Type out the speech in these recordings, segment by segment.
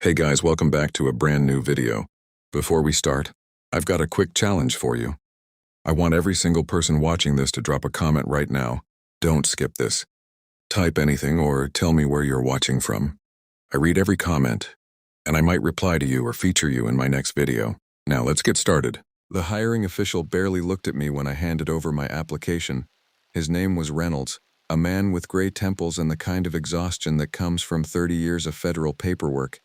Hey guys, welcome back to a brand new video. Before we start, I've got a quick challenge for you. I want every single person watching this to drop a comment right now. Don't skip this. Type anything or tell me where you're watching from. I read every comment, and I might reply to you or feature you in my next video. Now let's get started. The hiring official barely looked at me when I handed over my application. His name was Reynolds, a man with gray temples and the kind of exhaustion that comes from 30 years of federal paperwork.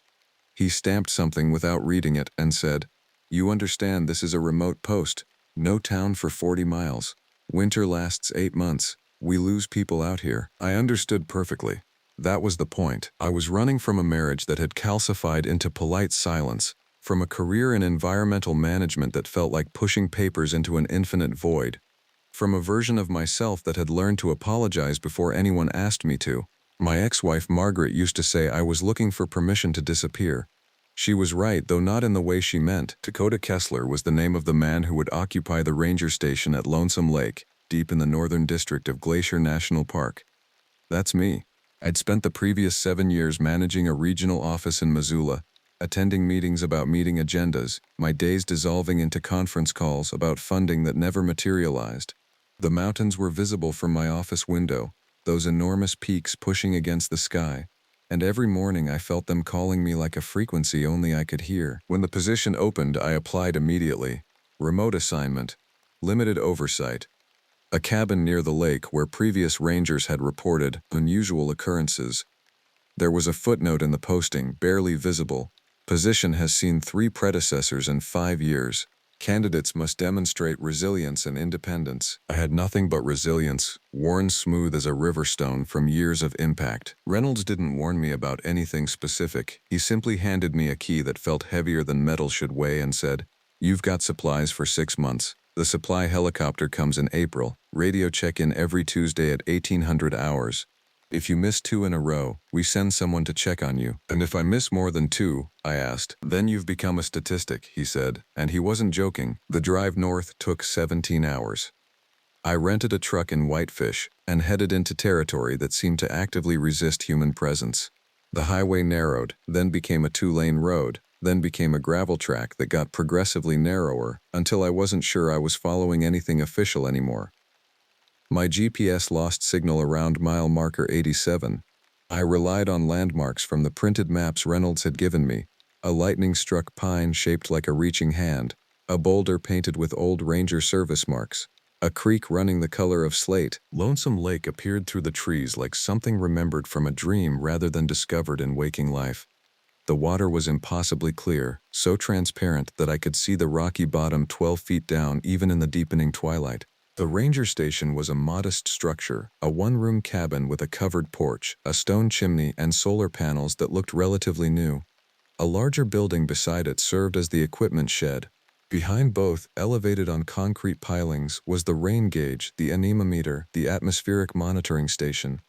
He stamped something without reading it and said, "You understand this is a remote post. No town for 40 miles. Winter lasts 8 months. We lose people out here." I understood perfectly. That was the point. I was running from a marriage that had calcified into polite silence, from a career in environmental management that felt like pushing papers into an infinite void, from a version of myself that had learned to apologize before anyone asked me to. My ex-wife Margaret used to say I was looking for permission to disappear. She was right, though not in the way she meant. Dakota Kessler was the name of the man who would occupy the ranger station at Lonesome Lake, deep in the northern district of Glacier National Park. That's me. I'd spent the previous 7 years managing a regional office in Missoula, attending meetings about meeting agendas, my days dissolving into conference calls about funding that never materialized. The mountains were visible from my office window, those enormous peaks pushing against the sky, and every morning I felt them calling me like a frequency only I could hear. When the position opened, I applied immediately. Remote assignment, limited oversight, a cabin near the lake where previous rangers had reported unusual occurrences. There was a footnote in the posting, barely visible. Position has seen 3 predecessors in 5 years. Candidates must demonstrate resilience and independence. I had nothing but resilience, worn smooth as a river stone from years of impact. Reynolds didn't warn me about anything specific. He simply handed me a key that felt heavier than metal should weigh and said, "You've got supplies for 6 months. The supply helicopter comes in April. Radio check-in every Tuesday at 1800 hours. If you miss 2 in a row, we send someone to check on you." "And if I miss more than 2, I asked. "Then you've become a statistic," he said, and he wasn't joking. The drive north took 17 hours. I rented a truck in Whitefish and headed into territory that seemed to actively resist human presence. The highway narrowed, then became a 2-lane road, then became a gravel track that got progressively narrower until I wasn't sure I was following anything official anymore. My GPS lost signal around mile marker 87. I relied on landmarks from the printed maps Reynolds had given me: a lightning-struck pine shaped like a reaching hand, a boulder painted with old ranger service marks, a creek running the color of slate. Lonesome Lake appeared through the trees like something remembered from a dream rather than discovered in waking life. The water was impossibly clear, so transparent that I could see the rocky bottom 12 feet down even in the deepening twilight. The ranger station was a modest structure, a 1-room cabin with a covered porch, a stone chimney, and solar panels that looked relatively new. A larger building beside it served as the equipment shed. Behind both, elevated on concrete pilings, was the rain gauge, the anemometer, the atmospheric monitoring station.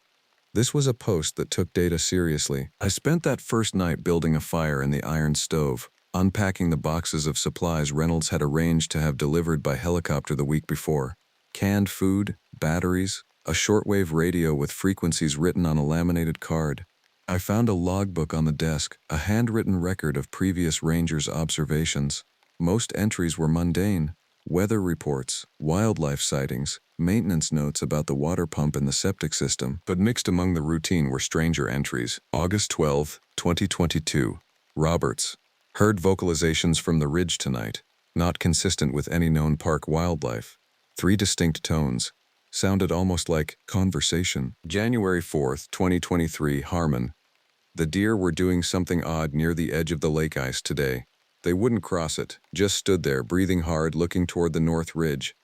This was a post that took data seriously. I spent that first night building a fire in the iron stove, unpacking the boxes of supplies Reynolds had arranged to have delivered by helicopter the week before. Canned food, batteries, a shortwave radio with frequencies written on a laminated card. I found a logbook on the desk, a handwritten record of previous rangers' observations. Most entries were mundane: weather reports, wildlife sightings, maintenance notes about the water pump in the septic system. But mixed among the routine were stranger entries. August 12, 2022. Roberts. Heard vocalizations from the ridge tonight. Not consistent with any known park wildlife. 3 distinct tones. Sounded almost like conversation. January 4th, 2023, Harmon. The deer were doing something odd near the edge of the lake ice today. They wouldn't cross it, just stood there breathing hard looking toward the north ridge.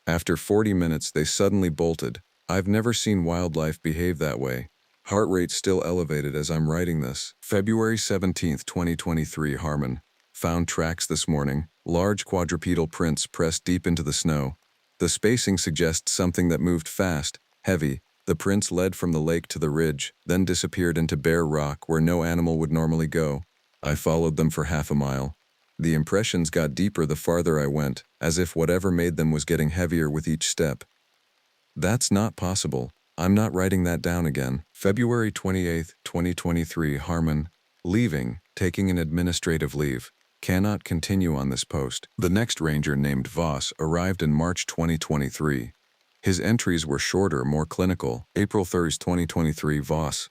After 40 minutes they suddenly bolted. I've never seen wildlife behave that way. Heart rate still elevated as I'm writing this. February 17th, 2023, Harmon. Found tracks this morning, large quadrupedal prints pressed deep into the snow. The spacing suggests something that moved fast, heavy. The prints led from the lake to the ridge, then disappeared into bare rock where no animal would normally go. I followed them for half a mile. The impressions got deeper the farther I went, as if whatever made them was getting heavier with each step. That's not possible. I'm not writing that down again. February 28th, 2023, Harmon. Leaving. taking an administrative leave. Cannot continue on this post. The next ranger, named Voss, arrived in March 2023. His entries were shorter, more clinical. April 3rd, 2023, Voss.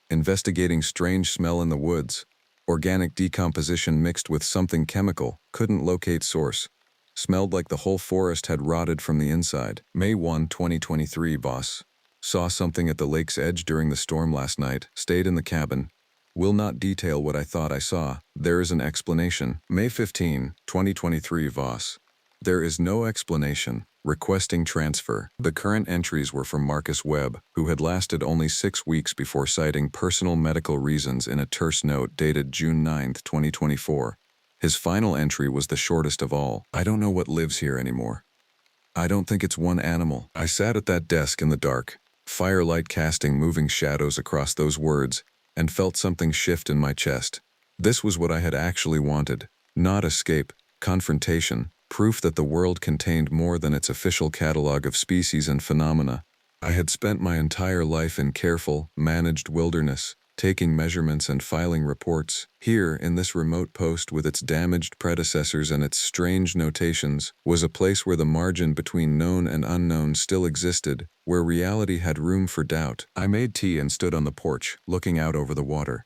Investigating strange smell in the woods. Organic decomposition mixed with something chemical. Couldn't locate source. Smelled like the whole forest had rotted from the inside. May 1, 2023, Voss. Saw something at the lake's edge during the storm last night. Stayed in the cabin. Will not detail what I thought I saw. There is an explanation. May 15, 2023, Voss. There is no explanation. Requesting transfer. The current entries were from Marcus Webb, who had lasted only 6 weeks before citing personal medical reasons in a terse note dated June 9, 2024. His final entry was the shortest of all. I don't know what lives here anymore. I don't think it's one animal. I sat at that desk in the dark, firelight casting moving shadows across those words, and felt something shift in my chest. This was what I had actually wanted. Not escape, confrontation, proof that the world contained more than its official catalog of species and phenomena. I had spent my entire life in careful, managed wilderness, taking measurements and filing reports. Here, in this remote post with its damaged predecessors and its strange notations, was a place where the margin between known and unknown still existed, where reality had room for doubt. I made tea and stood on the porch, looking out over the water.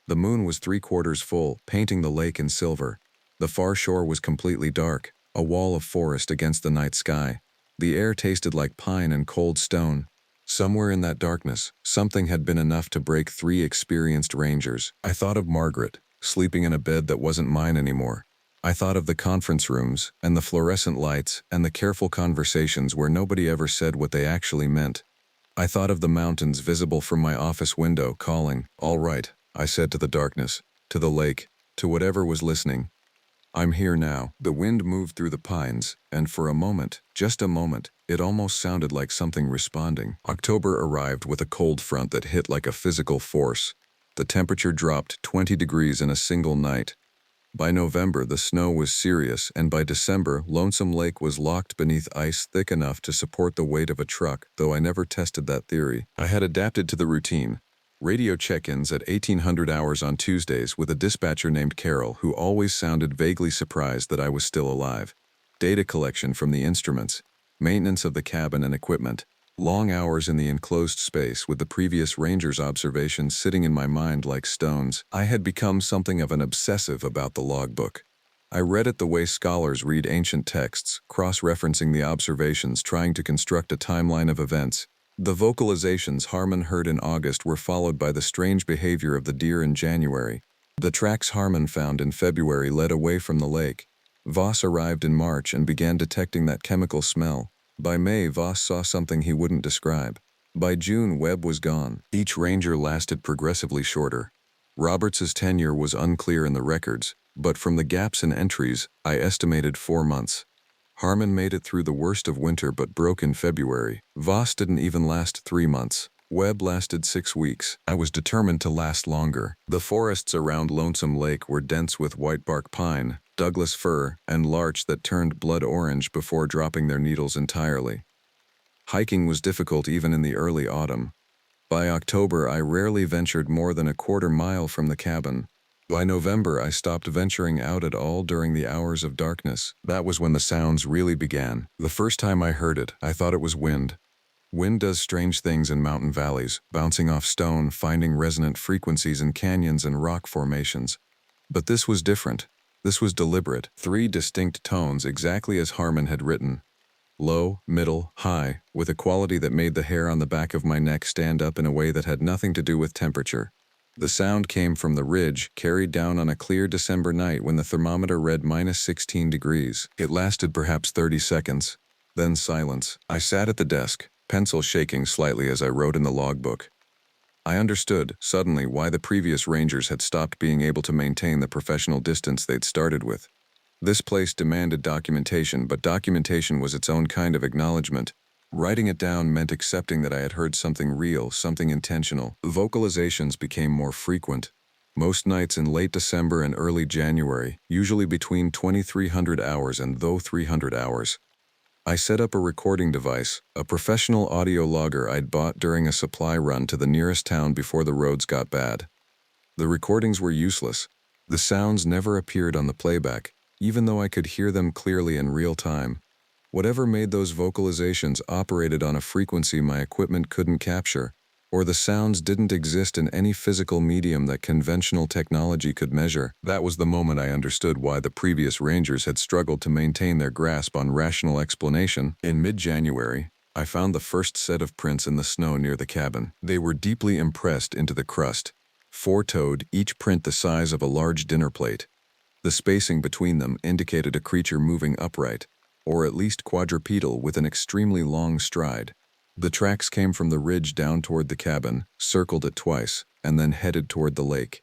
The moon was 3/4 full, painting the lake in silver. The far shore was completely dark, a wall of forest against the night sky. The air tasted like pine and cold stone. Somewhere in that darkness, something had been enough to break 3 experienced rangers. I thought of Margaret, sleeping in a bed that wasn't mine anymore. I thought of the conference rooms, and the fluorescent lights, and the careful conversations where nobody ever said what they actually meant. I thought of the mountains visible from my office window, calling. All right, I said to the darkness, to the lake, to whatever was listening. I'm here now. The wind moved through the pines, and for a moment, just a moment, it almost sounded like something responding. October arrived with a cold front that hit like a physical force. The temperature dropped 20 degrees in a single night. By November, the snow was serious, and by December, Lonesome Lake was locked beneath ice thick enough to support the weight of a truck, though I never tested that theory. I had adapted to the routine. Radio check-ins at 1800 hours on Tuesdays with a dispatcher named Carol, who always sounded vaguely surprised that I was still alive. Data collection from the instruments, maintenance of the cabin and equipment, long hours in the enclosed space with the previous ranger's observations sitting in my mind like stones. I had become something of an obsessive about the logbook. I read it the way scholars read ancient texts, cross-referencing the observations, trying to construct a timeline of events. The vocalizations Harmon heard in August were followed by the strange behavior of the deer in January. The tracks Harmon found in February led away from the lake. Voss arrived in March and began detecting that chemical smell. By May, Voss saw something he wouldn't describe. By June, Webb was gone. Each ranger lasted progressively shorter. Roberts's tenure was unclear in the records, but from the gaps in entries, I estimated 4 months. Harmon made it through the worst of winter but broke in February. Voss didn't even last 3 months. Webb lasted 6 weeks. I was determined to last longer. The forests around Lonesome Lake were dense with whitebark pine, Douglas fir, and larch that turned blood orange before dropping their needles entirely. Hiking was difficult even in the early autumn. By October, I rarely ventured more than a 1/4 mile from the cabin. By November, I stopped venturing out at all during the hours of darkness. That was when the sounds really began. The first time I heard it, I thought it was wind. Wind does strange things in mountain valleys, bouncing off stone, finding resonant frequencies in canyons and rock formations. But this was different. This was deliberate. 3 distinct tones exactly as Harmon had written. Low, middle, high, with a quality that made the hair on the back of my neck stand up in a way that had nothing to do with temperature. The sound came from the ridge, carried down on a clear December night when the thermometer read -16 degrees. It lasted perhaps 30 seconds. Then silence. I sat at the desk, pencil shaking slightly as I wrote in the logbook. I understood, suddenly, why the previous rangers had stopped being able to maintain the professional distance they'd started with. This place demanded documentation, but documentation was its own kind of acknowledgement. Writing it down meant accepting that I had heard something real, something intentional. Vocalizations became more frequent. Most nights in late December and early January, usually between 2300 hours and 300 hours. I set up a recording device, a professional audio logger I'd bought during a supply run to the nearest town before the roads got bad. The recordings were useless. The sounds never appeared on the playback, even though I could hear them clearly in real time. Whatever made those vocalizations operated on a frequency my equipment couldn't capture, or the sounds didn't exist in any physical medium that conventional technology could measure. That was the moment I understood why the previous rangers had struggled to maintain their grasp on rational explanation. In mid-January, I found the first set of prints in the snow near the cabin. They were deeply impressed into the crust, four-toed, each print the size of a large dinner plate. The spacing between them indicated a creature moving upright, or at least quadrupedal with an extremely long stride. The tracks came from the ridge down toward the cabin, circled it twice, and then headed toward the lake.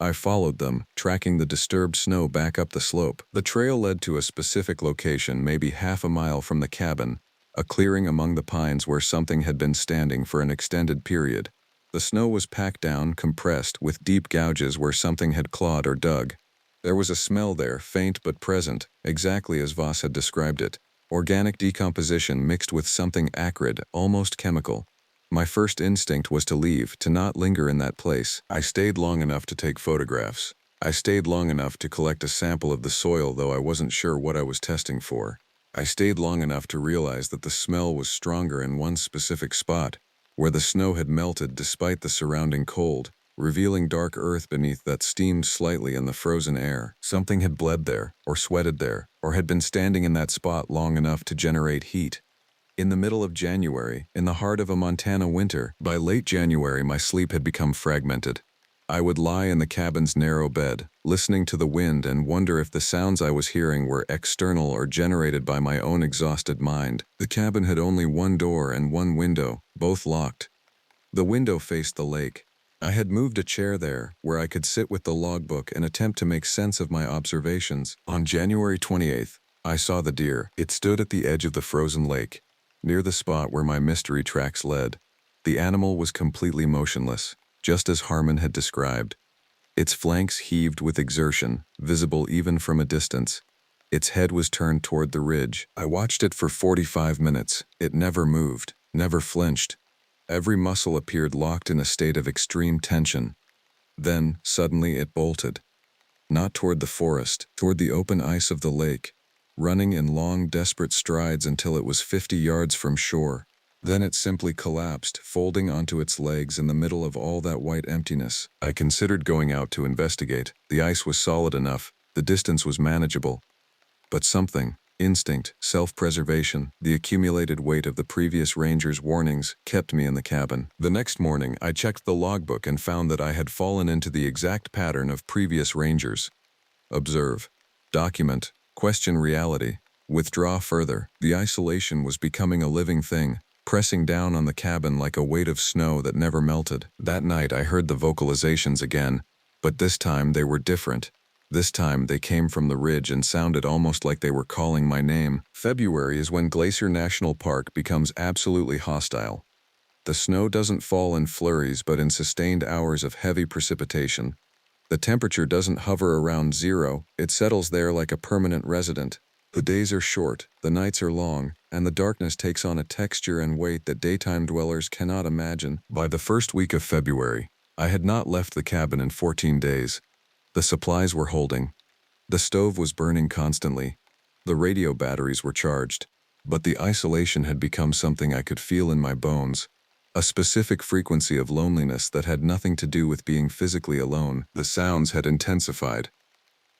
I followed them, tracking the disturbed snow back up the slope. The trail led to a specific location maybe half a mile from the cabin, a clearing among the pines where something had been standing for an extended period. The snow was packed down, compressed, with deep gouges where something had clawed or dug. There was a smell there, faint but present, exactly as Voss had described it. Organic decomposition mixed with something acrid, almost chemical. My first instinct was to leave, to not linger in that place. I stayed long enough to take photographs. I stayed long enough to collect a sample of the soil, though I wasn't sure what I was testing for. I stayed long enough to realize that the smell was stronger in one specific spot, where the snow had melted despite the surrounding cold, revealing dark earth beneath that steamed slightly in the frozen air. Something had bled there, or sweated there, or had been standing in that spot long enough to generate heat. In the middle of January, in the heart of a Montana winter, by late January my sleep had become fragmented. I would lie in the cabin's narrow bed, listening to the wind and wonder if the sounds I was hearing were external or generated by my own exhausted mind. The cabin had only one door and one window, both locked. The window faced the lake. I had moved a chair there, where I could sit with the logbook and attempt to make sense of my observations. On January 28th, I saw the deer. It stood at the edge of the frozen lake, near the spot where my mystery tracks led. The animal was completely motionless, just as Harmon had described. Its flanks heaved with exertion, visible even from a distance. Its head was turned toward the ridge. I watched it for 45 minutes. It never moved, never flinched. Every muscle appeared locked in a state of extreme tension. Then, suddenly, it bolted. Not toward the forest, toward the open ice of the lake, running in long, desperate strides until it was 50 yards from shore. Then it simply collapsed, folding onto its legs in the middle of all that white emptiness. I considered going out to investigate. The ice was solid enough, the distance was manageable. But something, instinct, self-preservation, the accumulated weight of the previous ranger's warnings, kept me in the cabin. The next morning, I checked the logbook and found that I had fallen into the exact pattern of previous rangers. Observe, document, question reality, withdraw further. The isolation was becoming a living thing, pressing down on the cabin like a weight of snow that never melted. That night I heard the vocalizations again, but this time they were different. This time they came from the ridge and sounded almost like they were calling my name. February is when Glacier National Park becomes absolutely hostile. The snow doesn't fall in flurries but in sustained hours of heavy precipitation. The temperature doesn't hover around zero, it settles there like a permanent resident. The days are short, the nights are long, and the darkness takes on a texture and weight that daytime dwellers cannot imagine. By the first week of February, I had not left the cabin in 14 days. The supplies were holding. The stove was burning constantly. The radio batteries were charged. But the isolation had become something I could feel in my bones. A specific frequency of loneliness that had nothing to do with being physically alone. The sounds had intensified.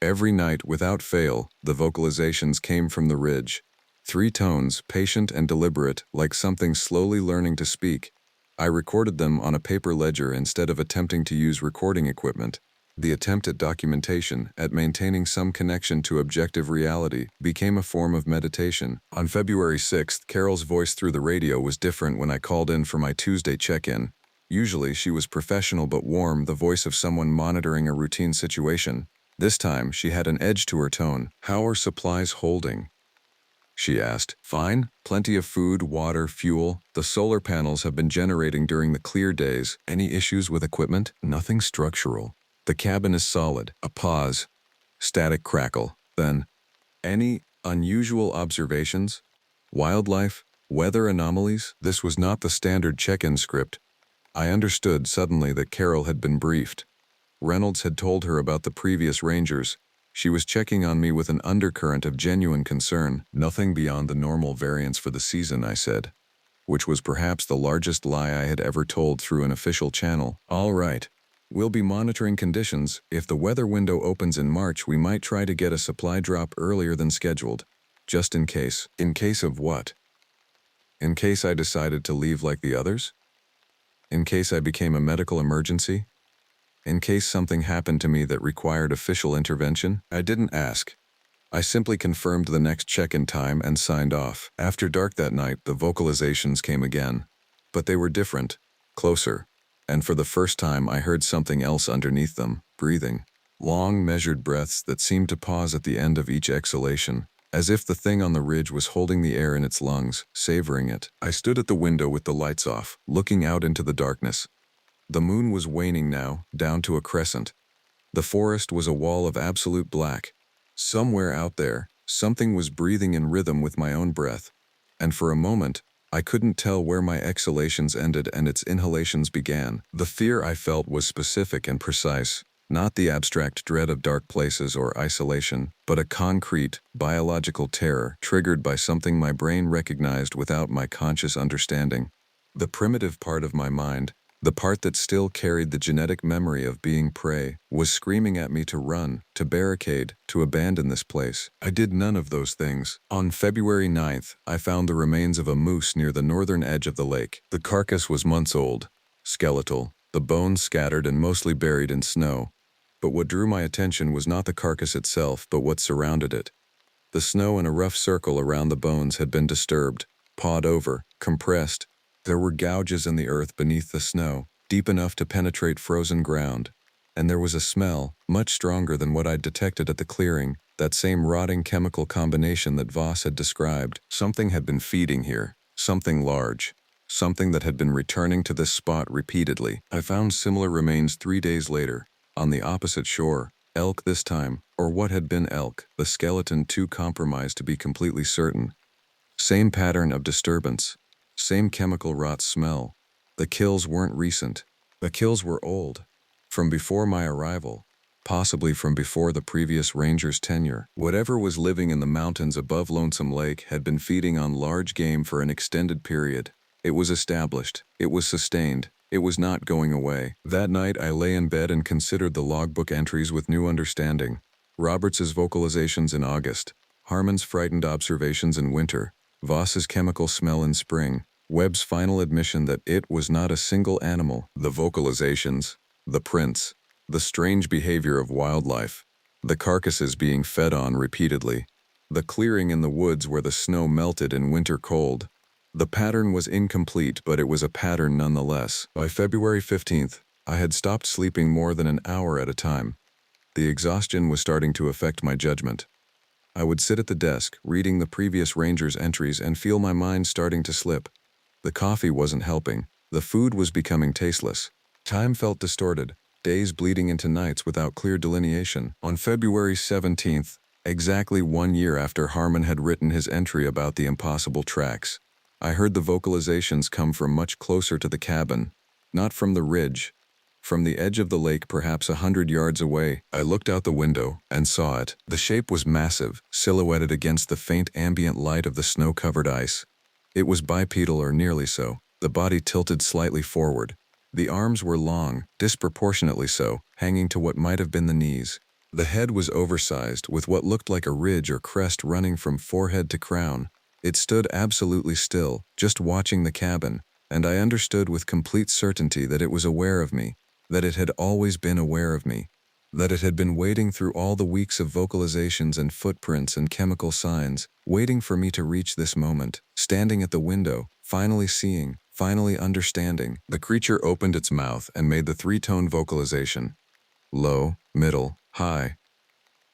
Every night, without fail, the vocalizations came from the ridge. 3 tones, patient and deliberate, like something slowly learning to speak. I recorded them on a paper ledger instead of attempting to use recording equipment. The attempt at documentation, at maintaining some connection to objective reality, became a form of meditation. On February 6th, Carol's voice through the radio was different when I called in for my Tuesday check-in. Usually she was professional but warm, the voice of someone monitoring a routine situation. This time, she had an edge to her tone. "How are supplies holding?" she asked. "Fine. Plenty of food, water, fuel. The solar panels have been generating during the clear days. Any issues with equipment? Nothing structural. The cabin is solid." A pause. Static crackle. Then, "Any unusual observations? Wildlife? Weather anomalies?" This was not the standard check-in script. I understood suddenly that Carol had been briefed. Reynolds had told her about the previous rangers. She was checking on me with an undercurrent of genuine concern. Nothing beyond the normal variance for the season, I said, which was perhaps the largest lie I had ever told through an official channel. All right. We'll be monitoring conditions. If the weather window opens in March, we might try to get a supply drop earlier than scheduled. Just in case. In case of what? In case I decided to leave like the others? In case I became a medical emergency? In case something happened to me that required official intervention? I didn't ask. I simply confirmed the next check-in time and signed off. After dark that night, the vocalizations came again. But they were different, closer, and for the first time I heard something else underneath them, breathing. Long, measured breaths that seemed to pause at the end of each exhalation, as if the thing on the ridge was holding the air in its lungs, savoring it. I stood at the window with the lights off, looking out into the darkness. The moon was waning now, down to a crescent. The forest was a wall of absolute black. Somewhere out there, something was breathing in rhythm with my own breath. And for a moment, I couldn't tell where my exhalations ended and its inhalations began. The fear I felt was specific and precise, not the abstract dread of dark places or isolation, but a concrete, biological terror triggered by something my brain recognized without my conscious understanding. The primitive part of my mind, the part that still carried the genetic memory of being prey, was screaming at me to run, to barricade, to abandon this place. I did none of those things. On February 9th, I found the remains of a moose near the northern edge of the lake. The carcass was months old, skeletal, the bones scattered and mostly buried in snow. But what drew my attention was not the carcass itself, but what surrounded it. The snow in a rough circle around the bones had been disturbed, pawed over, compressed. There were gouges in the earth beneath the snow, deep enough to penetrate frozen ground. And there was a smell, much stronger than what I'd detected at the clearing, that same rotting chemical combination that Voss had described. Something had been feeding here, something large, something that had been returning to this spot repeatedly. I found similar remains 3 days later, on the opposite shore, elk this time, or what had been elk, the skeleton too compromised to be completely certain. Same pattern of disturbance. Same chemical rot smell. The kills weren't recent. The kills were old. From before my arrival. Possibly from before the previous ranger's tenure. Whatever was living in the mountains above Lonesome Lake had been feeding on large game for an extended period. It was established. It was sustained. It was not going away. That night I lay in bed and considered the logbook entries with new understanding. Roberts's vocalizations in August. Harmon's frightened observations in winter. Voss's chemical smell in spring, Webb's final admission that it was not a single animal, the vocalizations, the prints, the strange behavior of wildlife, the carcasses being fed on repeatedly, the clearing in the woods where the snow melted in winter cold. The pattern was incomplete, but it was a pattern nonetheless. By February 15th, I had stopped sleeping more than an hour at a time. The exhaustion was starting to affect my judgment. I would sit at the desk, reading the previous ranger's entries and feel my mind starting to slip. The coffee wasn't helping. The food was becoming tasteless. Time felt distorted, days bleeding into nights without clear delineation. On February 17th, exactly 1 year after Harmon had written his entry about the impossible tracks, I heard the vocalizations come from much closer to the cabin, not from the ridge. From the edge of the lake, perhaps 100 yards away, I looked out the window and saw it. The shape was massive, silhouetted against the faint ambient light of the snow-covered ice. It was bipedal or nearly so, the body tilted slightly forward. The arms were long, disproportionately so, hanging to what might have been the knees. The head was oversized, with what looked like a ridge or crest running from forehead to crown. It stood absolutely still, just watching the cabin, and I understood with complete certainty that it was aware of me. That it had always been aware of me, that it had been waiting through all the weeks of vocalizations and footprints and chemical signs, waiting for me to reach this moment, standing at the window, finally seeing, finally understanding. The creature opened its mouth and made the three-tone vocalization. Low, middle, high.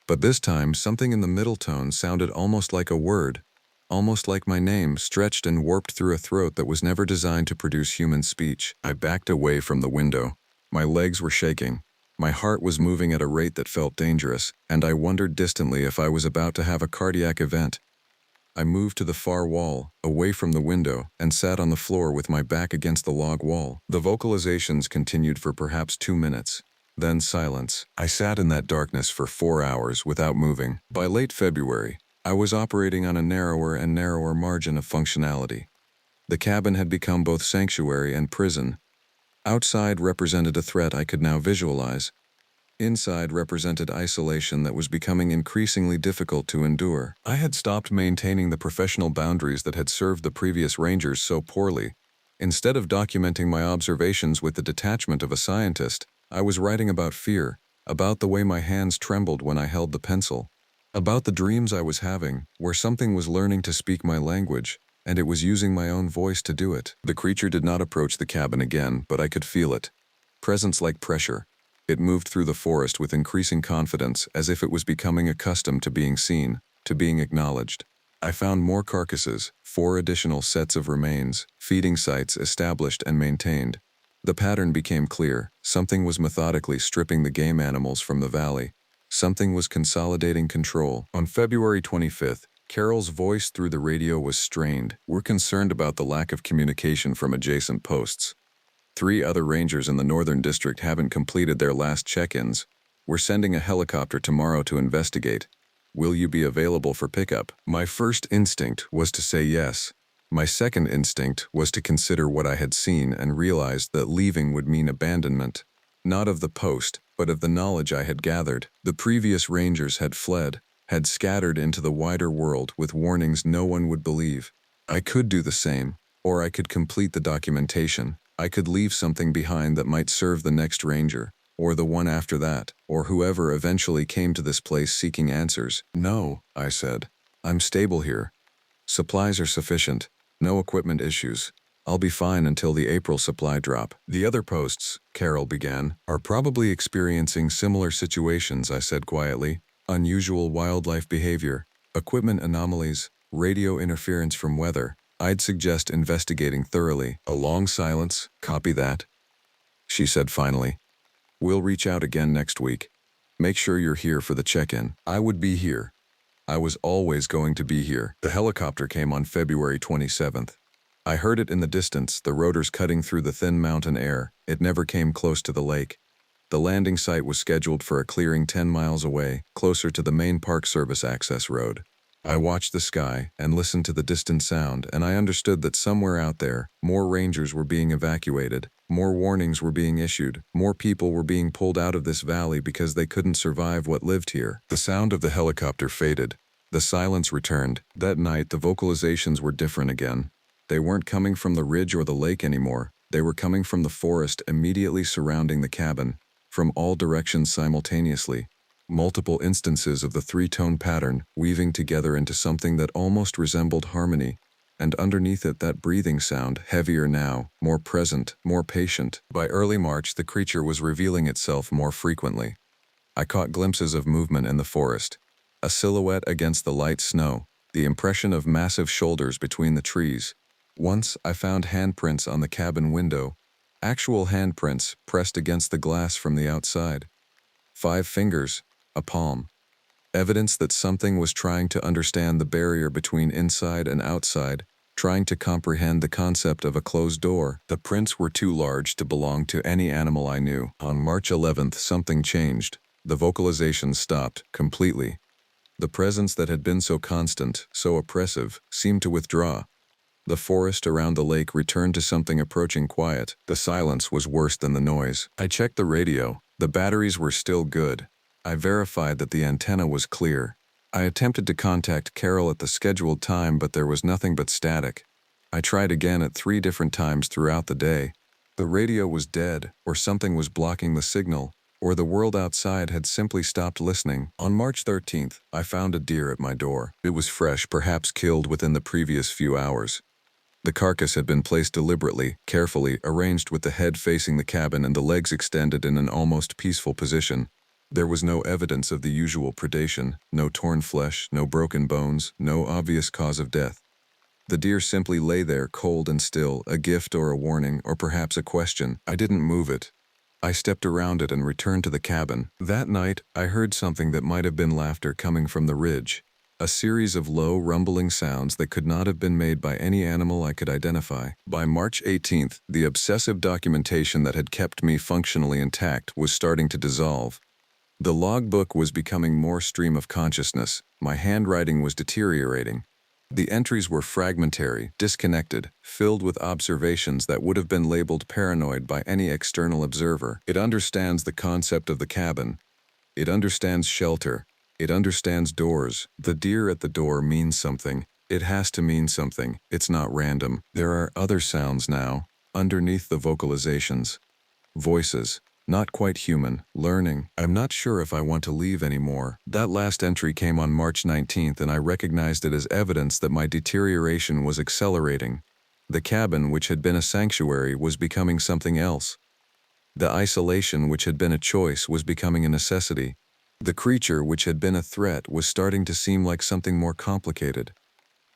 But this time, something in the middle tone sounded almost like a word, almost like my name, stretched and warped through a throat that was never designed to produce human speech. I backed away from the window. My legs were shaking. My heart was moving at a rate that felt dangerous, and I wondered distantly if I was about to have a cardiac event. I moved to the far wall, away from the window, and sat on the floor with my back against the log wall. The vocalizations continued for perhaps 2 minutes. Then silence. I sat in that darkness for 4 hours without moving. By late February, I was operating on a narrower and narrower margin of functionality. The cabin had become both sanctuary and prison. Outside represented a threat I could now visualize. Inside represented isolation that was becoming increasingly difficult to endure. I had stopped maintaining the professional boundaries that had served the previous rangers so poorly. Instead of documenting my observations with the detachment of a scientist, I was writing about fear, about the way my hands trembled when I held the pencil, about the dreams I was having, where something was learning to speak my language, and it was using my own voice to do it. The creature did not approach the cabin again, but I could feel it. Presence like pressure. It moved through the forest with increasing confidence, as if it was becoming accustomed to being seen, to being acknowledged. I found more carcasses, 4 additional sets of remains, feeding sites established and maintained. The pattern became clear. Something was methodically stripping the game animals from the valley. Something was consolidating control. On February 25th, Carol's voice through the radio was strained. We're concerned about the lack of communication from adjacent posts. 3 other rangers in the Northern District haven't completed their last check-ins. We're sending a helicopter tomorrow to investigate. Will you be available for pickup? My first instinct was to say yes. My second instinct was to consider what I had seen and realized that leaving would mean abandonment. Not of the post, but of the knowledge I had gathered. The previous rangers had fled, had scattered into the wider world with warnings no one would believe. I could do the same, or I could complete the documentation. I could leave something behind that might serve the next ranger, or the one after that, or whoever eventually came to this place seeking answers. No, I said. I'm stable here. Supplies are sufficient. No equipment issues. I'll be fine until the April supply drop. The other posts, Carol began, are probably experiencing similar situations, I said quietly. Unusual wildlife behavior, equipment anomalies, radio interference from weather. I'd suggest investigating thoroughly. A long silence. Copy that, she said finally. We'll reach out again next week. Make sure you're here for the check-in. I would be here. I was always going to be here. The helicopter came on February 27th. I heard it in the distance, the rotors cutting through the thin mountain air. It never came close to the lake. The landing site was scheduled for a clearing 10 miles away, closer to the main Park Service access road. I watched the sky and listened to the distant sound, and I understood that somewhere out there, more rangers were being evacuated, more warnings were being issued, more people were being pulled out of this valley because they couldn't survive what lived here. The sound of the helicopter faded. The silence returned. That night, the vocalizations were different again. They weren't coming from the ridge or the lake anymore. They were coming from the forest immediately surrounding the cabin, from all directions simultaneously. Multiple instances of the 3-tone pattern weaving together into something that almost resembled harmony, and underneath it that breathing sound, heavier now, more present, more patient. By early March, the creature was revealing itself more frequently. I caught glimpses of movement in the forest, a silhouette against the light snow, the impression of massive shoulders between the trees. Once I found handprints on the cabin window, actual handprints pressed against the glass from the outside. 5 fingers, a palm. Evidence that something was trying to understand the barrier between inside and outside, trying to comprehend the concept of a closed door. The prints were too large to belong to any animal I knew. On March 11th, something changed. The vocalizations stopped completely. The presence that had been so constant, so oppressive, seemed to withdraw. The forest around the lake returned to something approaching quiet. The silence was worse than the noise. I checked the radio. The batteries were still good. I verified that the antenna was clear. I attempted to contact Carol at the scheduled time, but there was nothing but static. I tried again at 3 different times throughout the day. The radio was dead, or something was blocking the signal, or the world outside had simply stopped listening. On March 13th, I found a deer at my door. It was fresh, perhaps killed within the previous few hours. The carcass had been placed deliberately, carefully, arranged with the head facing the cabin and the legs extended in an almost peaceful position. There was no evidence of the usual predation, no torn flesh, no broken bones, no obvious cause of death. The deer simply lay there cold and still, a gift or a warning, or perhaps a question. I didn't move it. I stepped around it and returned to the cabin. That night, I heard something that might have been laughter coming from the ridge. A series of low, rumbling sounds that could not have been made by any animal I could identify. By March 18th, the obsessive documentation that had kept me functionally intact was starting to dissolve. The logbook was becoming more stream of consciousness. My handwriting was deteriorating. The entries were fragmentary, disconnected, filled with observations that would have been labeled paranoid by any external observer. It understands the concept of the cabin. It understands shelter. It understands doors. The deer at the door means something. It has to mean something. It's not random. There are other sounds now, underneath the vocalizations. Voices. Not quite human. Learning. I'm not sure if I want to leave anymore. That last entry came on March 19th and I recognized it as evidence that my deterioration was accelerating. The cabin, which had been a sanctuary, was becoming something else. The isolation, which had been a choice, was becoming a necessity. The creature, which had been a threat, was starting to seem like something more complicated.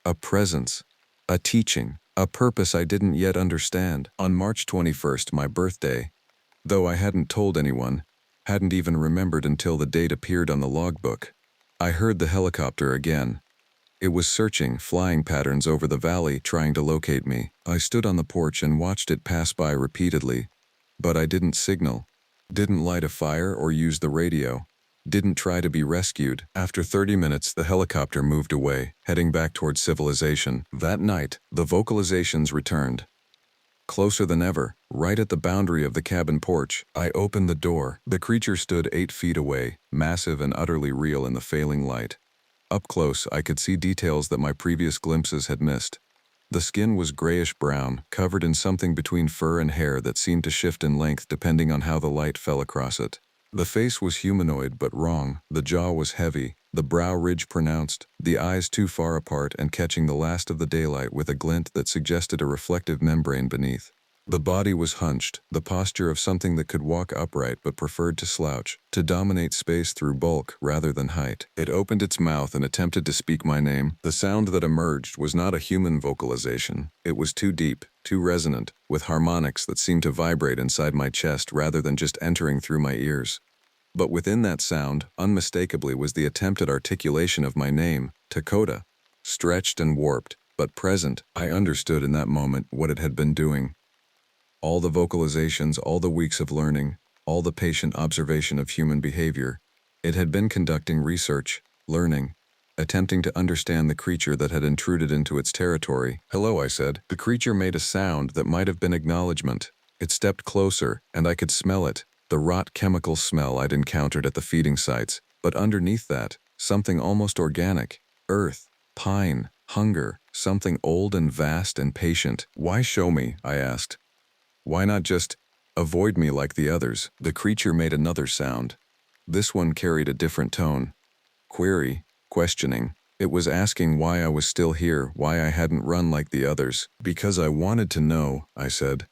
A presence, a teaching, a purpose I didn't yet understand. On March 21st, my birthday, though I hadn't told anyone, hadn't even remembered until the date appeared on the logbook, I heard the helicopter again. It was searching, flying patterns over the valley, trying to locate me. I stood on the porch and watched it pass by repeatedly. But I didn't signal, didn't light a fire or use the radio, didn't try to be rescued. After 30 minutes, the helicopter moved away, heading back towards civilization. That night, the vocalizations returned. Closer than ever, right at the boundary of the cabin porch. I opened the door. The creature stood 8 feet away, massive and utterly real in the failing light. Up close, I could see details that my previous glimpses had missed. The skin was grayish-brown, covered in something between fur and hair that seemed to shift in length depending on how the light fell across it. The face was humanoid but wrong. The jaw was heavy, the brow ridge pronounced, the eyes too far apart and catching the last of the daylight with a glint that suggested a reflective membrane beneath. The body was hunched, the posture of something that could walk upright but preferred to slouch, to dominate space through bulk rather than height. It opened its mouth and attempted to speak my name. The sound that emerged was not a human vocalization. It was too deep, too resonant, with harmonics that seemed to vibrate inside my chest rather than just entering through my ears. But within that sound, unmistakably, was the attempted articulation of my name, Dakota. Stretched and warped, but present, I understood in that moment what it had been doing. All the vocalizations, all the weeks of learning, all the patient observation of human behavior, it had been conducting research, learning, attempting to understand the creature that had intruded into its territory. "Hello," I said. The creature made a sound that might have been acknowledgement. It stepped closer, and I could smell it, the rot chemical smell I'd encountered at the feeding sites. But underneath that, something almost organic. Earth, pine, hunger, something old and vast and patient. "Why show me?" I asked. "Why not just avoid me like the others?" The creature made another sound. This one carried a different tone. Query, questioning. It was asking why I was still here, why I hadn't run like the others. "Because I wanted to know," I said.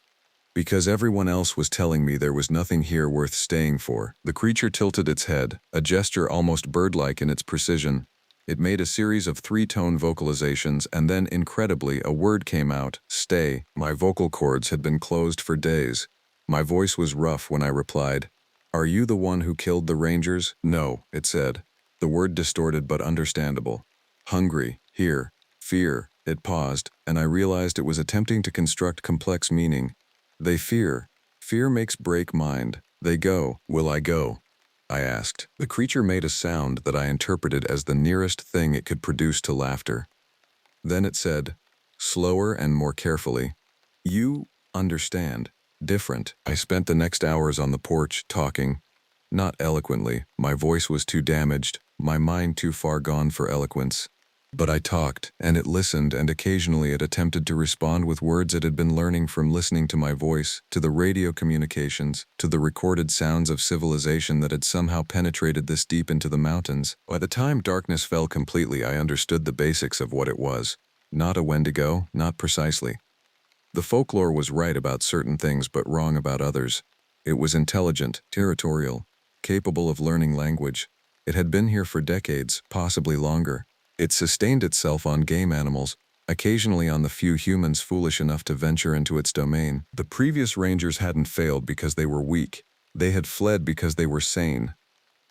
"Because everyone else was telling me there was nothing here worth staying for." The creature tilted its head, a gesture almost bird-like in its precision. It made a series of 3-tone vocalizations and then, incredibly, a word came out, "Stay." My vocal cords had been closed for days. My voice was rough when I replied, "Are you the one who killed the rangers?" "No," it said. The word distorted but understandable. "Hungry, here, fear." It paused, and I realized it was attempting to construct complex meaning. "They fear. Fear makes break mind. They go. Will I go?" I asked. The creature made a sound that I interpreted as the nearest thing it could produce to laughter. Then it said, slower and more carefully, "You understand. Different." I spent the next hours on the porch, talking. Not eloquently. My voice was too damaged, my mind too far gone for eloquence. But I talked, and it listened, and occasionally it attempted to respond with words it had been learning from listening to my voice, to the radio communications, to the recorded sounds of civilization that had somehow penetrated this deep into the mountains. By the time darkness fell completely, I understood the basics of what it was. Not a Wendigo, not precisely. The folklore was right about certain things but wrong about others. It was intelligent, territorial, capable of learning language. It had been here for decades, possibly longer. It sustained itself on game animals, occasionally on the few humans foolish enough to venture into its domain. The previous rangers hadn't failed because they were weak. They had fled because they were sane.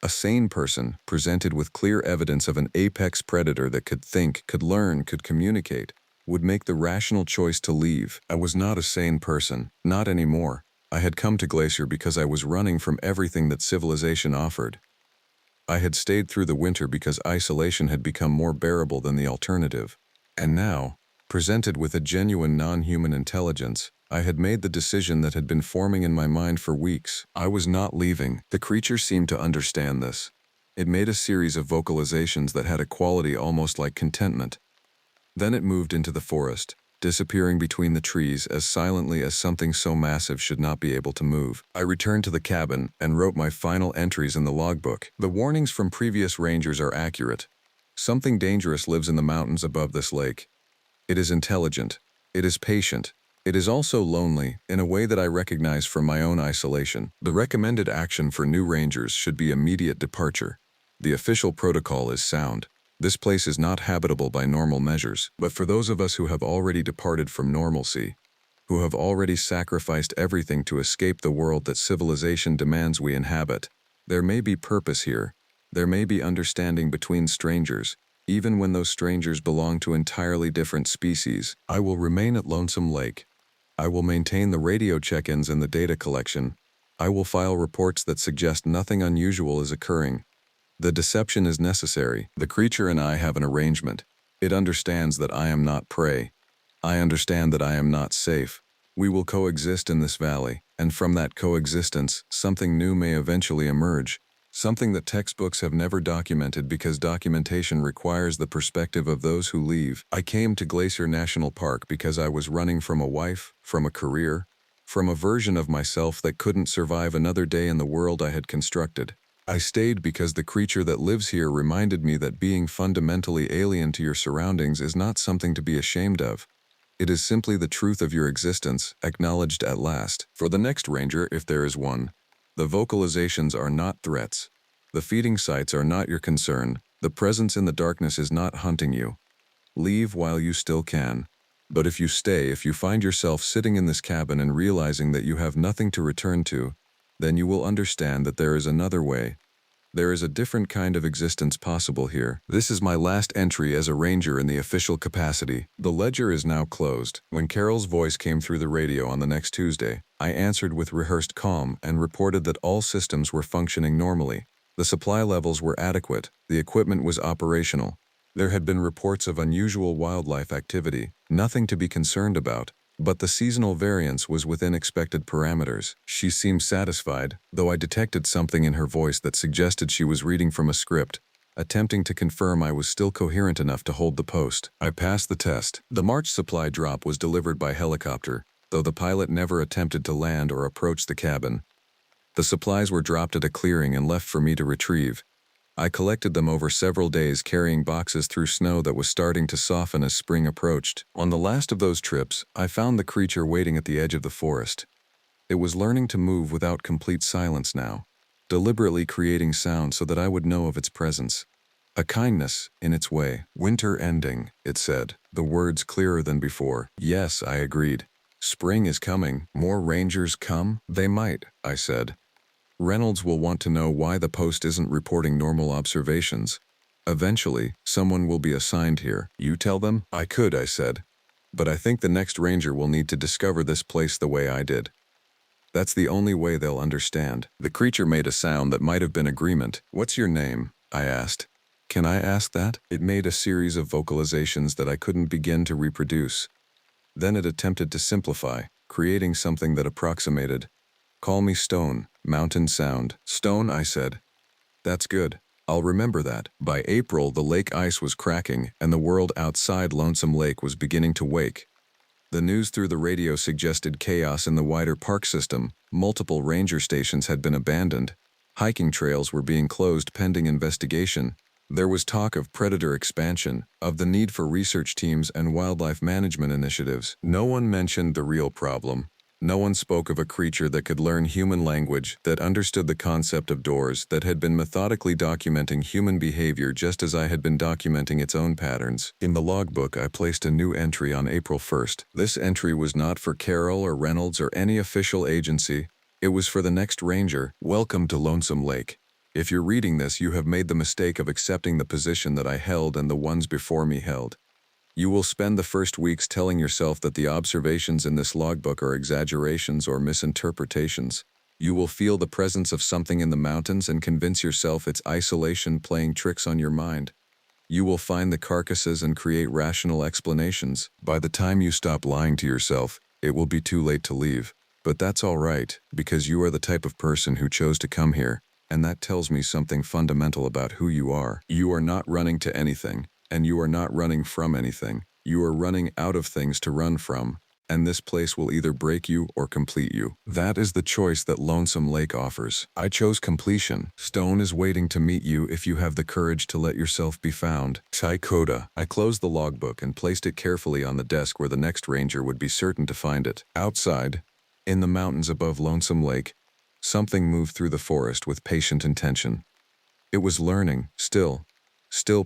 A sane person, presented with clear evidence of an apex predator that could think, could learn, could communicate, would make the rational choice to leave. I was not a sane person, not anymore. I had come to Glacier because I was running from everything that civilization offered. I had stayed through the winter because isolation had become more bearable than the alternative. And now, presented with a genuine non-human intelligence, I had made the decision that had been forming in my mind for weeks. I was not leaving. The creature seemed to understand this. It made a series of vocalizations that had a quality almost like contentment. Then it moved into the forest, disappearing between the trees as silently as something so massive should not be able to move. I returned to the cabin and wrote my final entries in the logbook. The warnings from previous rangers are accurate. Something dangerous lives in the mountains above this lake. It is intelligent. It is patient. It is also lonely, in a way that I recognize from my own isolation. The recommended action for new rangers should be immediate departure. The official protocol is sound. This place is not habitable by normal measures, but for those of us who have already departed from normalcy, who have already sacrificed everything to escape the world that civilization demands we inhabit, there may be purpose here. There may be understanding between strangers, even when those strangers belong to entirely different species. I will remain at Lonesome Lake. I will maintain the radio check-ins and the data collection. I will file reports that suggest nothing unusual is occurring. The deception is necessary. The creature and I have an arrangement. It understands that I am not prey. I understand that I am not safe. We will coexist in this valley, and from that coexistence, something new may eventually emerge. Something that textbooks have never documented because documentation requires the perspective of those who leave. I came to Glacier National Park because I was running from a wife, from a career, from a version of myself that couldn't survive another day in the world I had constructed. I stayed because the creature that lives here reminded me that being fundamentally alien to your surroundings is not something to be ashamed of. It is simply the truth of your existence, acknowledged at last. For the next ranger, if there is one, the vocalizations are not threats. The feeding sites are not your concern. The presence in the darkness is not hunting you. Leave while you still can. But if you stay, if you find yourself sitting in this cabin and realizing that you have nothing to return to, then you will understand that there is another way. There is a different kind of existence possible here. This is my last entry as a ranger in the official capacity. The ledger is now closed. When Carol's voice came through the radio on the next Tuesday, I answered with rehearsed calm and reported that all systems were functioning normally. The supply levels were adequate. The equipment was operational. There had been reports of unusual wildlife activity, nothing to be concerned about, but the seasonal variance was within expected parameters. She seemed satisfied, though I detected something in her voice that suggested she was reading from a script, attempting to confirm I was still coherent enough to hold the post. I passed the test. The March supply drop was delivered by helicopter, though the pilot never attempted to land or approach the cabin. The supplies were dropped at a clearing and left for me to retrieve. I collected them over several days, carrying boxes through snow that was starting to soften as spring approached. On the last of those trips, I found the creature waiting at the edge of the forest. It was learning to move without complete silence now, deliberately creating sound so that I would know of its presence. A kindness, in its way. Winter ending, it said, the words clearer than before. Yes, I agreed. Spring is coming. More rangers come? They might, I said. Reynolds will want to know why the post isn't reporting normal observations. Eventually, someone will be assigned here. You tell them? I could, I said. But I think the next ranger will need to discover this place the way I did. That's the only way they'll understand. The creature made a sound that might have been agreement. What's your name? I asked. Can I ask that? It made a series of vocalizations that I couldn't begin to reproduce. Then it attempted to simplify, creating something that approximated. Call me Stone, Mountain Sound. Stone, I said. That's good. I'll remember that. By April, the lake ice was cracking, and the world outside Lonesome Lake was beginning to wake. The news through the radio suggested chaos in the wider park system. Multiple ranger stations had been abandoned. Hiking trails were being closed pending investigation. There was talk of predator expansion, of the need for research teams and wildlife management initiatives. No one mentioned the real problem. No one spoke of a creature that could learn human language, that understood the concept of doors, that had been methodically documenting human behavior just as I had been documenting its own patterns. In the logbook, I placed a new entry on April 1st. This entry was not for Carol or Reynolds or any official agency. It was for the next ranger. Welcome to Lonesome Lake. If you're reading this, you have made the mistake of accepting the position that I held and the ones before me held. You will spend the first weeks telling yourself that the observations in this logbook are exaggerations or misinterpretations. You will feel the presence of something in the mountains and convince yourself it's isolation playing tricks on your mind. You will find the carcasses and create rational explanations. By the time you stop lying to yourself, it will be too late to leave. But that's all right, because you are the type of person who chose to come here, and that tells me something fundamental about who you are. You are not running to anything, and you are not running from anything. You are running out of things to run from, and this place will either break you or complete you. That is the choice that Lonesome Lake offers. I chose completion. Stone is waiting to meet you if you have the courage to let yourself be found. Coda. I closed the logbook and placed it carefully on the desk where the next ranger would be certain to find it. Outside, in the mountains above Lonesome Lake, something moved through the forest with patient intention. It was learning, still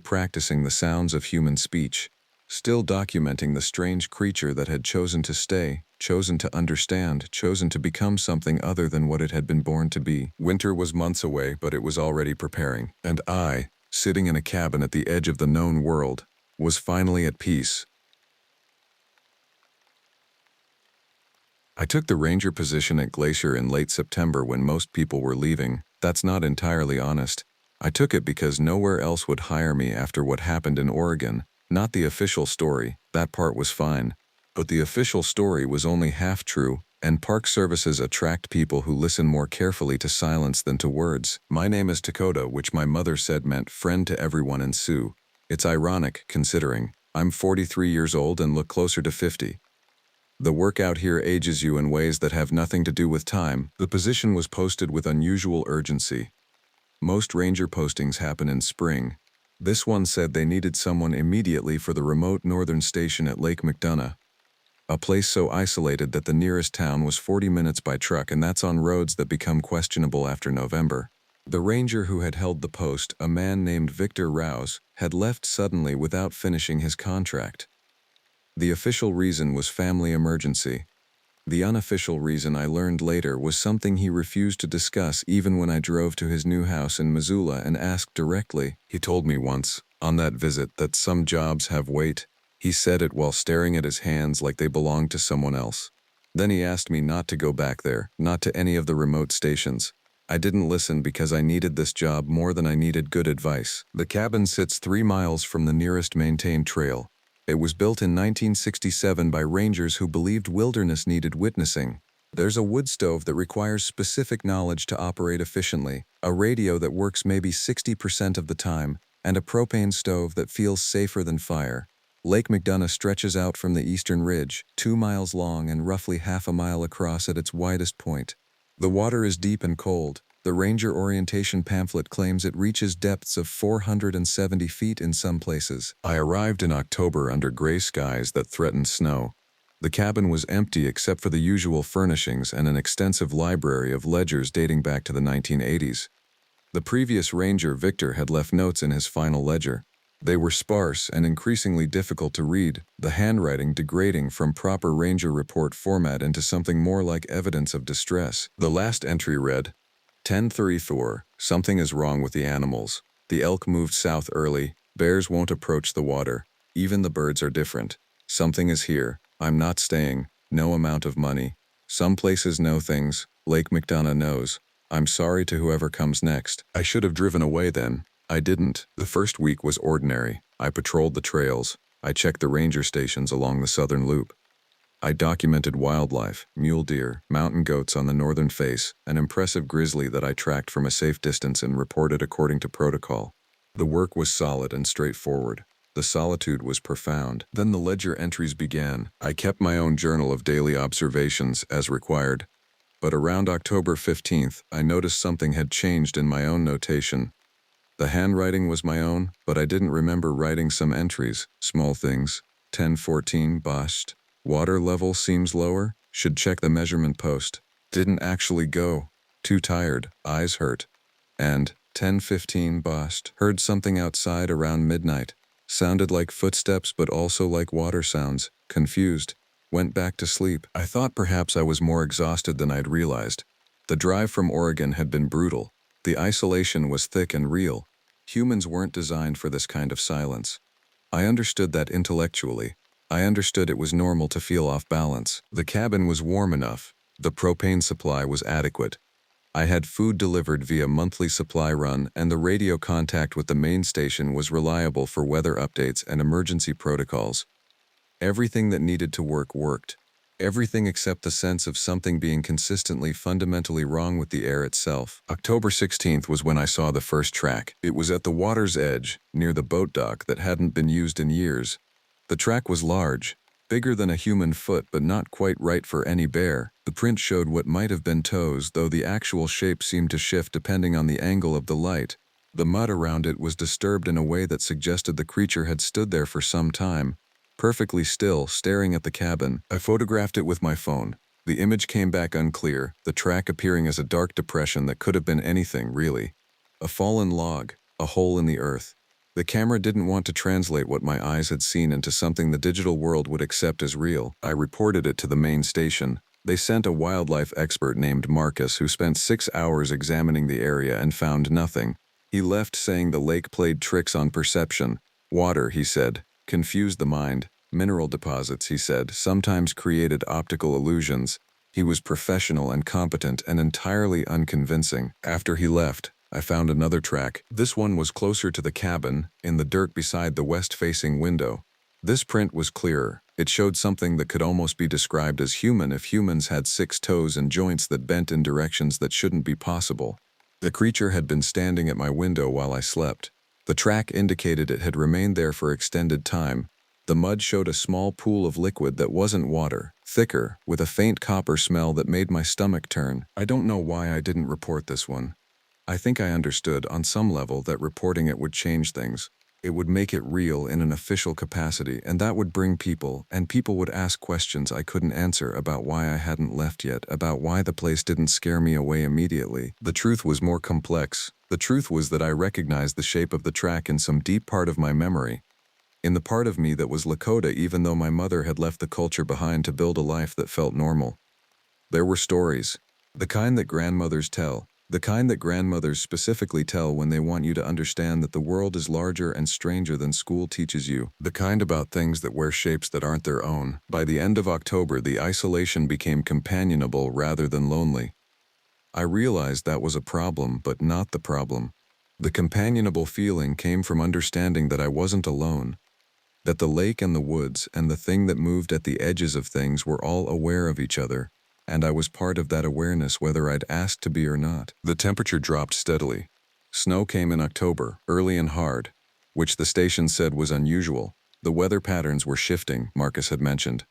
practicing the sounds of human speech, still documenting the strange creature that had chosen to stay, chosen to understand, chosen to become something other than what it had been born to be. Winter was months away, but it was already preparing. And I, sitting in a cabin at the edge of the known world, was finally at peace. I took the ranger position at Glacier in late September when most people were leaving. That's not entirely honest. I took it because nowhere else would hire me after what happened in Oregon. Not the official story, that part was fine. But the official story was only half true, and park services attract people who listen more carefully to silence than to words. My name is Dakota, which my mother said meant friend to everyone in Sioux. It's ironic, considering I'm 43 years old and look closer to 50. The work out here ages you in ways that have nothing to do with time. The position was posted with unusual urgency. Most ranger postings happen in spring. This one said they needed someone immediately for the remote northern station at Lake McDonough, a place so isolated that the nearest town was 40 minutes by truck, and that's on roads that become questionable after November. The ranger who had held the post, a man named Victor Rouse, had left suddenly without finishing his contract. The official reason was family emergency. The unofficial reason, I learned later, was something he refused to discuss even when I drove to his new house in Missoula and asked directly. He told me once, on that visit, that some jobs have weight. He said it while staring at his hands like they belonged to someone else. Then he asked me not to go back there, not to any of the remote stations. I didn't listen because I needed this job more than I needed good advice. The cabin sits 3 miles from the nearest maintained trail. It was built in 1967 by rangers who believed wilderness needed witnessing. There's a wood stove that requires specific knowledge to operate efficiently, a radio that works maybe 60% of the time, and a propane stove that feels safer than fire. Lake McDonough stretches out from the eastern ridge, 2 miles long and roughly half a mile across at its widest point. The water is deep and cold. The ranger orientation pamphlet claims it reaches depths of 470 feet in some places. I arrived in October under gray skies that threatened snow. The cabin was empty except for the usual furnishings and an extensive library of ledgers dating back to the 1980s. The previous ranger, Victor, had left notes in his final ledger. They were sparse and increasingly difficult to read, the handwriting degrading from proper ranger report format into something more like evidence of distress. The last entry read, 10:34, something is wrong with the animals. The elk moved south early, bears won't approach the water, even the birds are different. Something is here, I'm not staying, no amount of money. Some places know things, Lake McDonough knows. I'm sorry to whoever comes next. I should have driven away then. I didn't. The first week was ordinary. I patrolled the trails. I checked the ranger stations along the southern loop. I documented wildlife, mule deer, mountain goats on the northern face, an impressive grizzly that I tracked from a safe distance and reported according to protocol. The work was solid and straightforward. The solitude was profound. Then the ledger entries began. I kept my own journal of daily observations as required. But around October 15th, I noticed something had changed in my own notation. The handwriting was my own, but I didn't remember writing some entries, small things. 10:14 Boscht. Water level seems lower, should check the measurement post. Didn't actually go. Too tired, eyes hurt. And 10:15 Boscht. Heard something outside around midnight. Sounded like footsteps but also like water sounds. Confused. Went back to sleep. I thought perhaps I was more exhausted than I'd realized. The drive from Oregon had been brutal. The isolation was thick and real. Humans weren't designed for this kind of silence. I understood that intellectually. I understood it was normal to feel off balance. The cabin was warm enough. The propane supply was adequate. I had food delivered via monthly supply run, and the radio contact with the main station was reliable for weather updates and emergency protocols. Everything that needed to work worked. Everything except the sense of something being consistently fundamentally wrong with the air itself. October 16th was when I saw the first track. It was at the water's edge, near the boat dock that hadn't been used in years. The track was large, bigger than a human foot but not quite right for any bear. The print showed what might have been toes, though the actual shape seemed to shift depending on the angle of the light. The mud around it was disturbed in a way that suggested the creature had stood there for some time, perfectly still, staring at the cabin. I photographed it with my phone. The image came back unclear, the track appearing as a dark depression that could have been anything, really. A fallen log, a hole in the earth. The camera didn't want to translate what my eyes had seen into something the digital world would accept as real. I reported it to the main station. They sent a wildlife expert named Marcus who spent 6 hours examining the area and found nothing. He left saying the lake played tricks on perception. Water, he said, confused the mind. Mineral deposits, he said, sometimes created optical illusions. He was professional and competent and entirely unconvincing. After he left, I found another track. This one was closer to the cabin, in the dirt beside the west-facing window. This print was clearer. It showed something that could almost be described as human if humans had 6 toes and joints that bent in directions that shouldn't be possible. The creature had been standing at my window while I slept. The track indicated it had remained there for extended time. The mud showed a small pool of liquid that wasn't water, thicker, with a faint copper smell that made my stomach turn. I don't know why I didn't report this one. I think I understood, on some level, that reporting it would change things. It would make it real in an official capacity, and that would bring people, and people would ask questions I couldn't answer about why I hadn't left yet, about why the place didn't scare me away immediately. The truth was more complex. The truth was that I recognized the shape of the track in some deep part of my memory, in the part of me that was Lakota even though my mother had left the culture behind to build a life that felt normal. There were stories. The kind that grandmothers tell. The kind that grandmothers specifically tell when they want you to understand that the world is larger and stranger than school teaches you. The kind about things that wear shapes that aren't their own. By the end of October, the isolation became companionable rather than lonely. I realized that was a problem, but not the problem. The companionable feeling came from understanding that I wasn't alone, that the lake and the woods and the thing that moved at the edges of things were all aware of each other, and I was part of that awareness whether I'd asked to be or not. The temperature dropped steadily. Snow came in October, early and hard, which the station said was unusual. The weather patterns were shifting, Marcus had mentioned.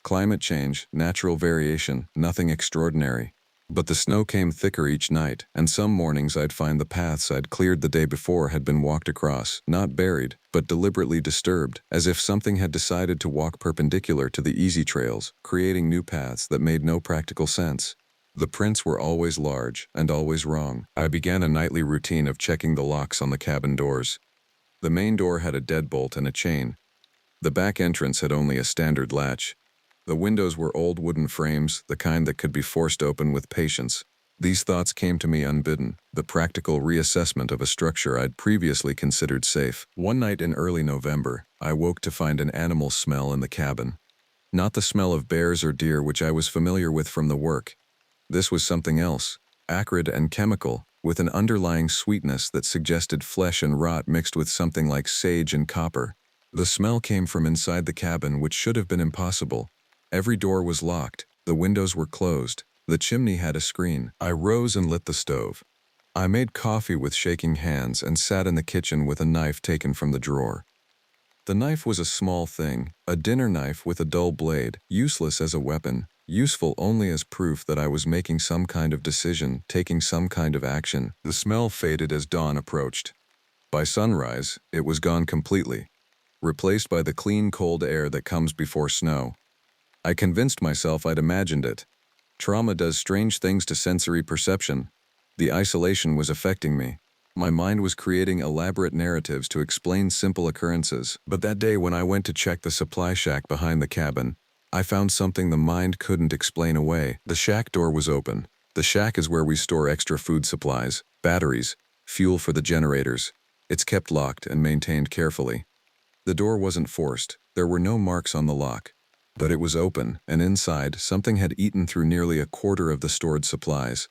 Climate change, natural variation, nothing extraordinary. But the snow came thicker each night, and some mornings I'd find the paths I'd cleared the day before had been walked across, not buried, but deliberately disturbed, as if something had decided to walk perpendicular to the easy trails, creating new paths that made no practical sense. The prints were always large, and always wrong. I began a nightly routine of checking the locks on the cabin doors. The main door had a deadbolt and a chain. The back entrance had only a standard latch. The windows were old wooden frames, the kind that could be forced open with patience. These thoughts came to me unbidden, the practical reassessment of a structure I'd previously considered safe. One night in early November, I woke to find an animal smell in the cabin. Not the smell of bears or deer which I was familiar with from the work. This was something else, acrid and chemical, with an underlying sweetness that suggested flesh and rot mixed with something like sage and copper. The smell came from inside the cabin, which should have been impossible. Every door was locked, the windows were closed, the chimney had a screen. I rose and lit the stove. I made coffee with shaking hands and sat in the kitchen with a knife taken from the drawer. The knife was a small thing, a dinner knife with a dull blade, useless as a weapon, useful only as proof that I was making some kind of decision, taking some kind of action. The smell faded as dawn approached. By sunrise, it was gone completely, replaced by the clean, cold air that comes before snow. I convinced myself I'd imagined it. Trauma does strange things to sensory perception. The isolation was affecting me. My mind was creating elaborate narratives to explain simple occurrences. But that day when I went to check the supply shack behind the cabin, I found something the mind couldn't explain away. The shack door was open. The shack is where we store extra food supplies, batteries, fuel for the generators. It's kept locked and maintained carefully. The door wasn't forced, there were no marks on the lock. But it was open, and inside, something had eaten through nearly a quarter of the stored supplies.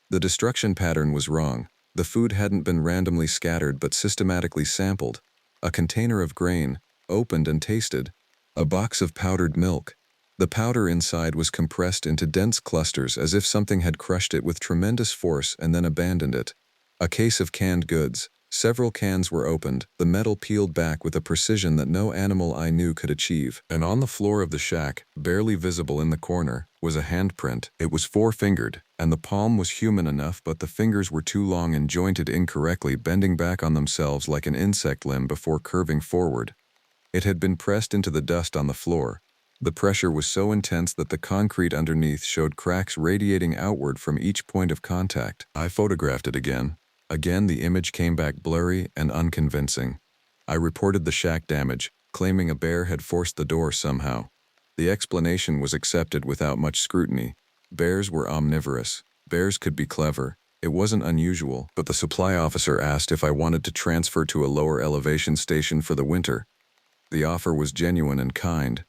The destruction pattern was wrong. The food hadn't been randomly scattered but systematically sampled. A container of grain, opened and tasted. A box of powdered milk. The powder inside was compressed into dense clusters as if something had crushed it with tremendous force and then abandoned it. A case of canned goods. Several cans were opened, the metal peeled back with a precision that no animal I knew could achieve. And on the floor of the shack, barely visible in the corner, was a handprint. It was four-fingered, and the palm was human enough, but the fingers were too long and jointed incorrectly, bending back on themselves like an insect limb before curving forward. It had been pressed into the dust on the floor. The pressure was so intense that the concrete underneath showed cracks radiating outward from each point of contact. I photographed it again. Again, the image came back blurry and unconvincing. I reported the shack damage, claiming a bear had forced the door somehow. The explanation was accepted without much scrutiny. Bears were omnivorous. Bears could be clever. It wasn't unusual, but the supply officer asked if I wanted to transfer to a lower elevation station for the winter. The offer was genuine and kind.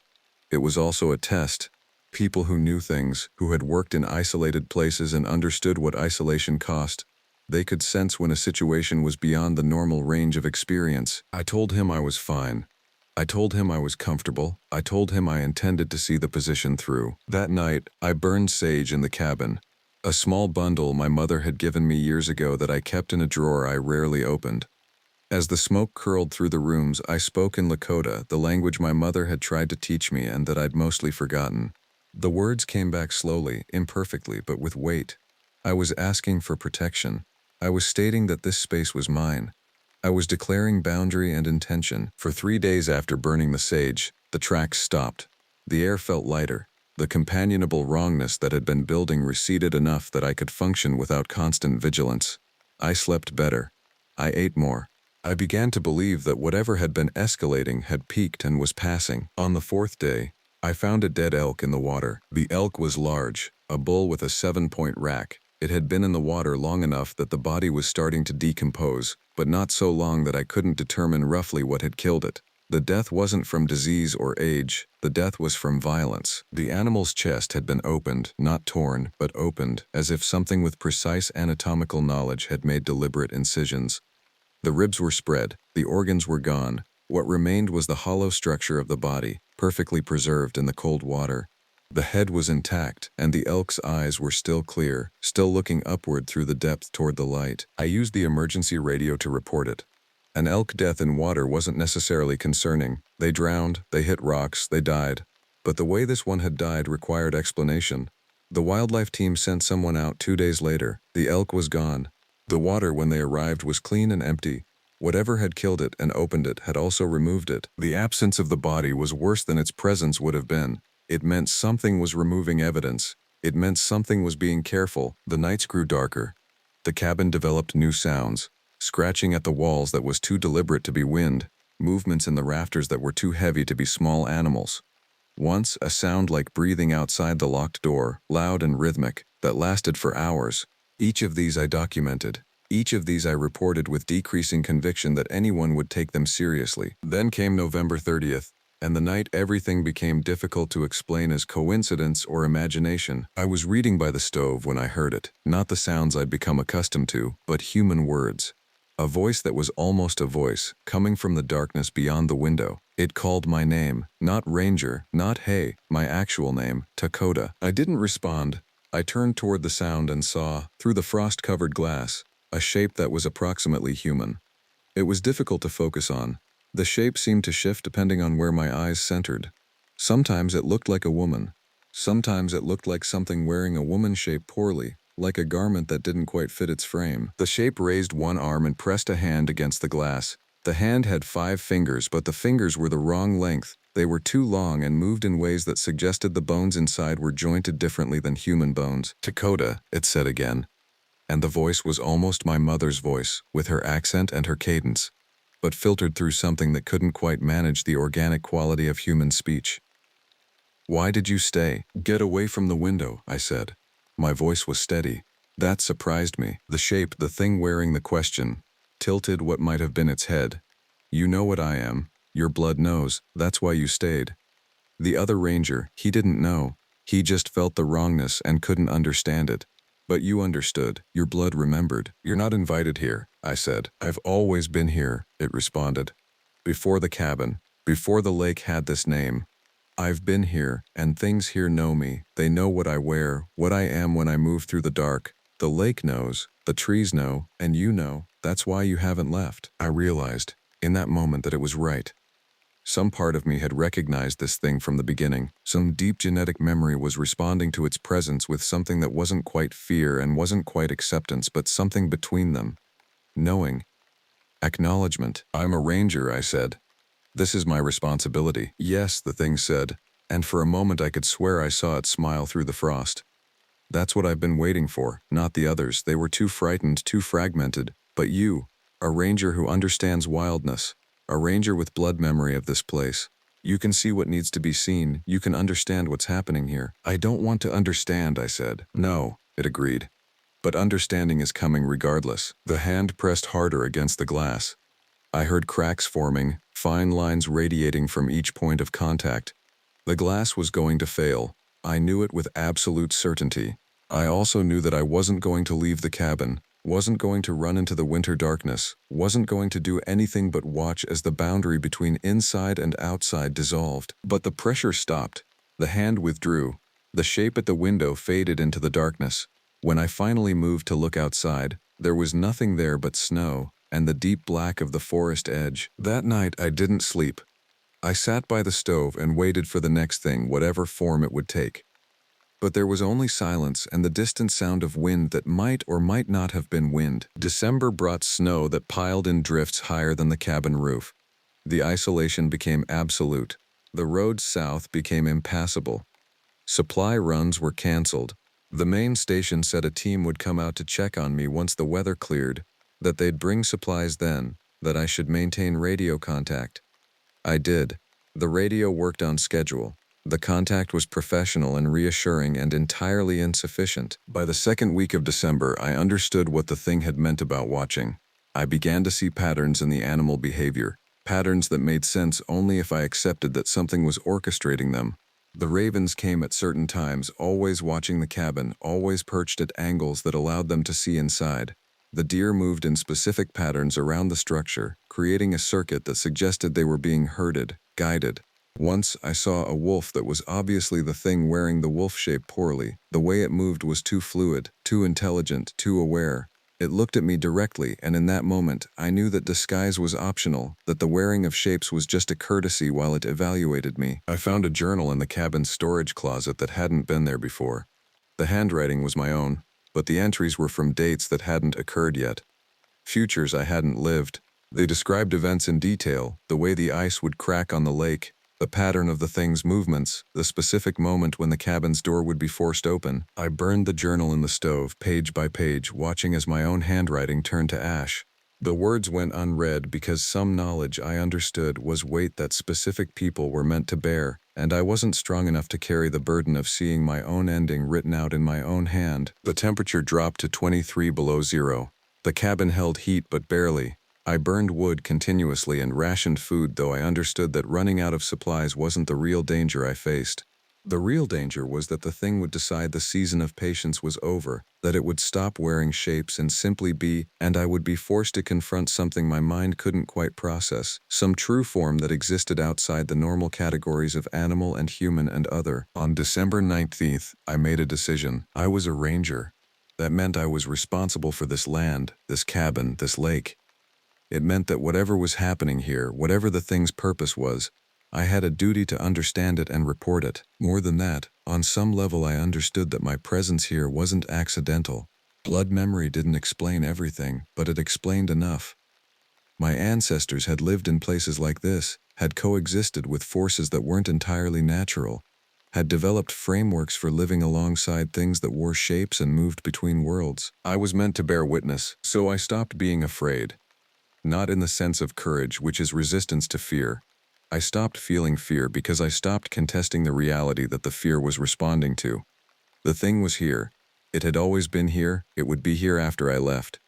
It was also a test. People who knew things, who had worked in isolated places and understood what isolation cost, they could sense when a situation was beyond the normal range of experience. I told him I was fine. I told him I was comfortable. I told him I intended to see the position through. That night, I burned sage in the cabin. A small bundle my mother had given me years ago that I kept in a drawer I rarely opened. As the smoke curled through the rooms, I spoke in Lakota, the language my mother had tried to teach me and that I'd mostly forgotten. The words came back slowly, imperfectly, but with weight. I was asking for protection. I was stating that this space was mine. I was declaring boundary and intention. For 3 days after burning the sage, the tracks stopped. The air felt lighter. The companionable wrongness that had been building receded enough that I could function without constant vigilance. I slept better. I ate more. I began to believe that whatever had been escalating had peaked and was passing. On the 4th day, I found a dead elk in the water. The elk was large, a bull with a 7-point rack. It had been in the water long enough that the body was starting to decompose, but not so long that I couldn't determine roughly what had killed it. The death wasn't from disease or age. The death was from violence. The animal's chest had been opened, not torn, but opened, as if something with precise anatomical knowledge had made deliberate incisions. The ribs were spread, the organs were gone. What remained was the hollow structure of the body, perfectly preserved in the cold water. The head was intact, and the elk's eyes were still clear, still looking upward through the depth toward the light. I used the emergency radio to report it. An elk death in water wasn't necessarily concerning. They drowned, they hit rocks, they died. But the way this one had died required explanation. The wildlife team sent someone out 2 days later. The elk was gone. The water when they arrived was clean and empty. Whatever had killed it and opened it had also removed it. The absence of the body was worse than its presence would have been. It meant something was removing evidence. It meant something was being careful. The nights grew darker. The cabin developed new sounds. Scratching at the walls that was too deliberate to be wind. Movements in the rafters that were too heavy to be small animals. Once, a sound like breathing outside the locked door, loud and rhythmic, that lasted for hours. Each of these I documented. Each of these I reported with decreasing conviction that anyone would take them seriously. Then came November 30th. And the night everything became difficult to explain as coincidence or imagination. I was reading by the stove when I heard it, not the sounds I'd become accustomed to, but human words. A voice that was almost a voice, coming from the darkness beyond the window. It called my name, not Ranger, not Hey, my actual name, Dakota. I didn't respond. I turned toward the sound and saw, through the frost-covered glass, a shape that was approximately human. It was difficult to focus on. The shape seemed to shift depending on where my eyes centered. Sometimes it looked like a woman. Sometimes it looked like something wearing a woman shape poorly, like a garment that didn't quite fit its frame. The shape raised one arm and pressed a hand against the glass. The hand had 5 fingers, but the fingers were the wrong length. They were too long and moved in ways that suggested the bones inside were jointed differently than human bones. Dakota, it said again. And the voice was almost my mother's voice, with her accent and her cadence, but filtered through something that couldn't quite manage the organic quality of human speech. Why did you stay? Get away from the window, I said. My voice was steady. That surprised me. The shape, the thing wearing the question, tilted what might have been its head. You know what I am. Your blood knows. That's why you stayed. The other ranger, he didn't know. He just felt the wrongness and couldn't understand it. But you understood. Your blood remembered. You're not invited here, I said. I've always been here, it responded. Before the cabin, before the lake had this name. I've been here, and things here know me. They know what I wear, what I am when I move through the dark. The lake knows, the trees know, and you know. That's why you haven't left. I realized, in that moment, that it was right. Some part of me had recognized this thing from the beginning. Some deep genetic memory was responding to its presence with something that wasn't quite fear and wasn't quite acceptance, but something between them. Knowing. Acknowledgement. I'm a ranger, I said. This is my responsibility. Yes, the thing said, and for a moment I could swear I saw it smile through the frost. That's what I've been waiting for, not the others. They were too frightened, too fragmented. But you, a ranger who understands wildness, a ranger with blood memory of this place. You can see what needs to be seen. You can understand what's happening here. I don't want to understand, I said. No, it agreed. But understanding is coming regardless. The hand pressed harder against the glass. I heard cracks forming, fine lines radiating from each point of contact. The glass was going to fail. I knew it with absolute certainty. I also knew that I wasn't going to leave the cabin, wasn't going to run into the winter darkness, wasn't going to do anything but watch as the boundary between inside and outside dissolved. But the pressure stopped. The hand withdrew. The shape at the window faded into the darkness. When I finally moved to look outside, there was nothing there but snow and the deep black of the forest edge. That night I didn't sleep. I sat by the stove and waited for the next thing, whatever form it would take. But there was only silence and the distant sound of wind that might or might not have been wind. December brought snow that piled in drifts higher than the cabin roof. The isolation became absolute. The roads south became impassable. Supply runs were canceled. The main station said a team would come out to check on me once the weather cleared, that they'd bring supplies then, that I should maintain radio contact. I did. The radio worked on schedule. The contact was professional and reassuring and entirely insufficient. By the second week of December, I understood what the thing had meant about watching. I began to see patterns in the animal behavior, patterns that made sense only if I accepted that something was orchestrating them. The ravens came at certain times, always watching the cabin, always perched at angles that allowed them to see inside. The deer moved in specific patterns around the structure, creating a circuit that suggested they were being herded, guided. Once I saw a wolf that was obviously the thing wearing the wolf shape poorly. The way it moved was too fluid, too intelligent, too aware. It looked at me directly, and in that moment, I knew that disguise was optional, that the wearing of shapes was just a courtesy while it evaluated me. I found a journal in the cabin's storage closet that hadn't been there before. The handwriting was my own, but the entries were from dates that hadn't occurred yet. Futures I hadn't lived. They described events in detail, the way the ice would crack on the lake, the pattern of the thing's movements, the specific moment when the cabin's door would be forced open. I burned the journal in the stove, page by page, watching as my own handwriting turned to ash. The words went unread because some knowledge I understood was weight that specific people were meant to bear, and I wasn't strong enough to carry the burden of seeing my own ending written out in my own hand. The temperature dropped to 23 below zero. The cabin held heat but barely. I burned wood continuously and rationed food, though I understood that running out of supplies wasn't the real danger I faced. The real danger was that the thing would decide the season of patience was over, that it would stop wearing shapes and simply be, and I would be forced to confront something my mind couldn't quite process, some true form that existed outside the normal categories of animal and human and other. On December 19th, I made a decision. I was a ranger. That meant I was responsible for this land, this cabin, this lake. It meant that whatever was happening here, whatever the thing's purpose was, I had a duty to understand it and report it. More than that, on some level I understood that my presence here wasn't accidental. Blood memory didn't explain everything, but it explained enough. My ancestors had lived in places like this, had coexisted with forces that weren't entirely natural, had developed frameworks for living alongside things that wore shapes and moved between worlds. I was meant to bear witness, so I stopped being afraid. Not in the sense of courage, which is resistance to fear. I stopped feeling fear because I stopped contesting the reality that the fear was responding to. The thing was here. It had always been here, it would be here after I left.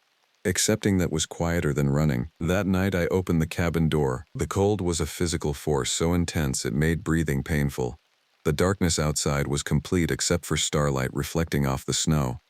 Accepting that was quieter than running. That night I opened the cabin door. The cold was a physical force so intense it made breathing painful. The darkness outside was complete except for starlight reflecting off the snow.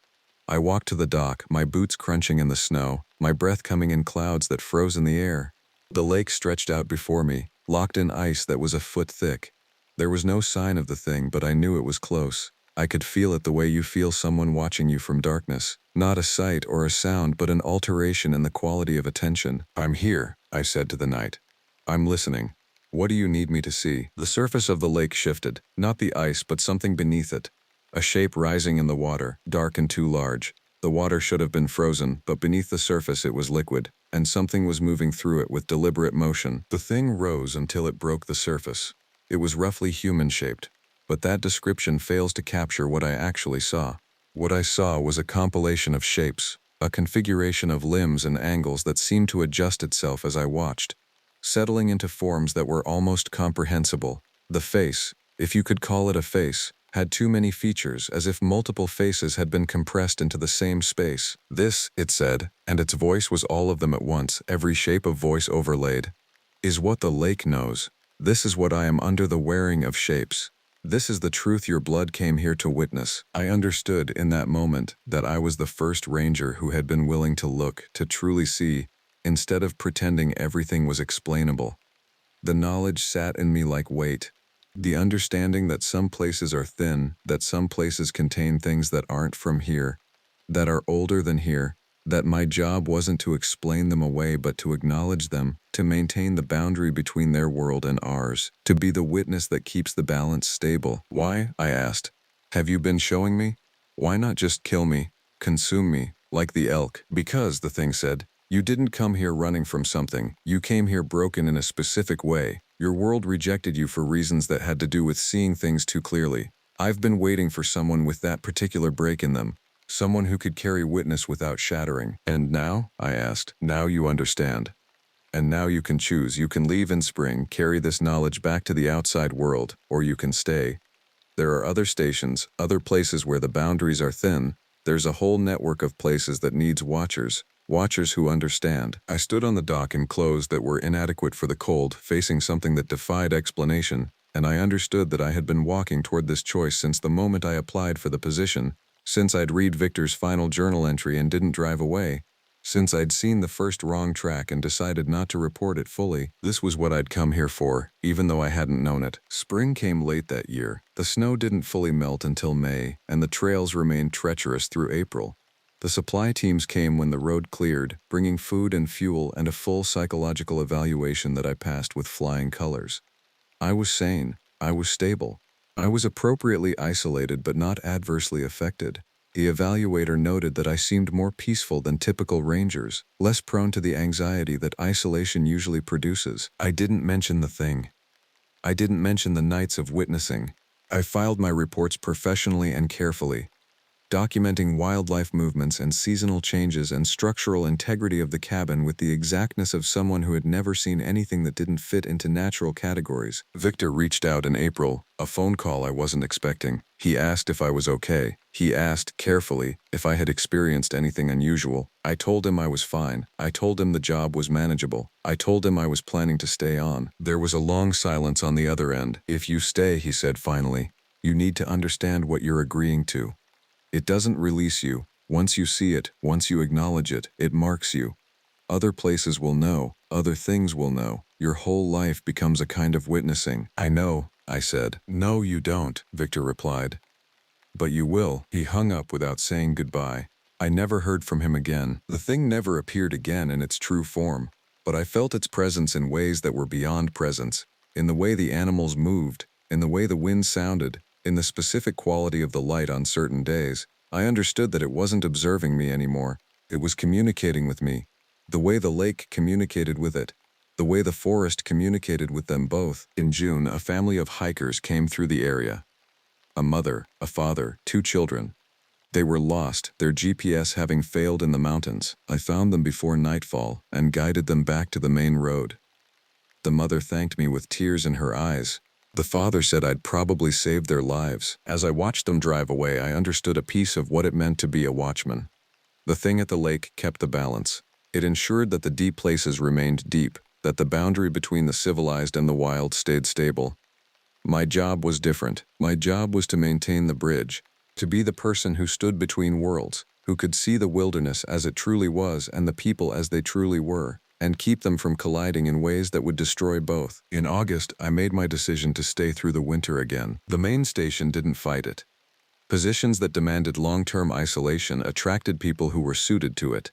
I walked to the dock, my boots crunching in the snow, my breath coming in clouds that froze in the air. The lake stretched out before me, locked in ice that was a foot thick. There was no sign of the thing, but I knew it was close. I could feel it the way you feel someone watching you from darkness. Not a sight or a sound, but an alteration in the quality of attention. "I'm here," I said to the night. "I'm listening. What do you need me to see?" The surface of the lake shifted, not the ice, but something beneath it. A shape rising in the water, dark and too large. The water should have been frozen, but beneath the surface it was liquid, and something was moving through it with deliberate motion. The thing rose until it broke the surface. It was roughly human-shaped, but that description fails to capture what I actually saw. What I saw was a compilation of shapes, a configuration of limbs and angles that seemed to adjust itself as I watched, settling into forms that were almost comprehensible. The face, if you could call it a face, had too many features, as if multiple faces had been compressed into the same space. "This," it said, and its voice was all of them at once, every shape of voice overlaid, "is what the lake knows. This is what I am under the wearing of shapes. This is the truth your blood came here to witness." I understood in that moment that I was the first ranger who had been willing to look, to truly see, instead of pretending everything was explainable. The knowledge sat in me like weight. The understanding that some places are thin, that some places contain things that aren't from here, that are older than here, that my job wasn't to explain them away but to acknowledge them, to maintain the boundary between their world and ours, to be the witness that keeps the balance stable. "Why?" I asked. "Have you been showing me? Why not just kill me, consume me, like the elk?" "Because," the thing said, "you didn't come here running from something. You came here broken in a specific way. Your world rejected you for reasons that had to do with seeing things too clearly. I've been waiting for someone with that particular break in them. Someone who could carry witness without shattering." "And now?" I asked. "Now you understand. And now you can choose. You can leave in spring, carry this knowledge back to the outside world, or you can stay. There are other stations, other places where the boundaries are thin. There's a whole network of places that needs watchers. Watchers who understand." I stood on the dock in clothes that were inadequate for the cold, facing something that defied explanation, and I understood that I had been walking toward this choice since the moment I applied for the position, since I'd read Victor's final journal entry and didn't drive away, since I'd seen the first wrong track and decided not to report it fully. This was what I'd come here for, even though I hadn't known it. Spring came late that year. The snow didn't fully melt until May, and the trails remained treacherous through April. The supply teams came when the road cleared, bringing food and fuel and a full psychological evaluation that I passed with flying colors. I was sane. I was stable. I was appropriately isolated but not adversely affected. The evaluator noted that I seemed more peaceful than typical rangers, less prone to the anxiety that isolation usually produces. I didn't mention the thing. I didn't mention the nights of witnessing. I filed my reports professionally and carefully, documenting wildlife movements and seasonal changes and structural integrity of the cabin with the exactness of someone who had never seen anything that didn't fit into natural categories. Victor reached out in April, a phone call I wasn't expecting. He asked if I was okay. He asked, carefully, if I had experienced anything unusual. I told him I was fine. I told him the job was manageable. I told him I was planning to stay on. There was a long silence on the other end. "If you stay," he said finally, "you need to understand what you're agreeing to. It doesn't release you. Once you see it, once you acknowledge it, it marks you. Other places will know, other things will know. Your whole life becomes a kind of witnessing." "I know," I said. "No, you don't," Victor replied. "But you will." He hung up without saying goodbye. I never heard from him again. The thing never appeared again in its true form, but I felt its presence in ways that were beyond presence, in the way the animals moved, in the way the wind sounded, in the specific quality of the light on certain days. I understood that it wasn't observing me anymore. It was communicating with me. The way the lake communicated with it. The way the forest communicated with them both. In June, a family of hikers came through the area. A mother, a father, 2 children. They were lost, their GPS having failed in the mountains. I found them before nightfall and guided them back to the main road. The mother thanked me with tears in her eyes. The father said I'd probably saved their lives. As I watched them drive away, I understood a piece of what it meant to be a watchman. The thing at the lake kept the balance. It ensured that the deep places remained deep, that the boundary between the civilized and the wild stayed stable. My job was different. My job was to maintain the bridge, to be the person who stood between worlds, who could see the wilderness as it truly was and the people as they truly were, and keep them from colliding in ways that would destroy both. In August, I made my decision to stay through the winter again. The main station didn't fight it. Positions that demanded long-term isolation attracted people who were suited to it.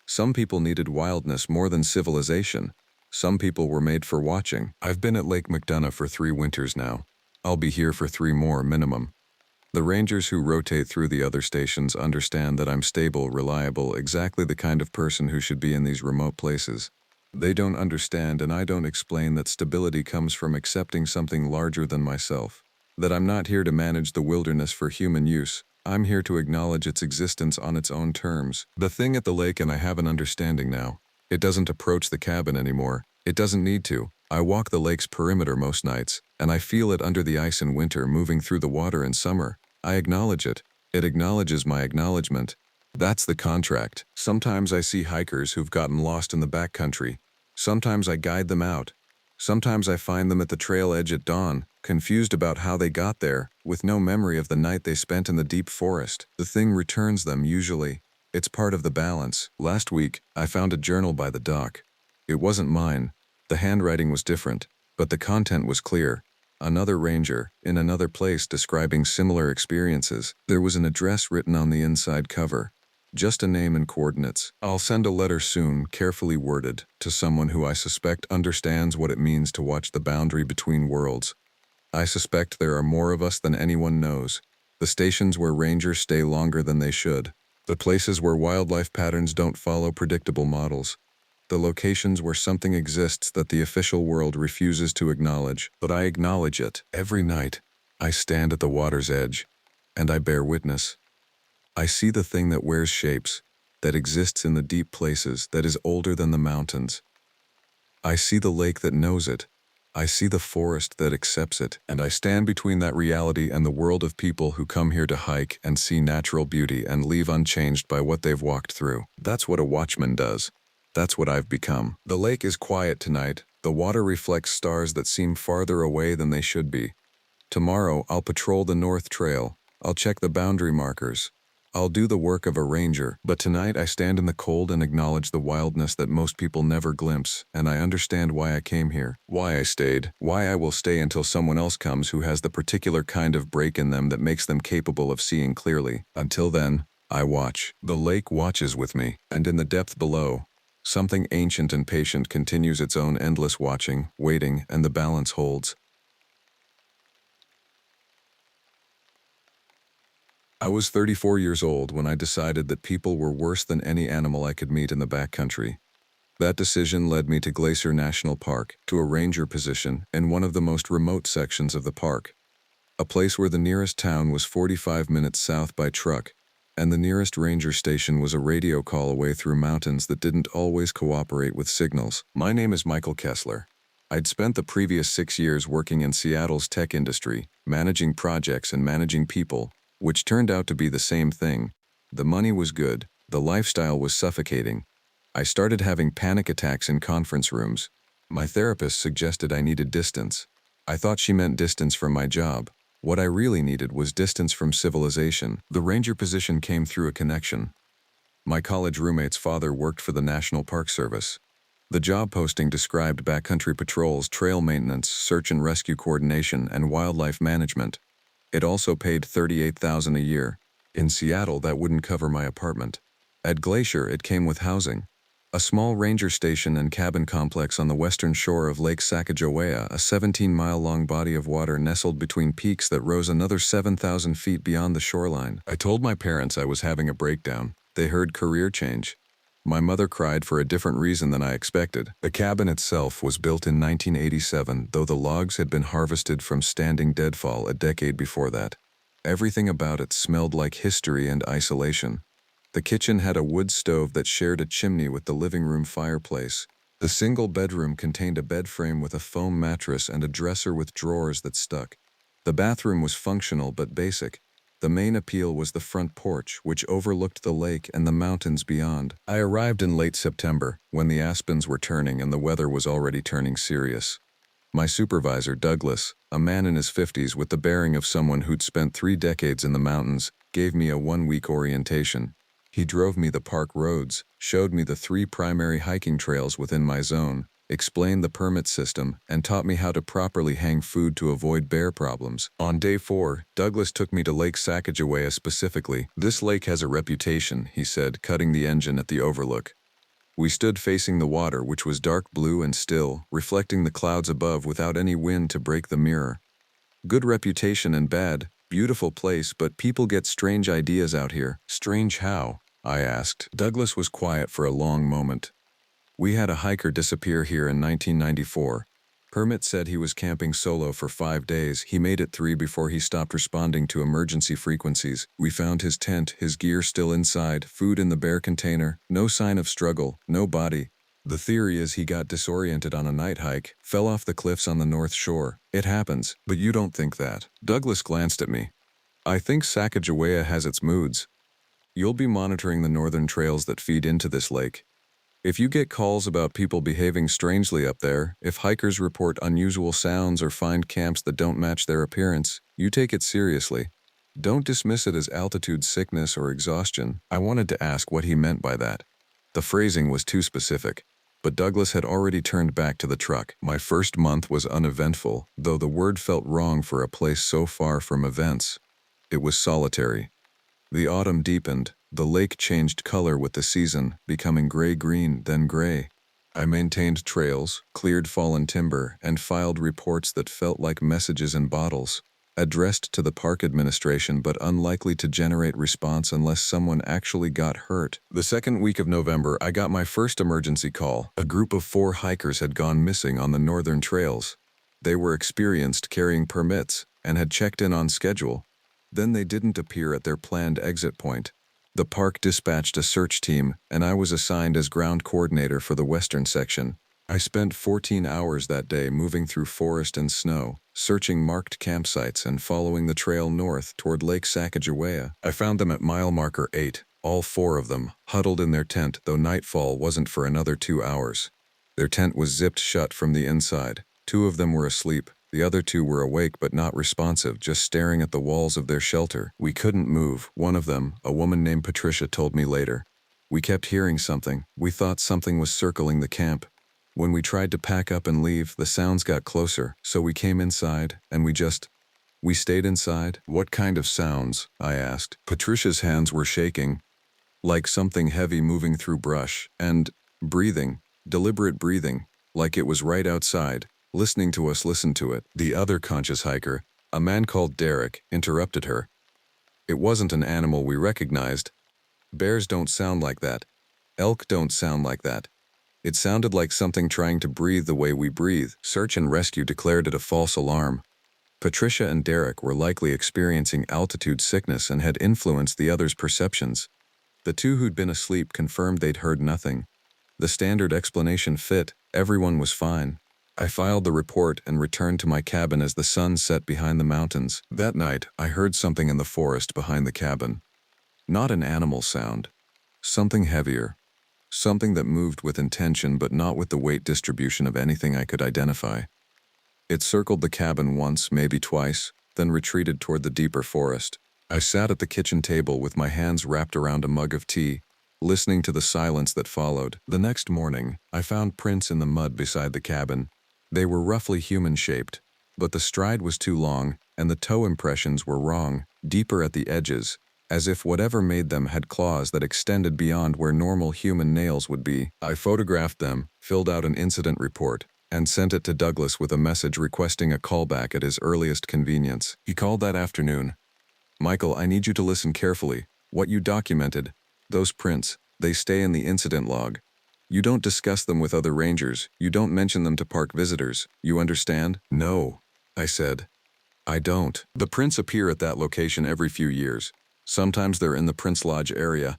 Some people needed wildness more than civilization. Some people were made for watching. I've been at Lake McDonough for 3 winters now. I'll be here for 3 more minimum. The rangers who rotate through the other stations understand that I'm stable, reliable, exactly the kind of person who should be in these remote places. They don't understand, and I don't explain, that stability comes from accepting something larger than myself. That I'm not here to manage the wilderness for human use. I'm here to acknowledge its existence on its own terms. The thing at the lake, and I have an understanding now. It doesn't approach the cabin anymore. It doesn't need to. I walk the lake's perimeter most nights, and I feel it under the ice in winter, moving through the water in summer. I acknowledge it. It acknowledges my acknowledgement. That's the contract. Sometimes I see hikers who've gotten lost in the backcountry. Sometimes I guide them out. Sometimes I find them at the trail edge at dawn, confused about how they got there, with no memory of the night they spent in the deep forest. The thing returns them, usually. It's part of the balance. Last week, I found a journal by the dock. It wasn't mine. The handwriting was different, but the content was clear. Another ranger, in another place, describing similar experiences. There was an address written on the inside cover. Just a name and coordinates. I'll send a letter soon, carefully worded, to someone who I suspect understands what it means to watch the boundary between worlds. I suspect there are more of us than anyone knows. The stations where rangers stay longer than they should. The places where wildlife patterns don't follow predictable models. The locations where something exists that the official world refuses to acknowledge. But I acknowledge it. Every night, I stand at the water's edge, and I bear witness. I see the thing that wears shapes, that exists in the deep places, that is older than the mountains. I see the lake that knows it. I see the forest that accepts it, and I stand between that reality and the world of people who come here to hike and see natural beauty and leave unchanged by what they've walked through. That's what a watchman does. That's what I've become. The lake is quiet tonight. The water reflects stars that seem farther away than they should be. Tomorrow, I'll patrol the North Trail. I'll check the boundary markers. I'll do the work of a ranger. But tonight, I stand in the cold and acknowledge the wildness that most people never glimpse, and I understand why I came here, why I stayed, why I will stay until someone else comes who has the particular kind of break in them that makes them capable of seeing clearly. Until then, I watch. The lake watches with me, and in the depth below, something ancient and patient continues its own endless watching, waiting, and the balance holds. I was 34 years old when I decided that people were worse than any animal I could meet in the backcountry. That decision led me to Glacier National Park, to a ranger position in one of the most remote sections of the park. A place where the nearest town was 45 minutes south by truck, and the nearest ranger station was a radio call away through mountains that didn't always cooperate with signals. My name is Michael Kessler. I'd spent the previous 6 years working in Seattle's tech industry, managing projects and managing people, which turned out to be the same thing. The money was good, the lifestyle was suffocating. I started having panic attacks in conference rooms. My therapist suggested I needed distance. I thought she meant distance from my job. What I really needed was distance from civilization. The ranger position came through a connection. My college roommate's father worked for the National Park Service. The job posting described backcountry patrols, trail maintenance, search and rescue coordination, and wildlife management. It also paid $38,000 a year. In Seattle, that wouldn't cover my apartment. At Glacier, it came with housing. A small ranger station and cabin complex on the western shore of Lake Sacagawea, a 17-mile-long body of water nestled between peaks that rose another 7,000 feet beyond the shoreline. I told my parents I was having a breakdown. They heard career change. My mother cried for a different reason than I expected. The cabin itself was built in 1987, though the logs had been harvested from standing deadfall a decade before that. Everything about it smelled like history and isolation. The kitchen had a wood stove that shared a chimney with the living room fireplace. The single bedroom contained a bed frame with a foam mattress and a dresser with drawers that stuck. The bathroom was functional but basic. The main appeal was the front porch, which overlooked the lake and the mountains beyond. I arrived in late September, when the aspens were turning and the weather was already turning serious. My supervisor, Douglas, a man in his 50s with the bearing of someone who'd spent 3 decades in the mountains, gave me a 1-week orientation. He drove me the park roads, showed me the 3 primary hiking trails within my zone, explained the permit system, and taught me how to properly hang food to avoid bear problems. On day 4, Douglas took me to Lake Sacagawea specifically. "This lake has a reputation," he said, cutting the engine at the overlook. We stood facing the water, which was dark blue and still, reflecting the clouds above without any wind to break the mirror. "Good reputation and bad. Beautiful place, but people get strange ideas out here." "Strange how?" I asked. Douglas was quiet for a long moment. "We had a hiker disappear here in 1994. Permit said he was camping solo for 5 days. He made it 3 before he stopped responding to emergency frequencies. We found his tent, his gear still inside, food in the bare container, no sign of struggle, no body. The theory is he got disoriented on a night hike, fell off the cliffs on the north shore. It happens, but you don't think that." Douglas glanced at me. "I think Sacagawea has its moods. You'll be monitoring the northern trails that feed into this lake. If you get calls about people behaving strangely up there, if hikers report unusual sounds or find camps that don't match their appearance, you take it seriously. Don't dismiss it as altitude sickness or exhaustion." I wanted to ask what he meant by that. The phrasing was too specific, but Douglas had already turned back to the truck. My first month was uneventful, though the word felt wrong for a place so far from events. It was solitary. The autumn deepened. The lake changed color with the season, becoming gray-green, then gray. I maintained trails, cleared fallen timber, and filed reports that felt like messages in bottles, addressed to the park administration but unlikely to generate response unless someone actually got hurt. The second week of November, I got my first emergency call. A group of 4 hikers had gone missing on the northern trails. They were experienced, carrying permits, and had checked in on schedule. Then they didn't appear at their planned exit point. The park dispatched a search team, and I was assigned as ground coordinator for the western section. I spent 14 hours that day moving through forest and snow, searching marked campsites and following the trail north toward Lake Sacagawea. I found them at mile marker 8, all 4 of them, huddled in their tent, though nightfall wasn't for another 2 hours. Their tent was zipped shut from the inside. 2 of them were asleep. The other 2 were awake but not responsive, just staring at the walls of their shelter. We couldn't move. One of them, a woman named Patricia, told me later. "We kept hearing something. We thought something was circling the camp. When we tried to pack up and leave, the sounds got closer, so we came inside, and we stayed inside." "What kind of sounds?" I asked. Patricia's hands were shaking, like something heavy moving through brush, and breathing, deliberate breathing, like it was right outside. Listening to us listen to it. The other conscious hiker, a man called Derek, interrupted her. "It wasn't an animal we recognized. Bears don't sound like that. Elk don't sound like that. It sounded like something trying to breathe the way we breathe." Search and rescue declared it a false alarm. Patricia and Derek were likely experiencing altitude sickness and had influenced the others' perceptions. The 2 who'd been asleep confirmed they'd heard nothing. The standard explanation fit. Everyone was fine. I filed the report and returned to my cabin as the sun set behind the mountains. That night, I heard something in the forest behind the cabin. Not an animal sound. Something heavier. Something that moved with intention but not with the weight distribution of anything I could identify. It circled the cabin once, maybe twice, then retreated toward the deeper forest. I sat at the kitchen table with my hands wrapped around a mug of tea, listening to the silence that followed. The next morning, I found prints in the mud beside the cabin. They were roughly human-shaped, but the stride was too long, and the toe impressions were wrong, deeper at the edges, as if whatever made them had claws that extended beyond where normal human nails would be. I photographed them, filled out an incident report, and sent it to Douglas with a message requesting a callback at his earliest convenience. He called that afternoon. "Michael, I need you to listen carefully. What you documented, those prints, they stay in the incident log. You don't discuss them with other rangers. You don't mention them to park visitors. You understand?" "No," I said. "I don't." "The prints appear at that location every few years. Sometimes they're in the Prince Lodge area.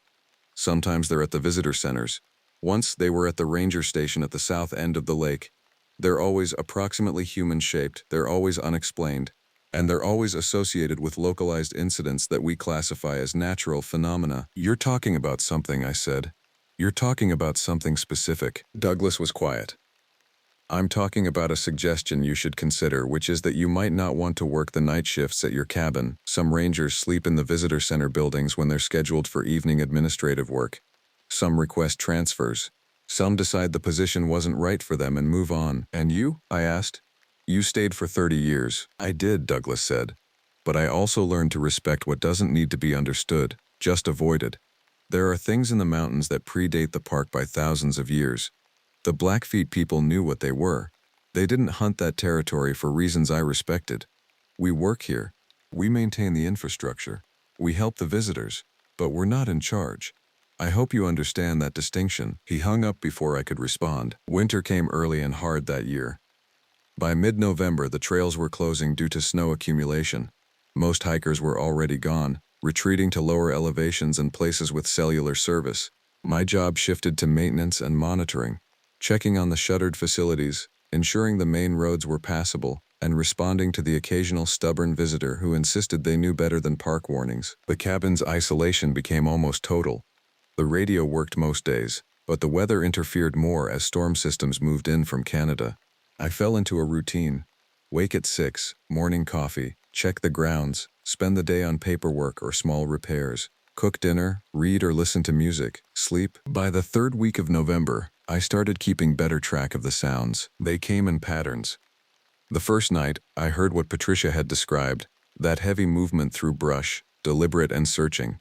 Sometimes they're at the visitor centers. Once they were at the ranger station at the south end of the lake. They're always approximately human-shaped, they're always unexplained, and they're always associated with localized incidents that we classify as natural phenomena. You're talking about something, I said. You're talking about something specific. Douglas was quiet. I'm talking about a suggestion you should consider, which is that you might not want to work the night shifts at your cabin. Some rangers sleep in the visitor center buildings when they're scheduled for evening administrative work. Some request transfers. Some decide the position wasn't right for them and move on. And you? I asked. You stayed for 30 years. I did, Douglas said. But I also learned to respect what doesn't need to be understood, just avoided. There are things in the mountains that predate the park by thousands of years. The Blackfeet people knew what they were. They didn't hunt that territory for reasons I respected. We work here. We maintain the infrastructure. We help the visitors. But we're not in charge. I hope you understand that distinction. He hung up before I could respond. Winter came early and hard that year. By mid-November, the trails were closing due to snow accumulation. Most hikers were already gone, retreating to lower elevations and places with cellular service. My job shifted to maintenance and monitoring, checking on the shuttered facilities, ensuring the main roads were passable, and responding to the occasional stubborn visitor who insisted they knew better than park warnings. The cabin's isolation became almost total. The radio worked most days, but the weather interfered more as storm systems moved in from Canada. I fell into a routine. Wake at 6, morning coffee, check the grounds, spend the day on paperwork or small repairs, cook dinner, read or listen to music, sleep. By the third week of November, I started keeping better track of the sounds. They came in patterns. The first night, I heard what Patricia had described, that heavy movement through brush, deliberate and searching.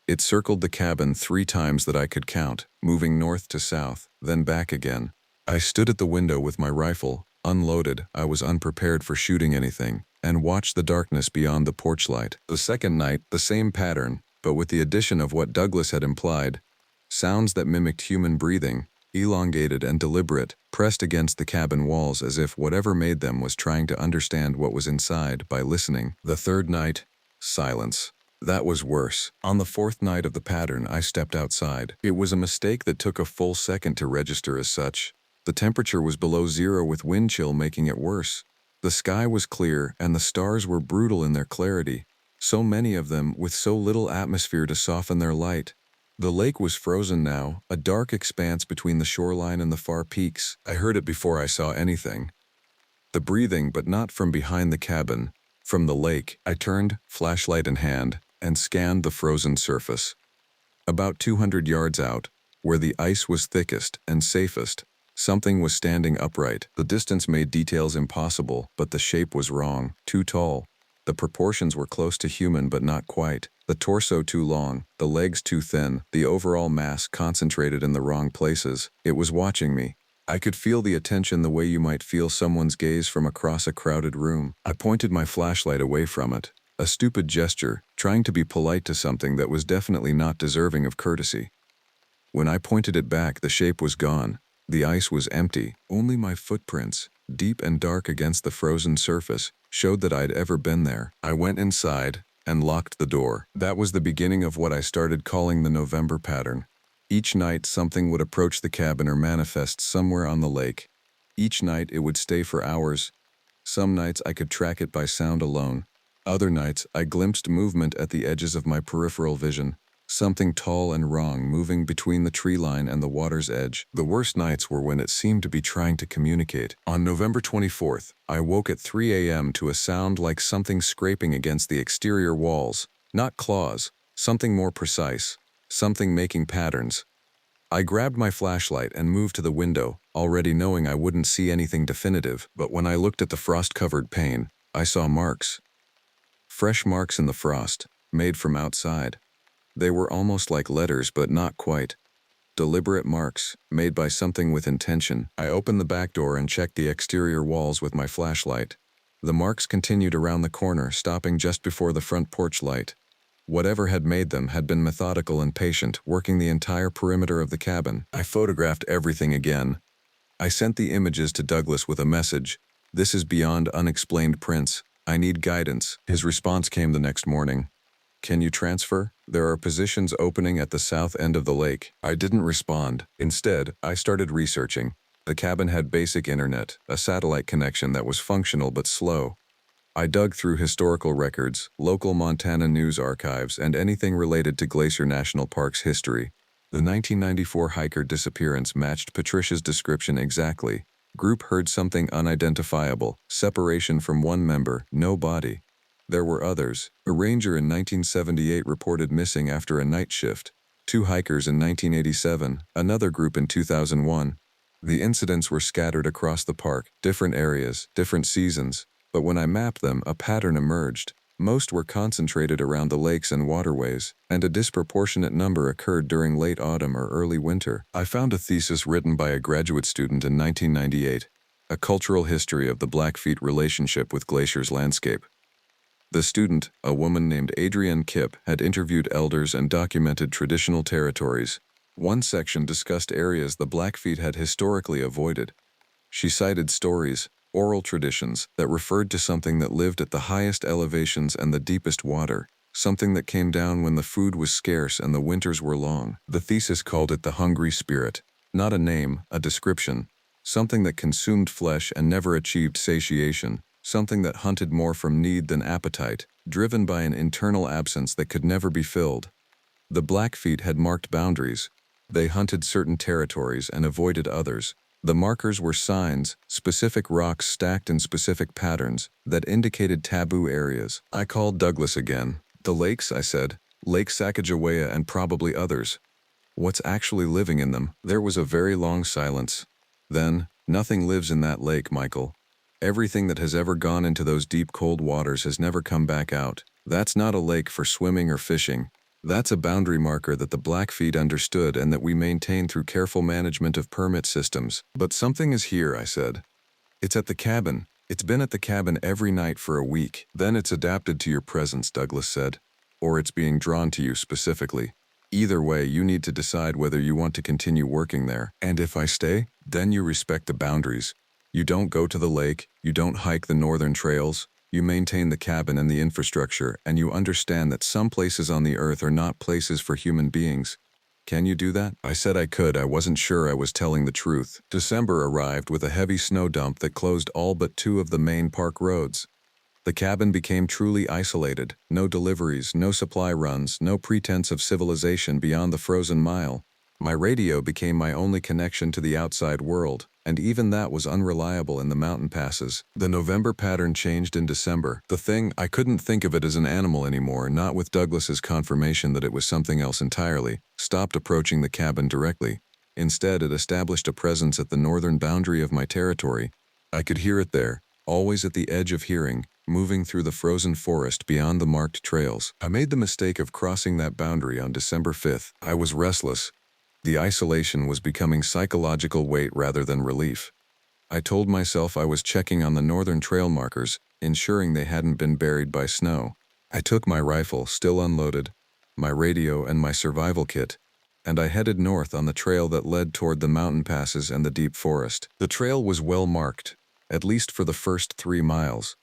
It circled the cabin 3 times that I could count, moving north to south, then back again. I stood at the window with my rifle, unloaded. I was unprepared for shooting anything, and watched the darkness beyond the porch light. The second night, the same pattern, but with the addition of what Douglas had implied. Sounds that mimicked human breathing, elongated and deliberate, pressed against the cabin walls as if whatever made them was trying to understand what was inside by listening. The third night, silence. That was worse. On the fourth night of the pattern, I stepped outside. It was a mistake that took a full second to register as such. The temperature was below zero with wind chill making it worse. The sky was clear and the stars were brutal in their clarity. So many of them with so little atmosphere to soften their light. The lake was frozen now, a dark expanse between the shoreline and the far peaks. I heard it before I saw anything. The breathing, but not from behind the cabin. From the lake, I turned, flashlight in hand, and scanned the frozen surface. About 200 yards out, where the ice was thickest and safest, something was standing upright. The distance made details impossible, but the shape was wrong, too tall. The proportions were close to human but not quite. The torso too long, the legs too thin, the overall mass concentrated in the wrong places. It was watching me. I could feel the attention the way you might feel someone's gaze from across a crowded room. I pointed my flashlight away from it. A stupid gesture, trying to be polite to something that was definitely not deserving of courtesy. When I pointed it back, the shape was gone. The ice was empty. Only my footprints, deep and dark against the frozen surface, showed that I'd ever been there. I went inside and locked the door. That was the beginning of what I started calling the November pattern. Each night, something would approach the cabin or manifest somewhere on the lake. Each night, it would stay for hours. Some nights, I could track it by sound alone. Other nights, I glimpsed movement at the edges of my peripheral vision. Something tall and wrong moving between the tree line and the water's edge. The worst nights were when it seemed to be trying to communicate. On November 24th, I woke at 3 a.m. to a sound like something scraping against the exterior walls. Not claws, something more precise. Something making patterns. I grabbed my flashlight and moved to the window, already knowing I wouldn't see anything definitive, but when I looked at the frost-covered pane, I saw marks. Fresh marks in the frost, made from outside. They were almost like letters, but not quite. Deliberate marks, made by something with intention. I opened the back door and checked the exterior walls with my flashlight. The marks continued around the corner, stopping just before the front porch light. Whatever had made them had been methodical and patient, working the entire perimeter of the cabin. I photographed everything again. I sent the images to Douglas with a message. "This is beyond unexplained prints. I need guidance." His response came the next morning. Can you transfer? There are positions opening at the south end of the lake. I didn't respond. Instead, I started researching. The cabin had basic internet, a satellite connection that was functional but slow. I dug through historical records, local Montana news archives, and anything related to Glacier National Park's history. The 1994 hiker disappearance matched Patricia's description exactly. Group heard something unidentifiable, separation from one member, no body. There were others. A ranger in 1978 reported missing after a night shift. 2 hikers in 1987, another group in 2001. The incidents were scattered across the park, different areas, different seasons. But when I mapped them, a pattern emerged. Most were concentrated around the lakes and waterways, and a disproportionate number occurred during late autumn or early winter. I found a thesis written by a graduate student in 1998, a cultural history of the Blackfeet relationship with Glacier's landscape. The student, a woman named Adrienne Kipp, had interviewed elders and documented traditional territories. One section discussed areas the Blackfeet had historically avoided. She cited stories, oral traditions, that referred to something that lived at the highest elevations and the deepest water, something that came down when the food was scarce and the winters were long. The thesis called it the hungry spirit. Not a name, a description. Something that consumed flesh and never achieved satiation, something that hunted more from need than appetite, driven by an internal absence that could never be filled. The Blackfeet had marked boundaries. They hunted certain territories and avoided others. The markers were signs, specific rocks stacked in specific patterns, that indicated taboo areas. I called Douglas again. The lakes, I said. Lake Sacagawea and probably others. What's actually living in them? There was a very long silence. Then, nothing lives in that lake, Michael. Everything that has ever gone into those deep cold waters has never come back out. That's not a lake for swimming or fishing. That's a boundary marker that the Blackfeet understood and that we maintain through careful management of permit systems. But something is here, I said. It's at the cabin. It's been at the cabin every night for a week. Then it's adapted to your presence, Douglas said. Or it's being drawn to you specifically. Either way, you need to decide whether you want to continue working there. And if I stay, then you respect the boundaries. You don't go to the lake, you don't hike the northern trails. You maintain the cabin and the infrastructure, and you understand that some places on the earth are not places for human beings. Can you do that? I said I could. I wasn't sure I was telling the truth. December arrived with a heavy snow dump that closed all but 2 of the main park roads. The cabin became truly isolated. No deliveries, no supply runs, no pretense of civilization beyond the frozen mile. My radio became my only connection to the outside world, and even that was unreliable in the mountain passes. The November pattern changed in December. I couldn't think of it as an animal anymore, not with Douglas's confirmation that it was something else entirely, stopped approaching the cabin directly. Instead, it established a presence at the northern boundary of my territory. I could hear it there, always at the edge of hearing, moving through the frozen forest beyond the marked trails. I made the mistake of crossing that boundary on December 5th. I was restless. The isolation was becoming psychological weight rather than relief. I told myself I was checking on the northern trail markers, ensuring they hadn't been buried by snow. I took my rifle, still unloaded, my radio and my survival kit, and I headed north on the trail that led toward the mountain passes and the deep forest. The trail was well marked, at least for the first 3 miles.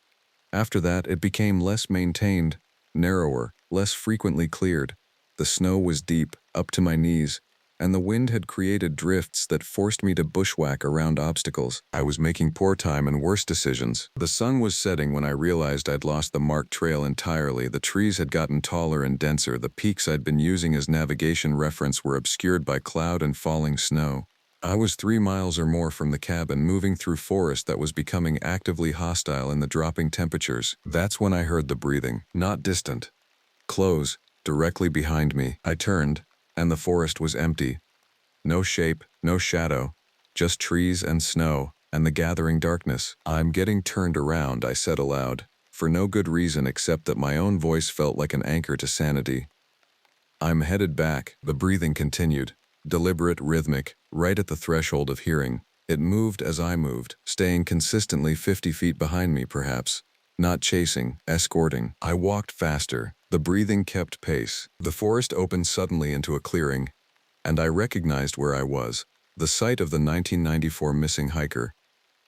After that, it became less maintained, narrower, less frequently cleared. The snow was deep, up to my knees, and the wind had created drifts that forced me to bushwhack around obstacles. I was making poor time and worse decisions. The sun was setting when I realized I'd lost the marked trail entirely. The trees had gotten taller and denser. The peaks I'd been using as navigation reference were obscured by cloud and falling snow. I was 3 miles or more from the cabin, moving through forest that was becoming actively hostile in the dropping temperatures. That's when I heard the breathing, not distant. Close, directly behind me. I turned, and the forest was empty. No shape, no shadow, just trees and snow, and the gathering darkness. I'm getting turned around, I said aloud, for no good reason except that my own voice felt like an anchor to sanity. I'm headed back. The breathing continued, deliberate, rhythmic, right at the threshold of hearing. It moved as I moved, staying consistently 50 feet behind me perhaps. Not chasing, escorting. I walked faster. The breathing kept pace. The forest opened suddenly into a clearing, and I recognized where I was, the site of the 1994 missing hiker.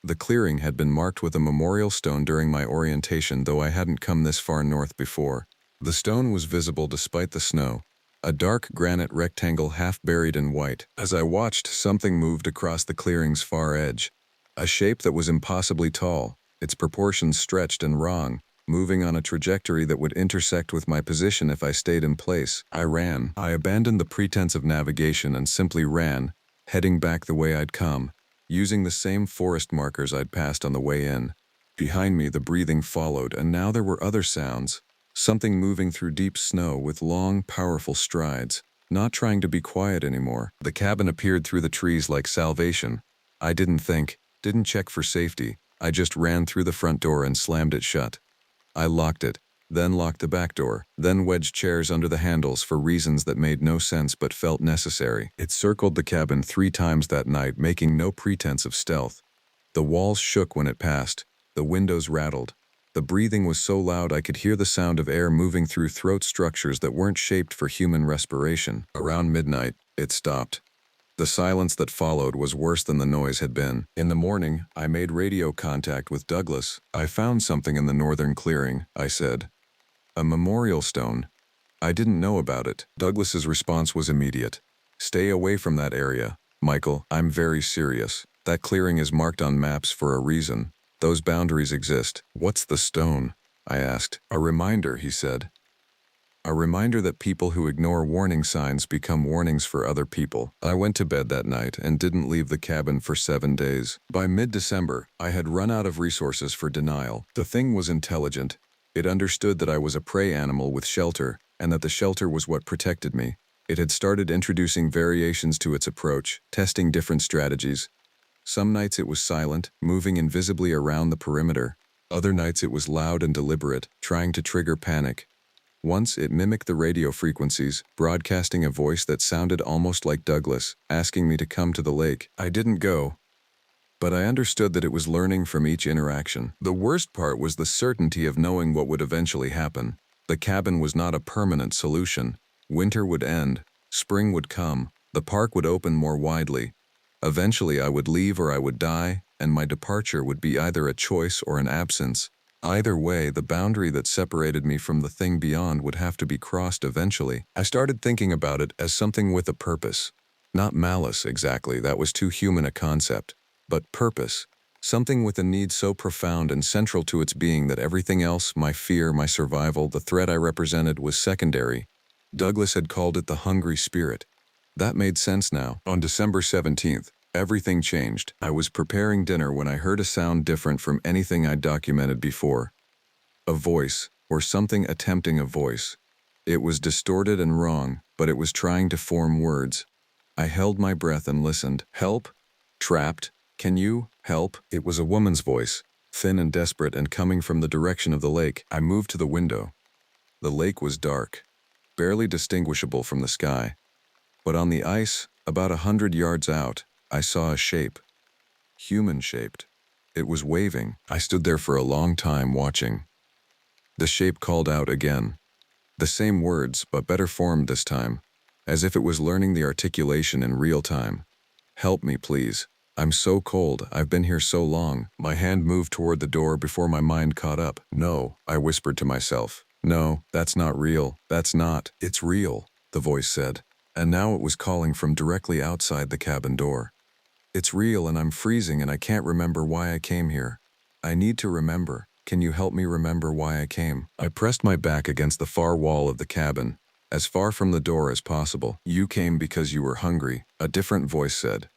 The clearing had been marked with a memorial stone during my orientation, though I hadn't come this far north before. The stone was visible despite the snow, a dark granite rectangle half buried in white. As I watched, something moved across the clearing's far edge, a shape that was impossibly tall, its proportions stretched and wrong, moving on a trajectory that would intersect with my position if I stayed in place. I ran. I abandoned the pretense of navigation and simply ran, heading back the way I'd come, using the same forest markers I'd passed on the way in. Behind me, the breathing followed, and now there were other sounds. Something moving through deep snow with long, powerful strides, not trying to be quiet anymore. The cabin appeared through the trees like salvation. I didn't think, didn't check for safety. I just ran through the front door and slammed it shut. I locked it, then locked the back door, then wedged chairs under the handles for reasons that made no sense but felt necessary. It circled the cabin 3 times that night, making no pretense of stealth. The walls shook when it passed. The windows rattled. The breathing was so loud I could hear the sound of air moving through throat structures that weren't shaped for human respiration. Around midnight, it stopped. The silence that followed was worse than the noise had been. In the morning, I made radio contact with Douglas. "I found something in the northern clearing," I said. "A memorial stone. I didn't know about it." Douglas's response was immediate. "Stay away from that area, Michael. I'm very serious. That clearing is marked on maps for a reason. Those boundaries exist." "What's the stone?" I asked. "A reminder," he said. "A reminder that people who ignore warning signs become warnings for other people." I went to bed that night and didn't leave the cabin for 7 days. By mid-December, I had run out of resources for denial. The thing was intelligent. It understood that I was a prey animal with shelter, and that the shelter was what protected me. It had started introducing variations to its approach, testing different strategies. Some nights it was silent, moving invisibly around the perimeter. Other nights it was loud and deliberate, trying to trigger panic. Once it mimicked the radio frequencies, broadcasting a voice that sounded almost like Douglas, asking me to come to the lake. I didn't go, but I understood that it was learning from each interaction. The worst part was the certainty of knowing what would eventually happen. The cabin was not a permanent solution. Winter would end, spring would come, the park would open more widely. Eventually I would leave or I would die, and my departure would be either a choice or an absence. Either way, the boundary that separated me from the thing beyond would have to be crossed eventually. I started thinking about it as something with a purpose. Not malice, exactly, that was too human a concept. But purpose. Something with a need so profound and central to its being that everything else, my fear, my survival, the threat I represented, was secondary. Douglas had called it the hungry spirit. That made sense now. On December 17th, everything changed. I was preparing dinner when I heard a sound different from anything I'd documented before. A voice, or something attempting a voice. It was distorted and wrong, but it was trying to form words. I held my breath and listened. "Help? Trapped? Can you help?" It was a woman's voice, thin and desperate and coming from the direction of the lake. I moved to the window. The lake was dark, barely distinguishable from the sky. But on the ice, about 100 yards out, I saw a shape. Human-shaped. It was waving. I stood there for a long time watching. The shape called out again. The same words, but better formed this time, as if it was learning the articulation in real time. "Help me, please. I'm so cold. I've been here so long." My hand moved toward the door before my mind caught up. "No," I whispered to myself. "No, that's not real. That's not." "It's real," the voice said. And now it was calling from directly outside the cabin door. "It's real and I'm freezing and I can't remember why I came here. I need to remember. Can you help me remember why I came?" I pressed my back against the far wall of the cabin, as far from the door as possible. "You came because you were hungry," a different voice said.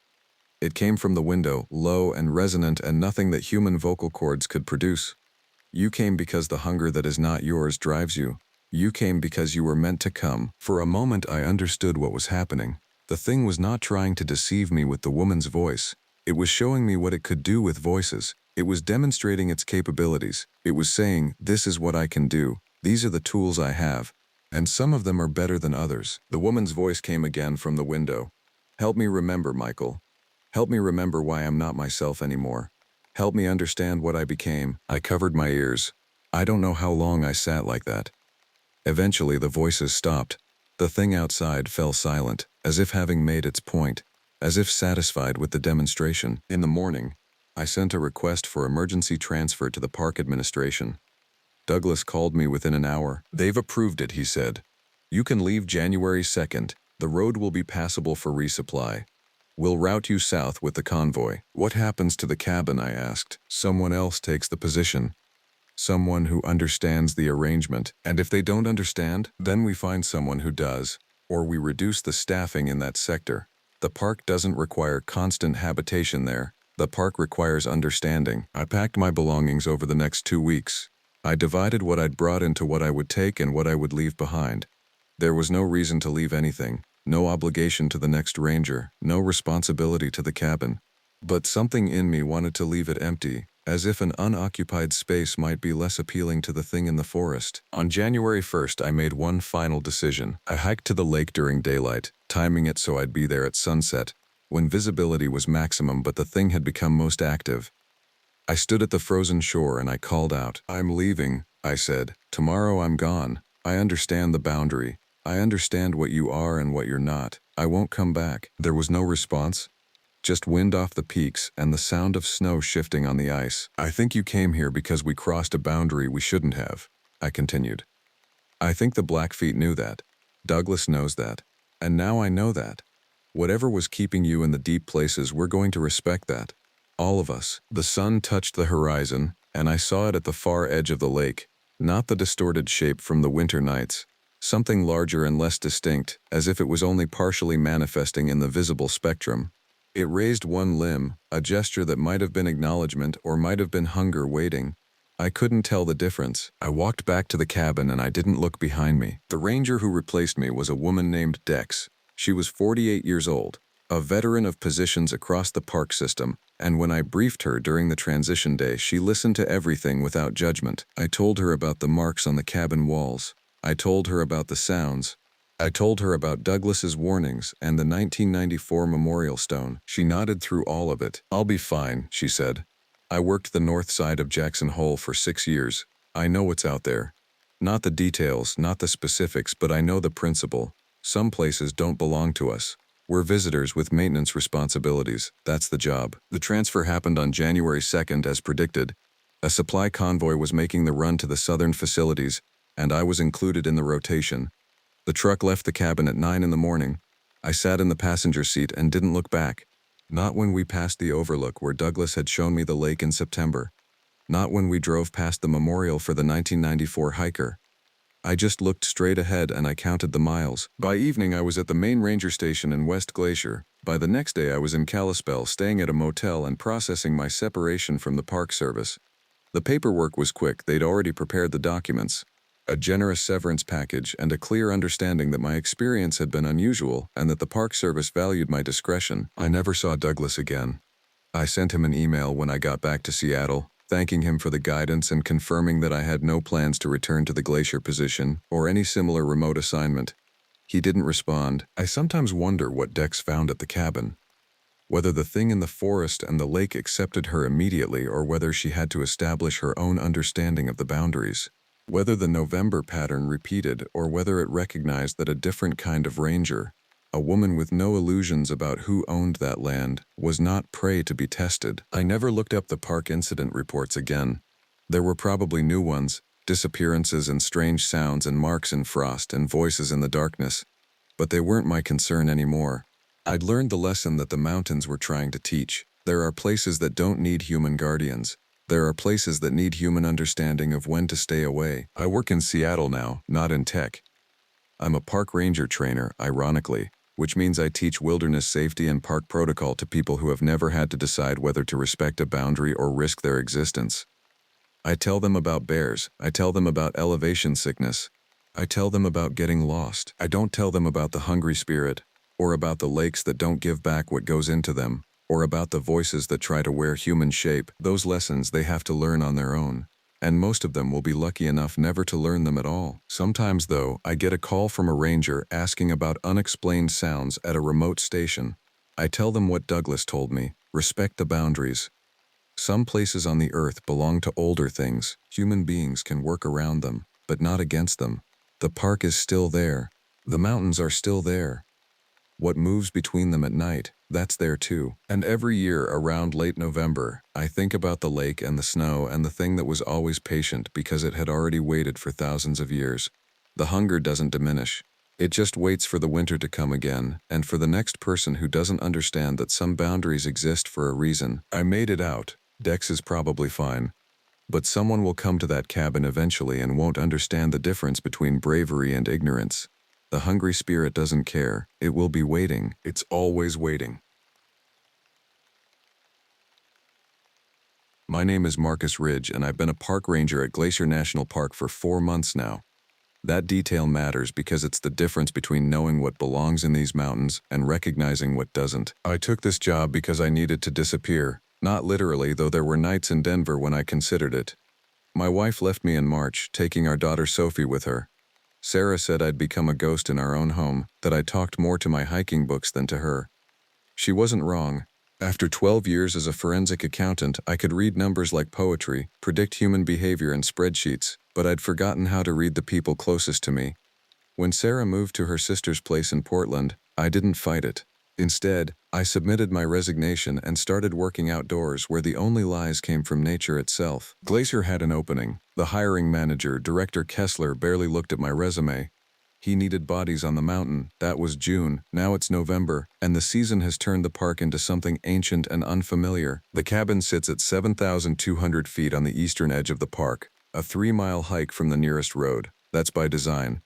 It came from the window, low and resonant and nothing that human vocal cords could produce. "You came because the hunger that is not yours drives you. You came because you were meant to come." For a moment I understood what was happening. The thing was not trying to deceive me with the woman's voice. It was showing me what it could do with voices. It was demonstrating its capabilities. It was saying, "This is what I can do. These are the tools I have. And some of them are better than others." The woman's voice came again from the window. "Help me remember, Michael. Help me remember why I'm not myself anymore. Help me understand what I became." I covered my ears. I don't know how long I sat like that. Eventually the voices stopped. The thing outside fell silent, as if having made its point, as if satisfied with the demonstration. In the morning, I sent a request for emergency transfer to the park administration. Douglas called me within an hour. They've approved it, he said. You can leave January 2nd. The road will be passable for resupply. We'll route you south with the convoy. What happens to the cabin, I asked. Someone else takes the position. Someone who understands the arrangement. And if they don't understand, then we find someone who does. Or we reduce the staffing in that sector. The park doesn't require constant habitation there. The park requires understanding. I packed my belongings over the next 2 weeks. I divided what I'd brought into what I would take and what I would leave behind. There was no reason to leave anything, no obligation to the next ranger, no responsibility to the cabin. But something in me wanted to leave it empty, as if an unoccupied space might be less appealing to the thing in the forest. On January 1st, I made one final decision. I hiked to the lake during daylight, timing it so I'd be there at sunset, when visibility was maximum but the thing had become most active. I stood at the frozen shore and I called out. I'm leaving, I said. Tomorrow I'm gone. I understand the boundary. I understand what you are and what you're not. I won't come back. There was no response. Just wind off the peaks and the sound of snow shifting on the ice. I think you came here because we crossed a boundary we shouldn't have, I continued. I think the Blackfeet knew that. Douglas knows that. And now I know that. Whatever was keeping you in the deep places, we're going to respect that. All of us. The sun touched the horizon, and I saw it at the far edge of the lake, not the distorted shape from the winter nights. Something larger and less distinct, as if it was only partially manifesting in the visible spectrum. It raised one limb, a gesture that might have been acknowledgement or might have been hunger waiting. I couldn't tell the difference. I walked back to the cabin and I didn't look behind me. The ranger who replaced me was a woman named Dex. She was 48 years old, a veteran of positions across the park system, and when I briefed her during the transition day, she listened to everything without judgment. I told her about the marks on the cabin walls. I told her about the sounds. I told her about Douglas's warnings and the 1994 memorial stone. She nodded through all of it. I'll be fine, she said. I worked the north side of Jackson Hole for 6 years. I know what's out there. Not the details, not the specifics, but I know the principle. Some places don't belong to us. We're visitors with maintenance responsibilities. That's the job. The transfer happened on January 2nd as predicted. A supply convoy was making the run to the southern facilities, and I was included in the rotation. The truck left the cabin at 9 in the morning. I sat in the passenger seat and didn't look back. Not when we passed the overlook where Douglas had shown me the lake in September. Not when we drove past the memorial for the 1994 hiker. I just looked straight ahead and I counted the miles. By evening I was at the main ranger station in West Glacier. By the next day I was in Kalispell staying at a motel and processing my separation from the Park Service. The paperwork was quick, they'd already prepared the documents. A generous severance package and a clear understanding that my experience had been unusual and that the Park Service valued my discretion. I never saw Douglas again. I sent him an email when I got back to Seattle, thanking him for the guidance and confirming that I had no plans to return to the Glacier position or any similar remote assignment. He didn't respond. I sometimes wonder what Dex found at the cabin. Whether the thing in the forest and the lake accepted her immediately or whether she had to establish her own understanding of the boundaries. Whether the November pattern repeated or whether it recognized that a different kind of ranger, a woman with no illusions about who owned that land, was not prey to be tested. I never looked up the park incident reports again. There were probably new ones, disappearances and strange sounds and marks in frost and voices in the darkness, but they weren't my concern anymore. I'd learned the lesson that the mountains were trying to teach. There are places that don't need human guardians. There are places that need human understanding of when to stay away. I work in Seattle now, not in tech. I'm a park ranger trainer, ironically, which means I teach wilderness safety and park protocol to people who have never had to decide whether to respect a boundary or risk their existence. I tell them about bears. I tell them about elevation sickness. I tell them about getting lost. I don't tell them about the hungry spirit, or about the lakes that don't give back what goes into them, or about the voices that try to wear human shape. Those lessons they have to learn on their own, and most of them will be lucky enough never to learn them at all. Sometimes, though, I get a call from a ranger asking about unexplained sounds at a remote station. I tell them what Douglas told me: respect the boundaries. Some places on the earth belong to older things. Human beings can work around them, but not against them. The park is still there. The mountains are still there. What moves between them at night, that's there too. And every year around late November, I think about the lake and the snow and the thing that was always patient because it had already waited for thousands of years. The hunger doesn't diminish. It just waits for the winter to come again, and for the next person who doesn't understand that some boundaries exist for a reason. I made it out. Dex is probably fine. But someone will come to that cabin eventually and won't understand the difference between bravery and ignorance. The hungry spirit doesn't care. It will be waiting. It's always waiting. My name is Marcus Ridge, and I've been a park ranger at Glacier National Park for 4 months now. That detail matters because it's the difference between knowing what belongs in these mountains and recognizing what doesn't. I took this job because I needed to disappear. Not literally, though there were nights in Denver when I considered it. My wife left me in March, taking our daughter Sophie with her. Sarah said I'd become a ghost in our own home, that I talked more to my hiking books than to her. She wasn't wrong. After 12 years as a forensic accountant, I could read numbers like poetry, predict human behavior in spreadsheets, but I'd forgotten how to read the people closest to me. When Sarah moved to her sister's place in Portland, I didn't fight it. Instead, I submitted my resignation and started working outdoors where the only lies came from nature itself. Glacier had an opening. The hiring manager, Director Kessler, barely looked at my resume. He needed bodies on the mountain. That was June. Now it's November, and the season has turned the park into something ancient and unfamiliar. The cabin sits at 7,200 feet on the eastern edge of the park, a 3-mile hike from the nearest road. That's by design.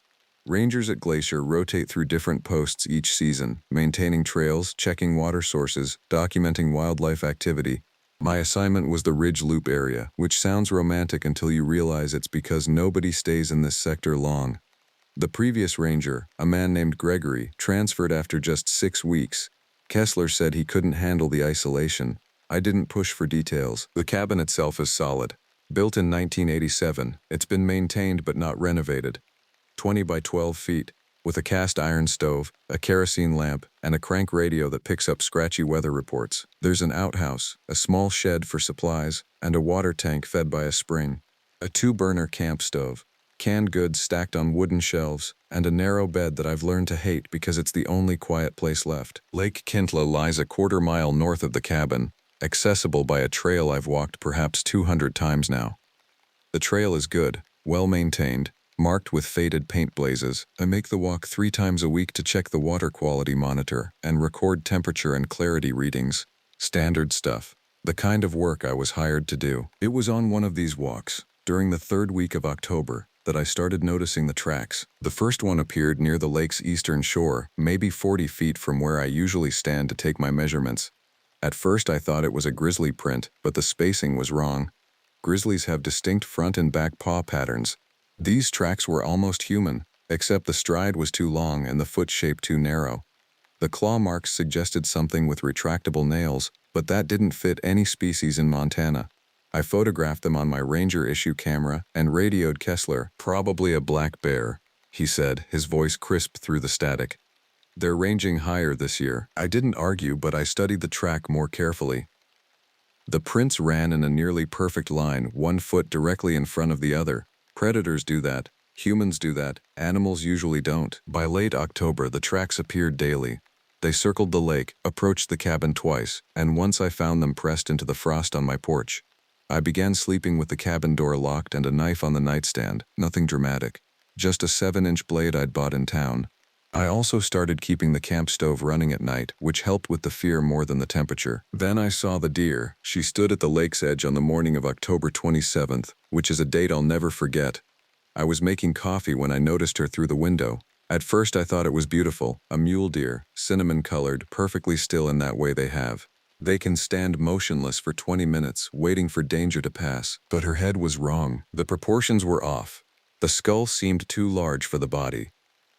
Rangers at Glacier rotate through different posts each season, maintaining trails, checking water sources, documenting wildlife activity. My assignment was the Ridge Loop area, which sounds romantic until you realize it's because nobody stays in this sector long. The previous ranger, a man named Gregory, transferred after just 6 weeks. Kessler said he couldn't handle the isolation. I didn't push for details. The cabin itself is solid. Built in 1987, it's been maintained but not renovated. 20 by 12 feet, with a cast iron stove, a kerosene lamp, and a crank radio that picks up scratchy weather reports. There's an outhouse, a small shed for supplies, and a water tank fed by a spring. A 2-burner camp stove, canned goods stacked on wooden shelves, and a narrow bed that I've learned to hate because it's the only quiet place left. Lake Kintla lies a 1/4 mile north of the cabin, accessible by a trail I've walked perhaps 200 times now. The trail is good, well-maintained, marked with faded paint blazes. I make the walk 3 times a week to check the water quality monitor and record temperature and clarity readings. Standard stuff. The kind of work I was hired to do. It was on one of these walks, during the 3rd week of October, that I started noticing the tracks. The first one appeared near the lake's eastern shore, maybe 40 feet from where I usually stand to take my measurements. At first I thought it was a grizzly print, but the spacing was wrong. Grizzlies have distinct front and back paw patterns. These tracks were almost human, except the stride was too long and the foot shape too narrow. The claw marks suggested something with retractable nails, but that didn't fit any species in Montana. I photographed them on my Ranger issue camera and radioed Kessler. Probably a black bear, he said, his voice crisp through the static. They're ranging higher this year. I didn't argue, but I studied the track more carefully. The prints ran in a nearly perfect line, 1 foot directly in front of the other. Predators do that. Humans do that. Animals usually don't. By late October, the tracks appeared daily. They circled the lake, approached the cabin twice, and once I found them pressed into the frost on my porch. I began sleeping with the cabin door locked and a knife on the nightstand. Nothing dramatic. Just a 7-inch blade I'd bought in town. I also started keeping the camp stove running at night, which helped with the fear more than the temperature. Then I saw the deer. She stood at the lake's edge on the morning of October 27th, which is a date I'll never forget. I was making coffee when I noticed her through the window. At first I thought it was beautiful, a mule deer, cinnamon-colored, perfectly still in that way they have. They can stand motionless for 20 minutes, waiting for danger to pass. But her head was wrong. The proportions were off. The skull seemed too large for the body,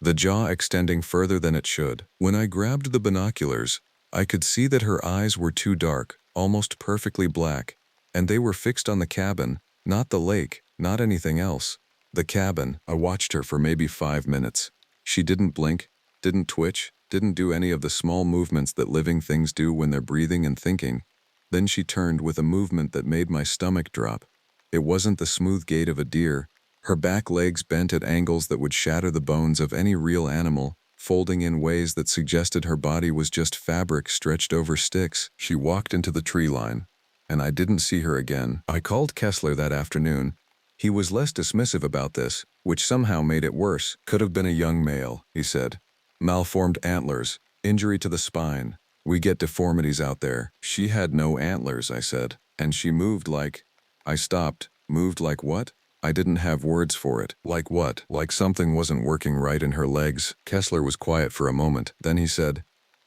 the jaw extending further than it should. When I grabbed the binoculars, I could see that her eyes were too dark, almost perfectly black, and they were fixed on the cabin, not the lake, not anything else. The cabin. I watched her for maybe 5 minutes. She didn't blink, didn't twitch, didn't do any of the small movements that living things do when they're breathing and thinking. Then she turned with a movement that made my stomach drop. It wasn't the smooth gait of a deer. Her back legs bent at angles that would shatter the bones of any real animal. folding in ways that suggested her body was just fabric stretched over sticks. She walked into the tree line, and I didn't see her again. I called Kessler that afternoon. He was less dismissive about this, which somehow made it worse. Could have been a young male, he said. Malformed antlers, injury to the spine. We get deformities out there. She had no antlers, I said, and she moved like... I stopped. Moved like what? I didn't have words for it. Like what? Like something wasn't working right in her legs. Kessler was quiet for a moment. Then he said,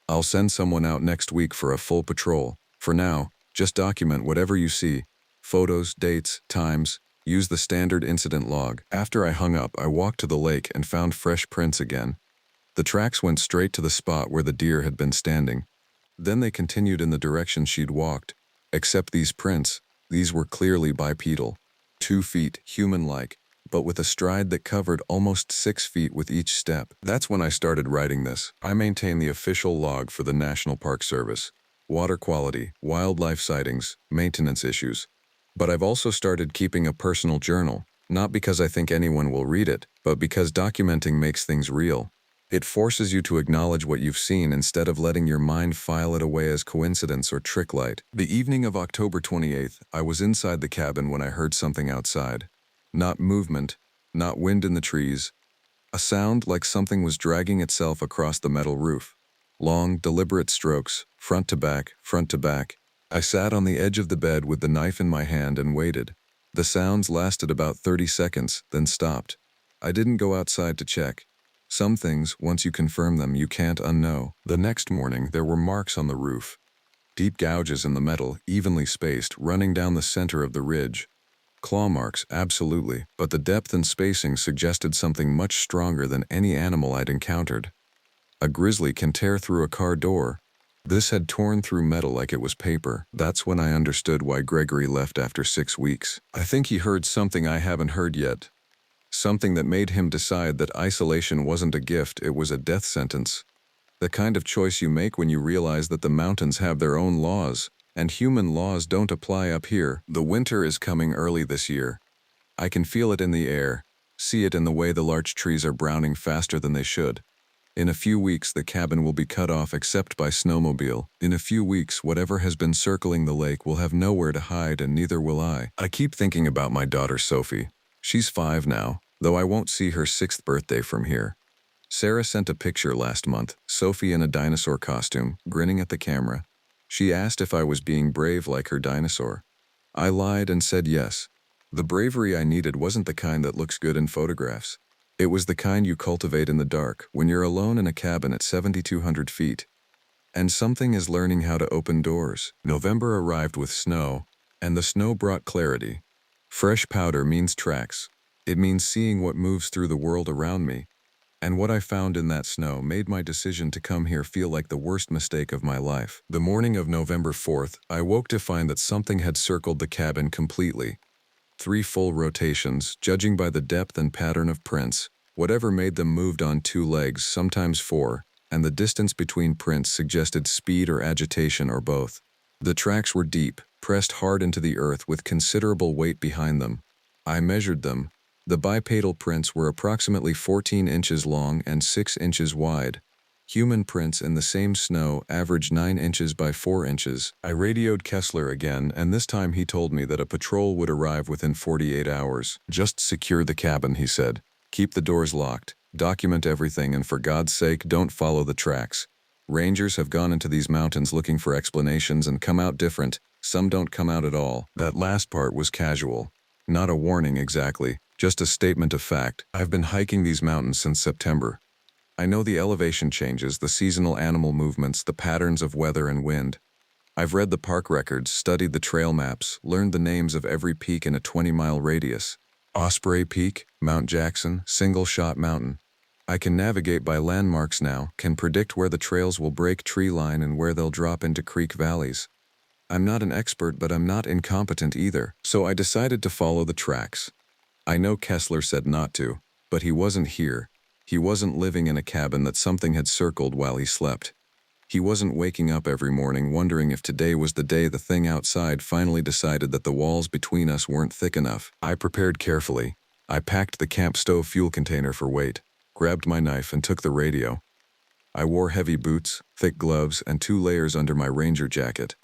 I'll send someone out next week for a full patrol. For now, just document whatever you see. Photos, dates, times. Use the standard incident log. After I hung up, I walked to the lake and found fresh prints again. The tracks went straight to the spot where the deer had been standing. Then they continued in the direction she'd walked. Except these prints, these were clearly bipedal. 2 feet, human-like, but with a stride that covered almost 6 feet with each step. That's when I started writing this. I maintain the official log for the National Park Service. Water quality, wildlife sightings, maintenance issues. But I've also started keeping a personal journal, not because I think anyone will read it, but because documenting makes things real. It forces you to acknowledge what you've seen instead of letting your mind file it away as coincidence or trick light. The evening of October 28th, I was inside the cabin when I heard something outside. Not movement, not wind in the trees. A sound like something was dragging itself across the metal roof. Long, deliberate strokes, front to back, front to back. I sat on the edge of the bed with the knife in my hand and waited. The sounds lasted about 30 seconds, then stopped. I didn't go outside to check. Some things, once you confirm them, you can't unknow. The next morning, there were marks on the roof. Deep gouges in the metal, evenly spaced, running down the center of the ridge. Claw marks, absolutely, but the depth and spacing suggested something much stronger than any animal I'd encountered. A grizzly can tear through a car door. This had torn through metal like it was paper. That's when I understood why Gregory left after 6 weeks. I think he heard something I haven't heard yet. Something that made him decide that isolation wasn't a gift, it was a death sentence. The kind of choice you make when you realize that the mountains have their own laws, and human laws don't apply up here. The winter is coming early this year. I can feel it in the air, see it in the way the larch trees are browning faster than they should. In a few weeks, the cabin will be cut off except by snowmobile. In a few weeks, whatever has been circling the lake will have nowhere to hide, and neither will I. I keep thinking about my daughter Sophie. She's 5 now, though I won't see her 6th birthday from here. Sarah sent a picture last month, Sophie in a dinosaur costume, grinning at the camera. She asked if I was being brave like her dinosaur. I lied and said yes. The bravery I needed wasn't the kind that looks good in photographs. It was the kind you cultivate in the dark, when you're alone in a cabin at 7,200 feet. And something is learning how to open doors. November arrived with snow, and the snow brought clarity. Fresh powder means tracks. It means seeing what moves through the world around me. And what I found in that snow made my decision to come here feel like the worst mistake of my life. The morning of November 4th, I woke to find that something had circled the cabin completely. 3 full rotations, judging by the depth and pattern of prints. Whatever made them moved on 2 legs, sometimes 4, and the distance between prints suggested speed or agitation or both. The tracks were deep, pressed hard into the earth with considerable weight behind them. I measured them. The bipedal prints were approximately 14 inches long and 6 inches wide. Human prints in the same snow averaged 9 inches by 4 inches. I radioed Kessler again, and this time he told me that a patrol would arrive within 48 hours. Just secure the cabin, he said. Keep the doors locked. Document everything, and for God's sake, don't follow the tracks. Rangers have gone into these mountains looking for explanations and come out different. Some don't come out at all. That last part was casual. Not a warning exactly, just a statement of fact. I've been hiking these mountains since September. I know the elevation changes, the seasonal animal movements, the patterns of weather and wind. I've read the park records, studied the trail maps, learned the names of every peak in a 20-mile radius. Osprey Peak, Mount Jackson, Single Shot Mountain. I can navigate by landmarks now, can predict where the trails will break tree line and where they'll drop into creek valleys. I'm not an expert, but I'm not incompetent either, so I decided to follow the tracks. I know Kessler said not to, but he wasn't here. He wasn't living in a cabin that something had circled while he slept. He wasn't waking up every morning wondering if today was the day the thing outside finally decided that the walls between us weren't thick enough. I prepared carefully. I packed the camp stove fuel container for weight, grabbed my knife and took the radio. I wore heavy boots, thick gloves, and 2 layers under my ranger jacket.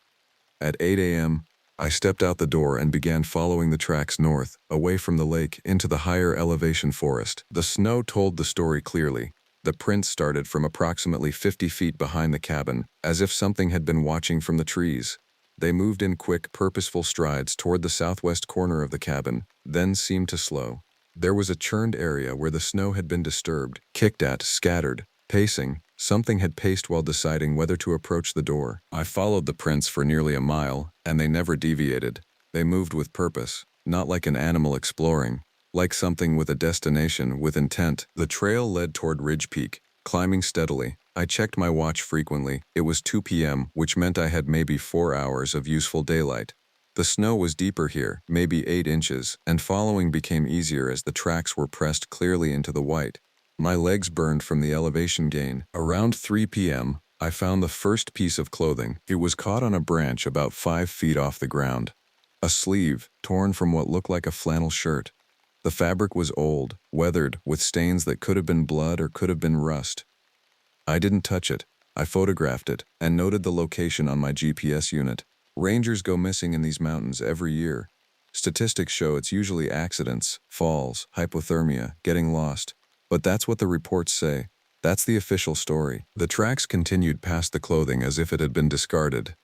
At 8 a.m., I stepped out the door and began following the tracks north, away from the lake, into the higher elevation forest. The snow told the story clearly. The prints started from approximately 50 feet behind the cabin, as if something had been watching from the trees. They moved in quick, purposeful strides toward the southwest corner of the cabin, then seemed to slow. There was a churned area where the snow had been disturbed, kicked at, scattered, pacing. Something had paced while deciding whether to approach the door. I followed the prints for nearly a mile, and they never deviated. They moved with purpose, not like an animal exploring, like something with a destination, with intent. The trail led toward Ridge Peak, climbing steadily. I checked my watch frequently. It was 2 p.m., which meant I had maybe 4 hours of useful daylight. The snow was deeper here, maybe 8 inches, and following became easier as the tracks were pressed clearly into the white. My legs burned from the elevation gain. Around 3 p.m., I found the first piece of clothing. It was caught on a branch about 5 feet off the ground. A sleeve, torn from what looked like a flannel shirt. The fabric was old, weathered, with stains that could have been blood or could have been rust. I didn't touch it. I photographed it and noted the location on my GPS unit. Rangers go missing in these mountains every year. Statistics show it's usually accidents, falls, hypothermia, getting lost. But that's what the reports say. That's the official story. The tracks continued past the clothing as if it had been discarded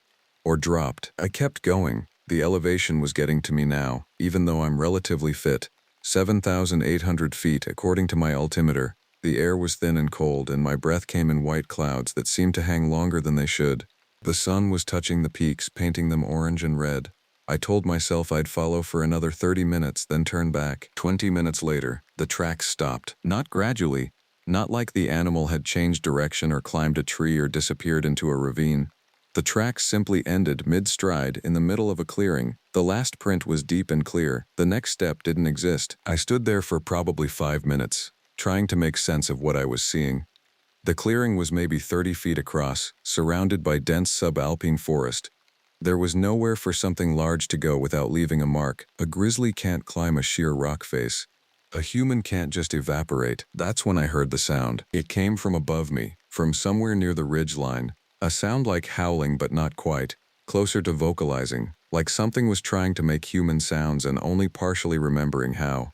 or dropped. I kept going. The elevation was getting to me now, even though I'm relatively fit. 7,800 feet according to my altimeter. The air was thin and cold, and my breath came in white clouds that seemed to hang longer than they should. The sun was touching the peaks, painting them orange and red. I told myself I'd follow for another 30 minutes, then turn back. 20 minutes later, the tracks stopped. Not gradually, not like the animal had changed direction or climbed a tree or disappeared into a ravine. The tracks simply ended mid-stride in the middle of a clearing. The last print was deep and clear. The next step didn't exist. I stood there for probably 5 minutes, trying to make sense of what I was seeing. The clearing was maybe 30 feet across, surrounded by dense subalpine forest. There was nowhere for something large to go without leaving a mark. A grizzly can't climb a sheer rock face. A human can't just evaporate. That's when I heard the sound. It came from above me, from somewhere near the ridge line. A sound like howling but not quite, closer to vocalizing, like something was trying to make human sounds and only partially remembering how.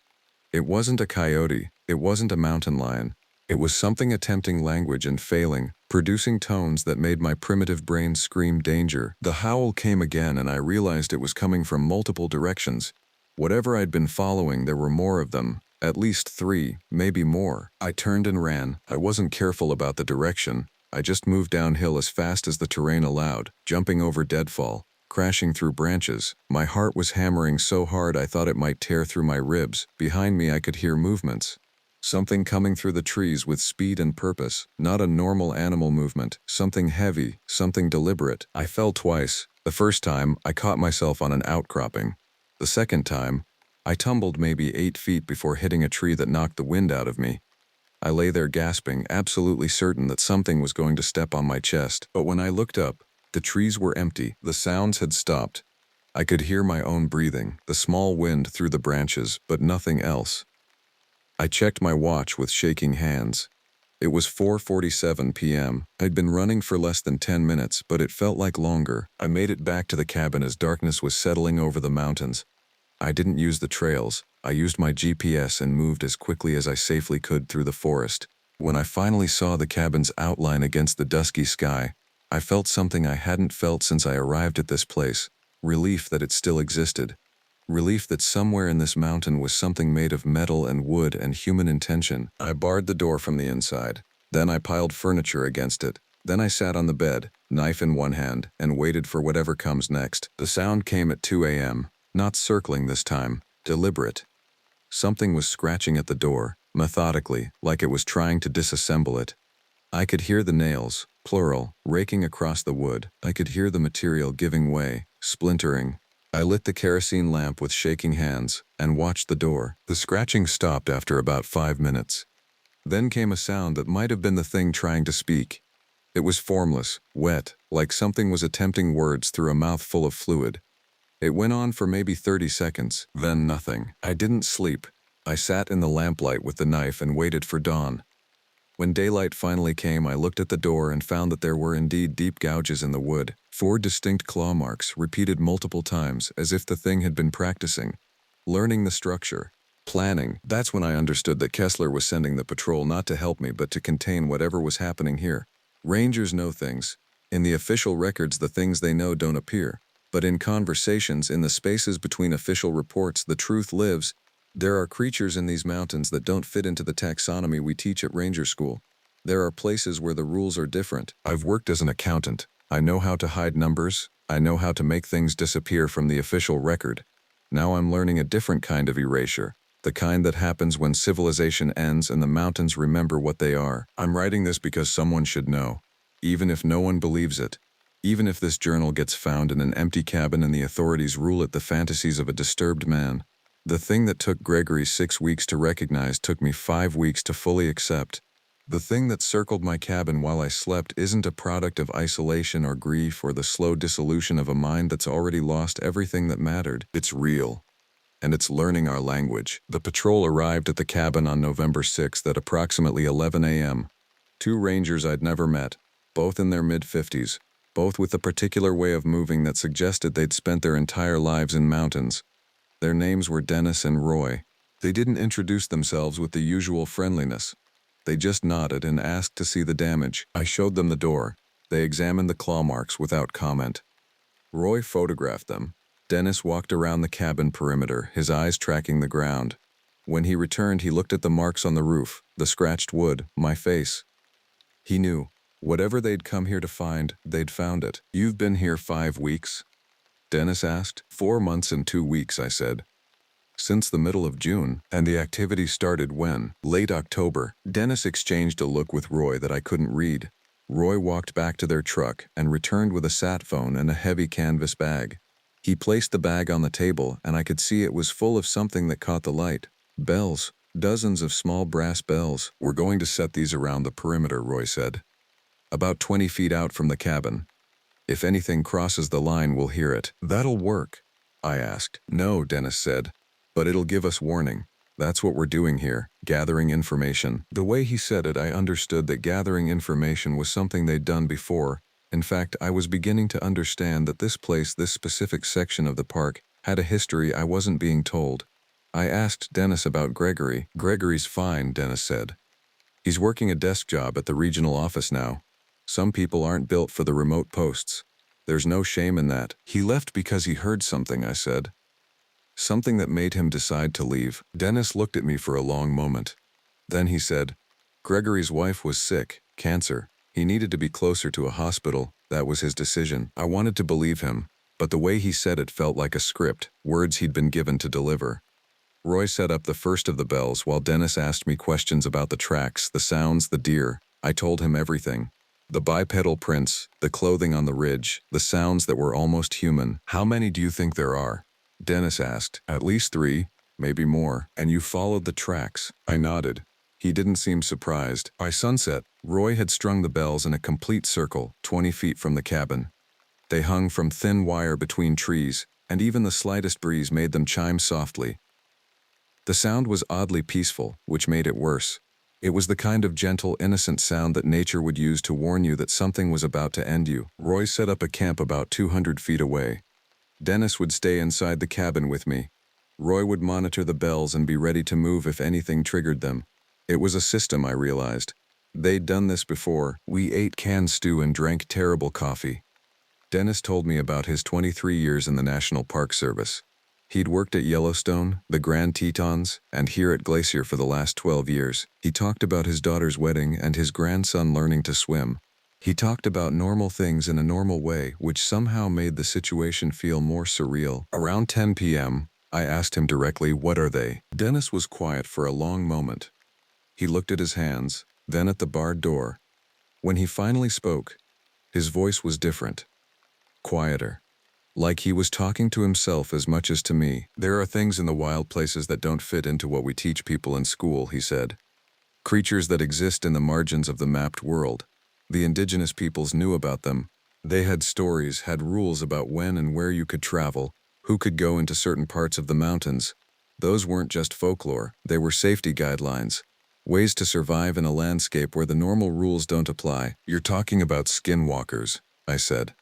It wasn't a coyote. It wasn't a mountain lion. It was something attempting language and failing, producing tones that made my primitive brain scream danger. The howl came again, and I realized it was coming from multiple directions. Whatever I'd been following, there were more of them. At least 3, maybe more. I turned and ran. I wasn't careful about the direction. I just moved downhill as fast as the terrain allowed, jumping over deadfall, crashing through branches. My heart was hammering so hard I thought it might tear through my ribs. Behind me I could hear movements. Something coming through the trees with speed and purpose, not a normal animal movement, something heavy, something deliberate. I fell twice. The first time, I caught myself on an outcropping. The second time, I tumbled maybe 8 feet before hitting a tree that knocked the wind out of me. I lay there gasping, absolutely certain that something was going to step on my chest. But when I looked up, the trees were empty. The sounds had stopped. I could hear my own breathing, the small wind through the branches, but nothing else. I checked my watch with shaking hands. It was 4:47 p.m. I'd been running for less than 10 minutes, but it felt like longer. I made it back to the cabin as darkness was settling over the mountains. I didn't use the trails. I used my GPS and moved as quickly as I safely could through the forest. When I finally saw the cabin's outline against the dusky sky, I felt something I hadn't felt since I arrived at this place. Relief that it still existed. Relief that somewhere in this mountain was something made of metal and wood and human intention. I barred the door from the inside. Then I piled furniture against it. Then I sat on the bed, knife in one hand, and waited for whatever comes next. The sound came at 2 a.m., not circling this time, deliberate. Something was scratching at the door, methodically, like it was trying to disassemble it. I could hear the nails, plural, raking across the wood. I could hear the material giving way, splintering. I lit the kerosene lamp with shaking hands and watched the door. The scratching stopped after about 5 minutes. Then came a sound that might have been the thing trying to speak. It was formless, wet, like something was attempting words through a mouth full of fluid. It went on for maybe 30 seconds, then nothing. I didn't sleep. I sat in the lamplight with the knife and waited for dawn. When daylight finally came, I looked at the door and found that there were indeed deep gouges in the wood, 4 distinct claw marks repeated multiple times as if the thing had been practicing, learning the structure, planning. That's when I understood that Kessler was sending the patrol not to help me but to contain whatever was happening here. Rangers know things. In the official records, the things they know don't appear. But in conversations, in the spaces between official reports, the truth lives. There are creatures in these mountains that don't fit into the taxonomy we teach at Ranger School. There are places where the rules are different. I've worked as an accountant. I know how to hide numbers. I know how to make things disappear from the official record. Now I'm learning a different kind of erasure. The kind that happens when civilization ends and the mountains remember what they are. I'm writing this because someone should know. Even if no one believes it. Even if this journal gets found in an empty cabin and the authorities rule it the fantasies of a disturbed man. The thing that took Gregory 6 weeks to recognize took me 5 weeks to fully accept. The thing that circled my cabin while I slept isn't a product of isolation or grief or the slow dissolution of a mind that's already lost everything that mattered. It's real. And it's learning our language. The patrol arrived at the cabin on November 6th at approximately 11 a.m. 2 rangers I'd never met, both in their mid-50s, both with a particular way of moving that suggested they'd spent their entire lives in mountains. Their names were Dennis and Roy. They didn't introduce themselves with the usual friendliness. They just nodded and asked to see the damage. I showed them the door. They examined the claw marks without comment. Roy photographed them. Dennis walked around the cabin perimeter, his eyes tracking the ground. When he returned, he looked at the marks on the roof, the scratched wood, my face. He knew. Whatever they'd come here to find, they'd found it. You've been here 5 weeks? Dennis asked. 4 months and 2 weeks, I said. Since the middle of June, and the activity started when? Late October. Dennis exchanged a look with Roy that I couldn't read. Roy walked back to their truck and returned with a sat phone and a heavy canvas bag. He placed the bag on the table, and I could see it was full of something that caught the light. Bells. Dozens of small brass bells. We're going to set these around the perimeter, Roy said. About 20 feet out from the cabin. If anything crosses the line, we'll hear it. That'll work, I asked. No, Dennis said. But it'll give us warning. That's what we're doing here, gathering information. The way he said it, I understood that gathering information was something they'd done before. In fact, I was beginning to understand that this place, this specific section of the park, had a history I wasn't being told. I asked Dennis about Gregory. Gregory's fine, Dennis said. He's working a desk job at the regional office now. Some people aren't built for the remote posts. There's no shame in that. He left because he heard something, I said. Something that made him decide to leave. Dennis looked at me for a long moment. Then he said, Gregory's wife was sick, cancer. He needed to be closer to a hospital. That was his decision. I wanted to believe him, but the way he said it felt like a script, words he'd been given to deliver. Roy set up the first of the bells while Dennis asked me questions about the tracks, the sounds, the deer. I told him everything. The bipedal prints, the clothing on the ridge, the sounds that were almost human. How many do you think there are? Dennis asked. At least 3, maybe more. And you followed the tracks? I nodded. He didn't seem surprised. By sunset, Roy had strung the bells in a complete circle, 20 feet from the cabin. They hung from thin wire between trees, and even the slightest breeze made them chime softly. The sound was oddly peaceful, which made it worse. It was the kind of gentle, innocent sound that nature would use to warn you that something was about to end you. Roy set up a camp about 200 feet away. Dennis would stay inside the cabin with me. Roy would monitor the bells and be ready to move if anything triggered them. It was a system, I realized. They'd done this before. We ate canned stew and drank terrible coffee. Dennis told me about his 23 years in the National Park Service. He'd worked at Yellowstone, the Grand Tetons, and here at Glacier for the last 12 years. He talked about his daughter's wedding and his grandson learning to swim. He talked about normal things in a normal way, which somehow made the situation feel more surreal. Around 10 p.m., I asked him directly, what are they? Dennis was quiet for a long moment. He looked at his hands, then at the barred door. When he finally spoke, his voice was different, quieter. Like he was talking to himself as much as to me. There are things in the wild places that don't fit into what we teach people in school, he said. Creatures that exist in the margins of the mapped world. The indigenous peoples knew about them. They had stories, had rules about when and where you could travel, who could go into certain parts of the mountains. Those weren't just folklore, they were safety guidelines. Ways to survive in a landscape where the normal rules don't apply. You're talking about skinwalkers, I said.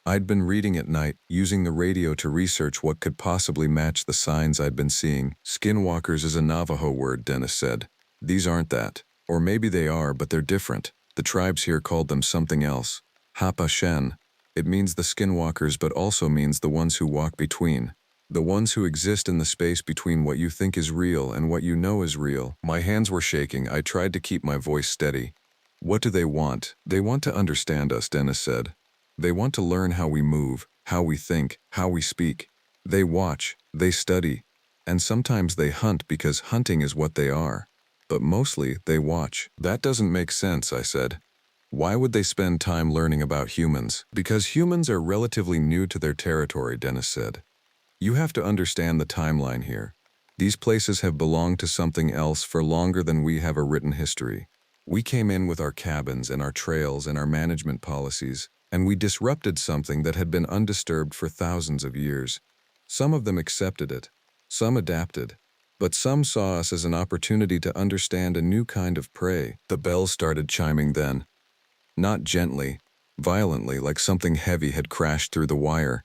I'd been reading at night, using the radio to research what could possibly match the signs I'd been seeing. Skinwalkers is a Navajo word, Dennis said. These aren't that. Or maybe they are, but they're different. The tribes here called them something else. Hapa Shen. It means the skinwalkers, but also means the ones who walk between. The ones who exist in the space between what you think is real and what you know is real. My hands were shaking. I tried to keep my voice steady. What do they want? They want to understand us, Dennis said. They want to learn how we move, how we think, how we speak. They watch, they study, and sometimes they hunt because hunting is what they are. But mostly, they watch. That doesn't make sense, I said. Why would they spend time learning about humans? Because humans are relatively new to their territory, Dennis said. You have to understand the timeline here. These places have belonged to something else for longer than we have a written history. We came in with our cabins and our trails and our management policies, and we disrupted something that had been undisturbed for thousands of years. Some of them accepted it, some adapted, but some saw us as an opportunity to understand a new kind of prey. The bells started chiming then. Not gently, violently, like something heavy had crashed through the wire.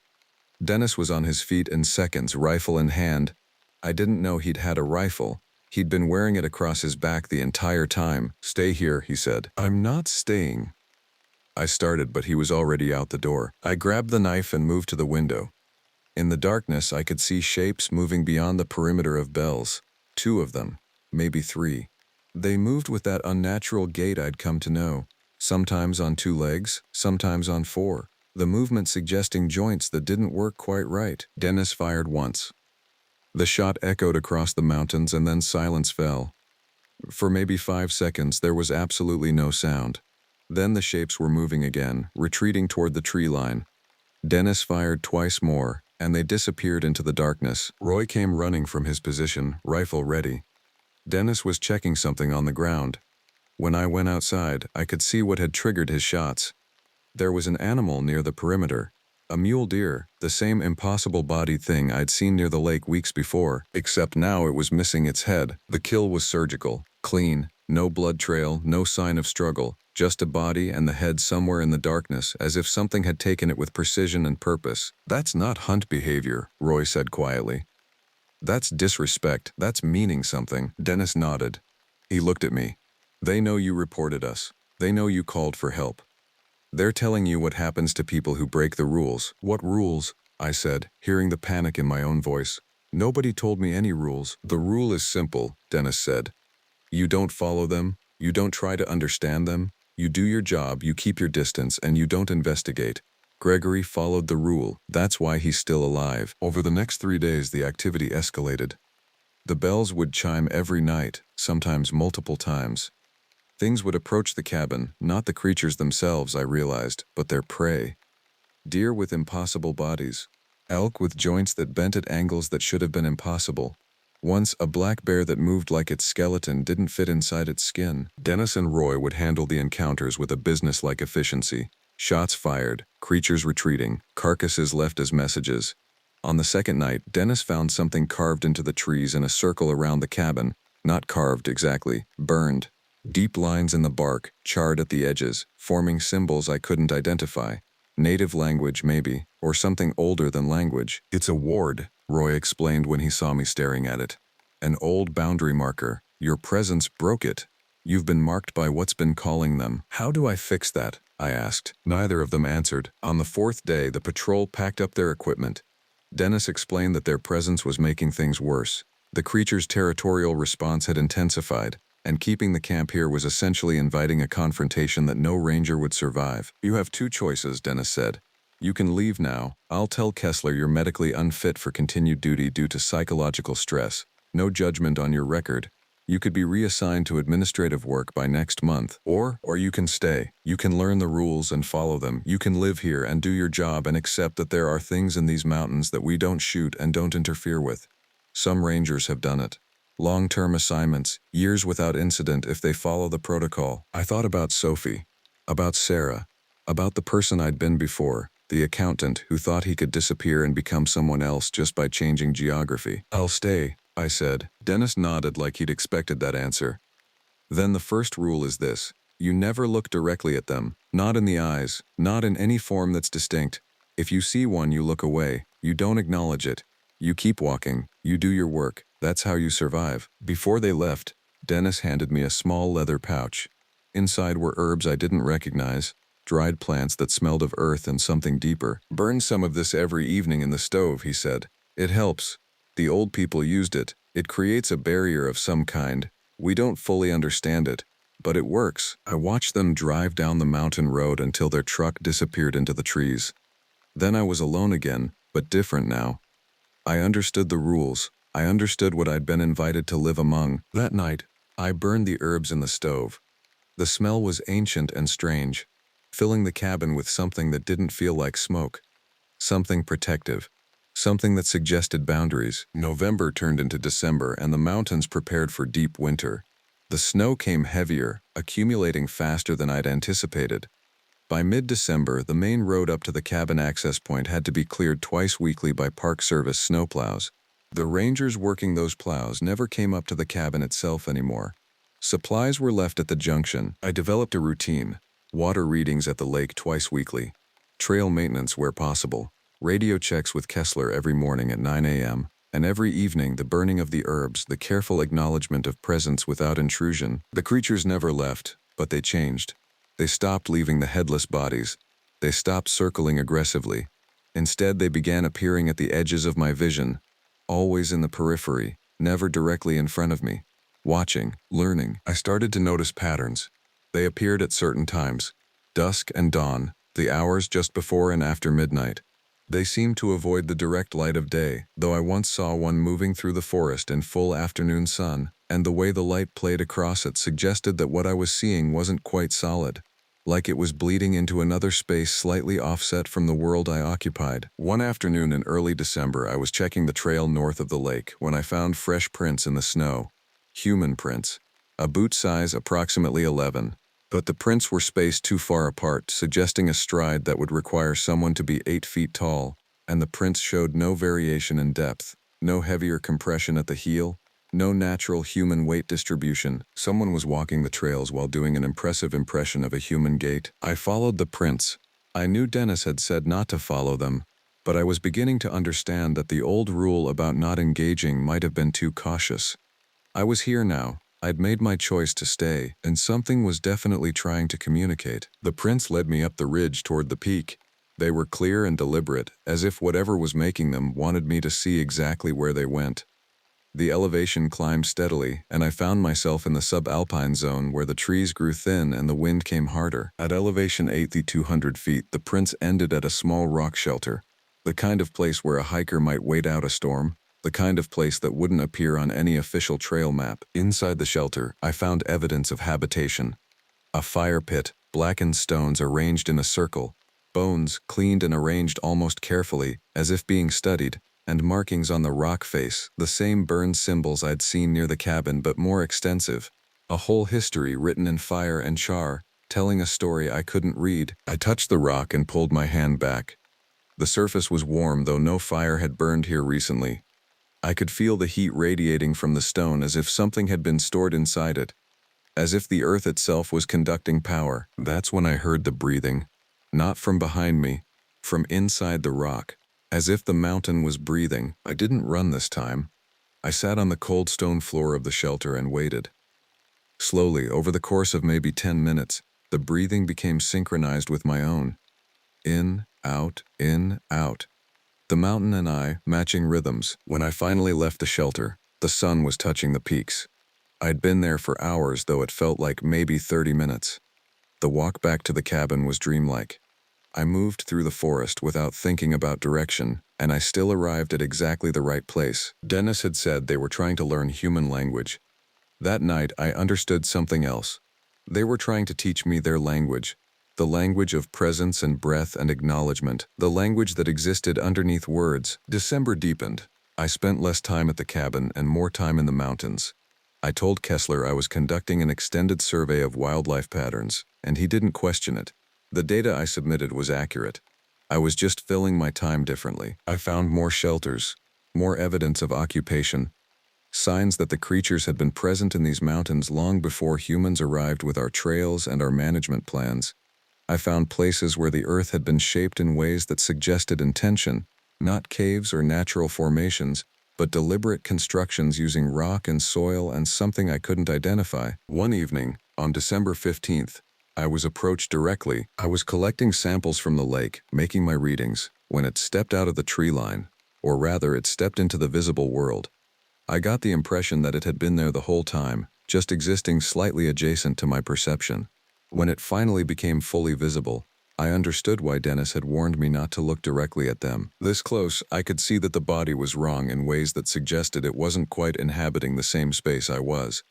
Dennis was on his feet in seconds, rifle in hand. I didn't know he'd had a rifle. He'd been wearing it across his back the entire time. Stay here, he said. I'm not staying. I started, but he was already out the door. I grabbed the knife and moved to the window. In the darkness, I could see shapes moving beyond the perimeter of bells. 2 of them, maybe 3. They moved with that unnatural gait I'd come to know, sometimes on 2 legs, sometimes on 4, the movement suggesting joints that didn't work quite right. Dennis fired once. The shot echoed across the mountains and then silence fell. For maybe 5 seconds, there was absolutely no sound. Then the shapes were moving again, retreating toward the tree line. Dennis fired twice more, and they disappeared into the darkness. Roy came running from his position, rifle ready. Dennis was checking something on the ground. When I went outside, I could see what had triggered his shots. There was an animal near the perimeter. A mule deer, the same impossible-bodied thing I'd seen near the lake weeks before, except now it was missing its head. The kill was surgical, clean, no blood trail, no sign of struggle, just a body and the head somewhere in the darkness, as if something had taken it with precision and purpose. That's not hunt behavior, Roy said quietly. That's disrespect, that's meaning something. Dennis nodded. He looked at me. They know you reported us. They know you called for help. They're telling you what happens to people who break the rules. What rules? I said, hearing the panic in my own voice. Nobody told me any rules. The rule is simple, Dennis said. You don't follow them, you don't try to understand them, you do your job, you keep your distance, and you don't investigate. Gregory followed the rule. That's why he's still alive. Over the next 3 days, the activity escalated. The bells would chime every night, sometimes multiple times. Things would approach the cabin, not the creatures themselves, I realized, but their prey. Deer with impossible bodies. Elk with joints that bent at angles that should have been impossible. Once, a black bear that moved like its skeleton didn't fit inside its skin. Dennis and Roy would handle the encounters with a business-like efficiency. Shots fired, creatures retreating, carcasses left as messages. On the second night, Dennis found something carved into the trees in a circle around the cabin. Not carved exactly, burned. Deep lines in the bark, charred at the edges, forming symbols I couldn't identify. Native language, maybe, or something older than language. It's a ward, Roy explained when he saw me staring at it. An old boundary marker. Your presence broke it. You've been marked by what's been calling them. How do I fix that? I asked. Neither of them answered. On the 4th day, the patrol packed up their equipment. Dennis explained that their presence was making things worse. The creature's territorial response had intensified, and keeping the camp here was essentially inviting a confrontation that no ranger would survive. You have 2 choices, Dennis said. You can leave now. I'll tell Kessler you're medically unfit for continued duty due to psychological stress. No judgment on your record. You could be reassigned to administrative work by next month. Or you can stay. You can learn the rules and follow them. You can live here and do your job and accept that there are things in these mountains that we don't shoot and don't interfere with. Some rangers have done it. Long-term assignments, years without incident if they follow the protocol. I thought about Sophie, about Sarah, about the person I'd been before, the accountant who thought he could disappear and become someone else just by changing geography. I'll stay, I said. Dennis nodded like he'd expected that answer. Then the first rule is this: you never look directly at them, not in the eyes, not in any form that's distinct. If you see one, you look away, you don't acknowledge it. You keep walking, you do your work. That's how you survive. Before they left, Dennis handed me a small leather pouch. Inside were herbs I didn't recognize, dried plants that smelled of earth and something deeper. Burn some of this every evening in the stove, he said. It helps. The old people used it. It creates a barrier of some kind. We don't fully understand it, but it works. I watched them drive down the mountain road until their truck disappeared into the trees. Then I was alone again, but different now. I understood the rules. I understood what I'd been invited to live among. That night, I burned the herbs in the stove. The smell was ancient and strange, filling the cabin with something that didn't feel like smoke. Something protective. Something that suggested boundaries. November turned into December and the mountains prepared for deep winter. The snow came heavier, accumulating faster than I'd anticipated. By mid-December, the main road up to the cabin access point had to be cleared twice weekly by Park Service snowplows. The rangers working those plows never came up to the cabin itself anymore. Supplies were left at the junction. I developed a routine: water readings at the lake twice weekly, trail maintenance where possible, radio checks with Kessler every morning at 9 a.m., and every evening the burning of the herbs, the careful acknowledgement of presence without intrusion. The creatures never left, but they changed. They stopped leaving the headless bodies. They stopped circling aggressively. Instead, they began appearing at the edges of my vision, always in the periphery, never directly in front of me. Watching, learning, I started to notice patterns. They appeared at certain times: dusk and dawn, the hours just before and after midnight. They seemed to avoid the direct light of day, though I once saw one moving through the forest in full afternoon sun, and the way the light played across it suggested that what I was seeing wasn't quite solid, like it was bleeding into another space slightly offset from the world I occupied. One afternoon in early December, I was checking the trail north of the lake when I found fresh prints in the snow. Human prints. A boot size approximately 11. But the prints were spaced too far apart, suggesting a stride that would require someone to be 8 feet tall, and the prints showed no variation in depth, no heavier compression at the heel, no natural human weight distribution. Someone was walking the trails while doing an impressive impression of a human gait. I followed the prints. I knew Dennis had said not to follow them, but I was beginning to understand that the old rule about not engaging might have been too cautious. I was here now. I'd made my choice to stay, and something was definitely trying to communicate. The prints led me up the ridge toward the peak. They were clear and deliberate, as if whatever was making them wanted me to see exactly where they went. The elevation climbed steadily, and I found myself in the subalpine zone where the trees grew thin and the wind came harder. At elevation 8,200 feet, the prints ended at a small rock shelter, the kind of place where a hiker might wait out a storm. The kind of place that wouldn't appear on any official trail map. Inside the shelter, I found evidence of habitation. A fire pit, blackened stones arranged in a circle, bones cleaned and arranged almost carefully, as if being studied, and markings on the rock face, the same burned symbols I'd seen near the cabin but more extensive. A whole history written in fire and char, telling a story I couldn't read. I touched the rock and pulled my hand back. The surface was warm, though no fire had burned here recently. I could feel the heat radiating from the stone as if something had been stored inside it, as if the earth itself was conducting power. That's when I heard the breathing, not from behind me, from inside the rock, as if the mountain was breathing. I didn't run this time. I sat on the cold stone floor of the shelter and waited. Slowly, over the course of maybe 10 minutes, the breathing became synchronized with my own. In, out, in, out. The mountain and I, matching rhythms. When I finally left the shelter, the sun was touching the peaks. I'd been there for hours, though it felt like maybe 30 minutes. The walk back to the cabin was dreamlike. I moved through the forest without thinking about direction, and I still arrived at exactly the right place. Dennis had said they were trying to learn human language. That night, I understood something else. They were trying to teach me their language. The language of presence and breath and acknowledgement, the language that existed underneath words. December deepened. I spent less time at the cabin and more time in the mountains. I told Kessler I was conducting an extended survey of wildlife patterns, and he didn't question it. The data I submitted was accurate. I was just filling my time differently. I found more shelters, more evidence of occupation, signs that the creatures had been present in these mountains long before humans arrived with our trails and our management plans. I found places where the earth had been shaped in ways that suggested intention, not caves or natural formations, but deliberate constructions using rock and soil and something I couldn't identify. One evening, on December 15th, I was approached directly. I was collecting samples from the lake, making my readings, when it stepped out of the tree line, or rather it stepped into the visible world. I got the impression that it had been there the whole time, just existing slightly adjacent to my perception. When it finally became fully visible, I understood why Dennis had warned me not to look directly at them. This close, I could see that the body was wrong in ways that suggested it wasn't quite inhabiting the same space I was.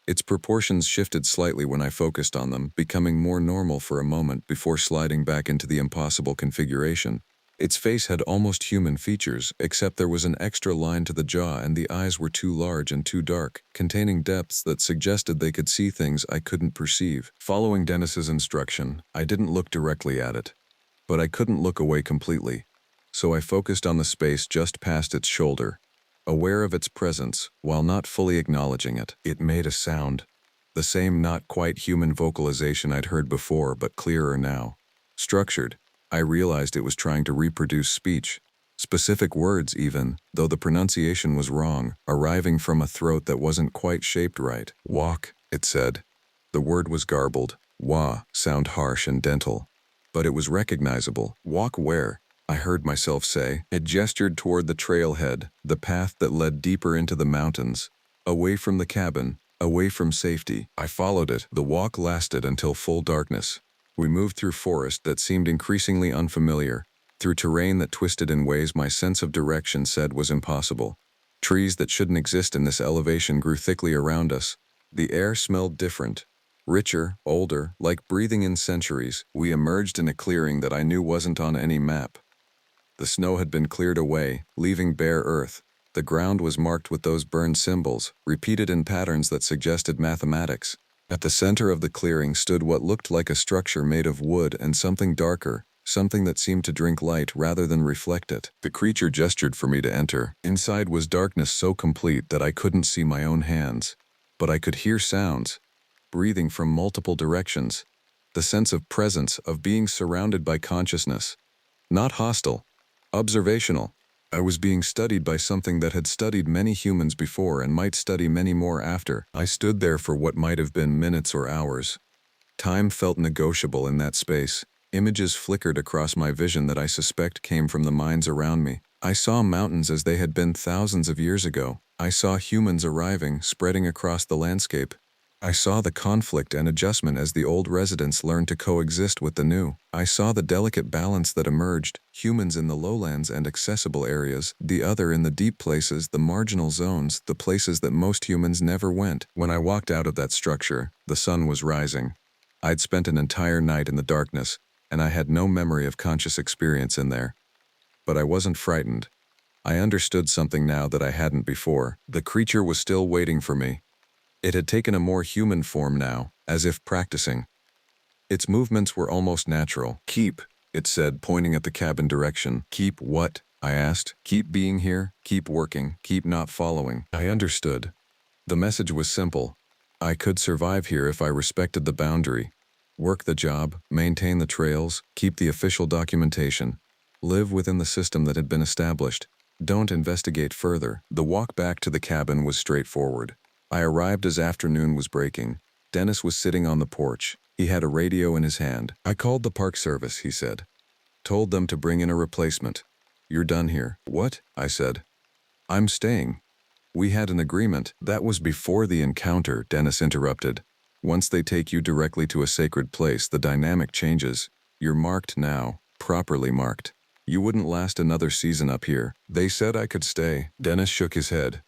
Its proportions shifted slightly when I focused on them, becoming more normal for a moment before sliding back into the impossible configuration. Its face had almost human features, except there was an extra line to the jaw and the eyes were too large and too dark, containing depths that suggested they could see things I couldn't perceive. Following Dennis's instruction, I didn't look directly at it, but I couldn't look away completely, so I focused on the space just past its shoulder, aware of its presence while not fully acknowledging it. It made a sound, the same not quite human vocalization I'd heard before, but clearer now. Structured. I realized it was trying to reproduce speech, specific words even, though the pronunciation was wrong, arriving from a throat that wasn't quite shaped right. Walk, it said. The word was garbled. Wa, sound harsh and dental. But it was recognizable. Walk where? I heard myself say. It gestured toward the trailhead, the path that led deeper into the mountains, away from the cabin, away from safety. I followed it. The walk lasted until full darkness. We moved through forest that seemed increasingly unfamiliar, through terrain that twisted in ways my sense of direction said was impossible. Trees that shouldn't exist in this elevation grew thickly around us. The air smelled different, richer, older, like breathing in centuries. We emerged in a clearing that I knew wasn't on any map. The snow had been cleared away, leaving bare earth. The ground was marked with those burned symbols, repeated in patterns that suggested mathematics. At the center of the clearing stood what looked like a structure made of wood and something darker, something that seemed to drink light rather than reflect it. The creature gestured for me to enter. Inside was darkness so complete that I couldn't see my own hands. But I could hear sounds, breathing from multiple directions. The sense of presence, of being surrounded by consciousness. Not hostile, observational. I was being studied by something that had studied many humans before and might study many more after. I stood there for what might have been minutes or hours. Time felt negotiable in that space. Images flickered across my vision that I suspect came from the minds around me. I saw mountains as they had been thousands of years ago. I saw humans arriving, spreading across the landscape. I saw the conflict and adjustment as the old residents learned to coexist with the new. I saw the delicate balance that emerged, humans in the lowlands and accessible areas, the other in the deep places, the marginal zones, the places that most humans never went. When I walked out of that structure, the sun was rising. I'd spent an entire night in the darkness, and I had no memory of conscious experience in there. But I wasn't frightened. I understood something now that I hadn't before. The creature was still waiting for me. It had taken a more human form now, as if practicing. Its movements were almost natural. Keep, it said, pointing at the cabin direction. Keep what? I asked. Keep being here, keep working, keep not following. I understood. The message was simple. I could survive here if I respected the boundary. Work the job, maintain the trails, keep the official documentation. Live within the system that had been established. Don't investigate further. The walk back to the cabin was straightforward. I arrived as afternoon was breaking. Dennis was sitting on the porch. He had a radio in his hand. I called the park service, he said. Told them to bring in a replacement. You're done here. What? I said. I'm staying. We had an agreement. That was before the encounter, Dennis interrupted. Once they take you directly to a sacred place, the dynamic changes. You're marked now, properly marked. You wouldn't last another season up here. They said I could stay. Dennis shook his head.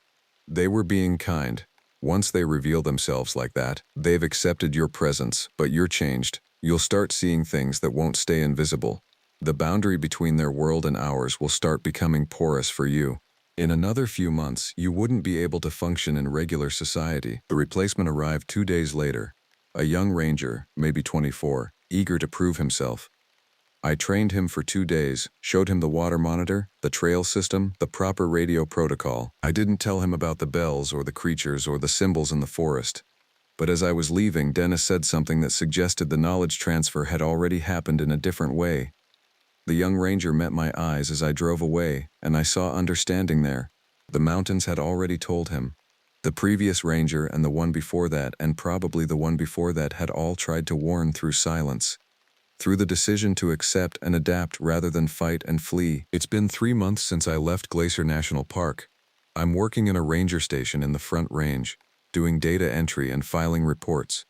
They were being kind. Once they reveal themselves like that, they've accepted your presence, but you're changed. You'll start seeing things that won't stay invisible. The boundary between their world and ours will start becoming porous for you. In another few months, you wouldn't be able to function in regular society. The replacement arrived 2 days later. A young ranger, maybe 24, eager to prove himself. I trained him for 2 days, showed him the water monitor, the trail system, the proper radio protocol. I didn't tell him about the bells or the creatures or the symbols in the forest. But as I was leaving, Dennis said something that suggested the knowledge transfer had already happened in a different way. The young ranger met my eyes as I drove away, and I saw understanding there. The mountains had already told him. The previous ranger and the one before that, and probably the one before that, had all tried to warn through silence. Through the decision to accept and adapt rather than fight and flee. It's been 3 months since I left Glacier National Park. I'm working in a ranger station in the Front Range, doing data entry and filing reports.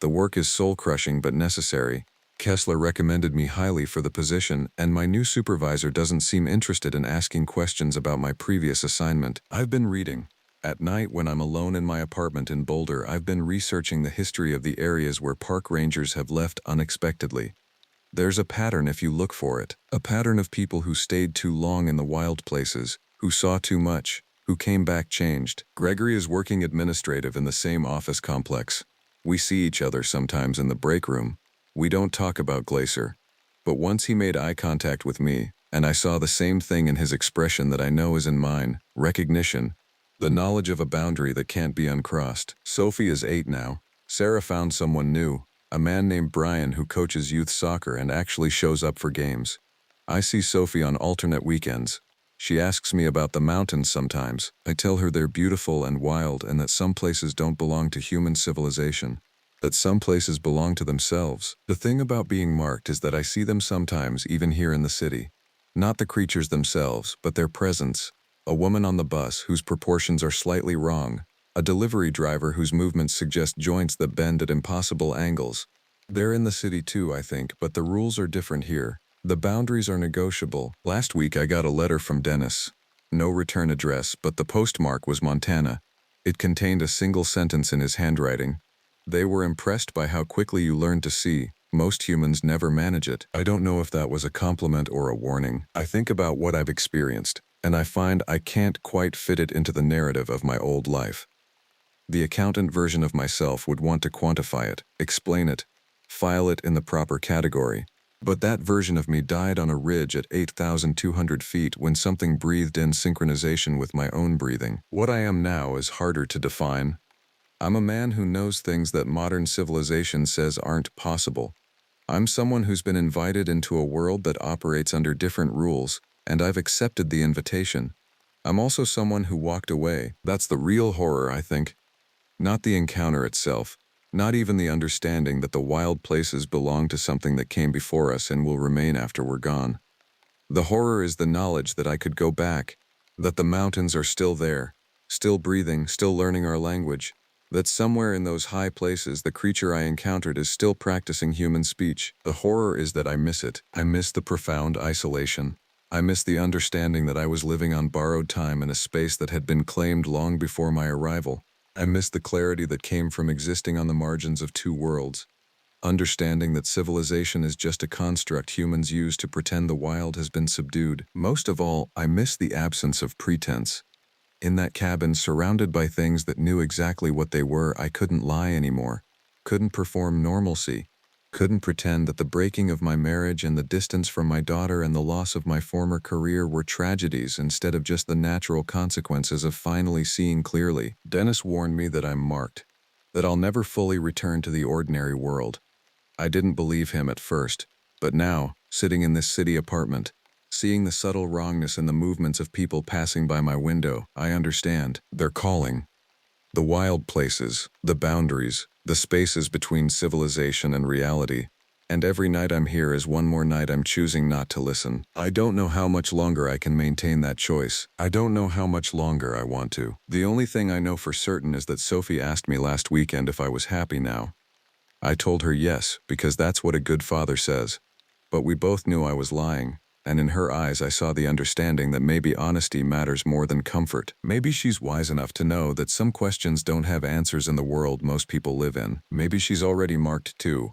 The work is soul-crushing but necessary. Kessler recommended me highly for the position, and my new supervisor doesn't seem interested in asking questions about my previous assignment. I've been reading. At night, when I'm alone in my apartment in Boulder, I've been researching the history of the areas where park rangers have left unexpectedly. There's a pattern if you look for it. A pattern of people who stayed too long in the wild places, who saw too much, who came back changed. Gregory is working administrative in the same office complex. We see each other sometimes in the break room. We don't talk about Glacier. But once he made eye contact with me, and I saw the same thing in his expression that I know is in mine: recognition. The knowledge of a boundary that can't be uncrossed. Sophie is 8 now. Sarah found someone new, a man named Brian who coaches youth soccer and actually shows up for games. I see Sophie on alternate weekends. She asks me about the mountains sometimes. I tell her they're beautiful and wild, and that some places don't belong to human civilization. That some places belong to themselves. The thing about being marked is that I see them sometimes, even here in the city. Not the creatures themselves, but their presence. A woman on the bus whose proportions are slightly wrong. A delivery driver whose movements suggest joints that bend at impossible angles. They're in the city too, I think, but the rules are different here. The boundaries are negotiable. Last week I got a letter from Dennis. No return address, but the postmark was Montana. It contained a single sentence in his handwriting. They were impressed by how quickly you learn to see. Most humans never manage it. I don't know if that was a compliment or a warning. I think about what I've experienced, and I find I can't quite fit it into the narrative of my old life. The accountant version of myself would want to quantify it, explain it, file it in the proper category. But that version of me died on a ridge at 8,200 feet when something breathed in synchronization with my own breathing. What I am now is harder to define. I'm a man who knows things that modern civilization says aren't possible. I'm someone who's been invited into a world that operates under different rules, and I've accepted the invitation. I'm also someone who walked away. That's the real horror, I think. Not the encounter itself, not even the understanding that the wild places belong to something that came before us and will remain after we're gone. The horror is the knowledge that I could go back, that the mountains are still there, still breathing, still learning our language, that somewhere in those high places the creature I encountered is still practicing human speech. The horror is that I miss it. I miss the profound isolation. I miss the understanding that I was living on borrowed time in a space that had been claimed long before my arrival. I miss the clarity that came from existing on the margins of two worlds. Understanding that civilization is just a construct humans use to pretend the wild has been subdued. Most of all, I miss the absence of pretense. In that cabin, surrounded by things that knew exactly what they were, I couldn't lie anymore, couldn't perform normalcy, couldn't pretend that the breaking of my marriage and the distance from my daughter and the loss of my former career were tragedies instead of just the natural consequences of finally seeing clearly. Dennis warned me that I'm marked, that I'll never fully return to the ordinary world. I didn't believe him at first, but now, sitting in this city apartment, seeing the subtle wrongness in the movements of people passing by my window, I understand. They're calling. The wild places, the boundaries, the spaces between civilization and reality. And every night I'm here is one more night I'm choosing not to listen. I don't know how much longer I can maintain that choice. I don't know how much longer I want to. The only thing I know for certain is that Sophie asked me last weekend if I was happy now. I told her yes, because that's what a good father says. But we both knew I was lying. And in her eyes I saw the understanding that maybe honesty matters more than comfort. Maybe she's wise enough to know that some questions don't have answers in the world most people live in. Maybe she's already marked too,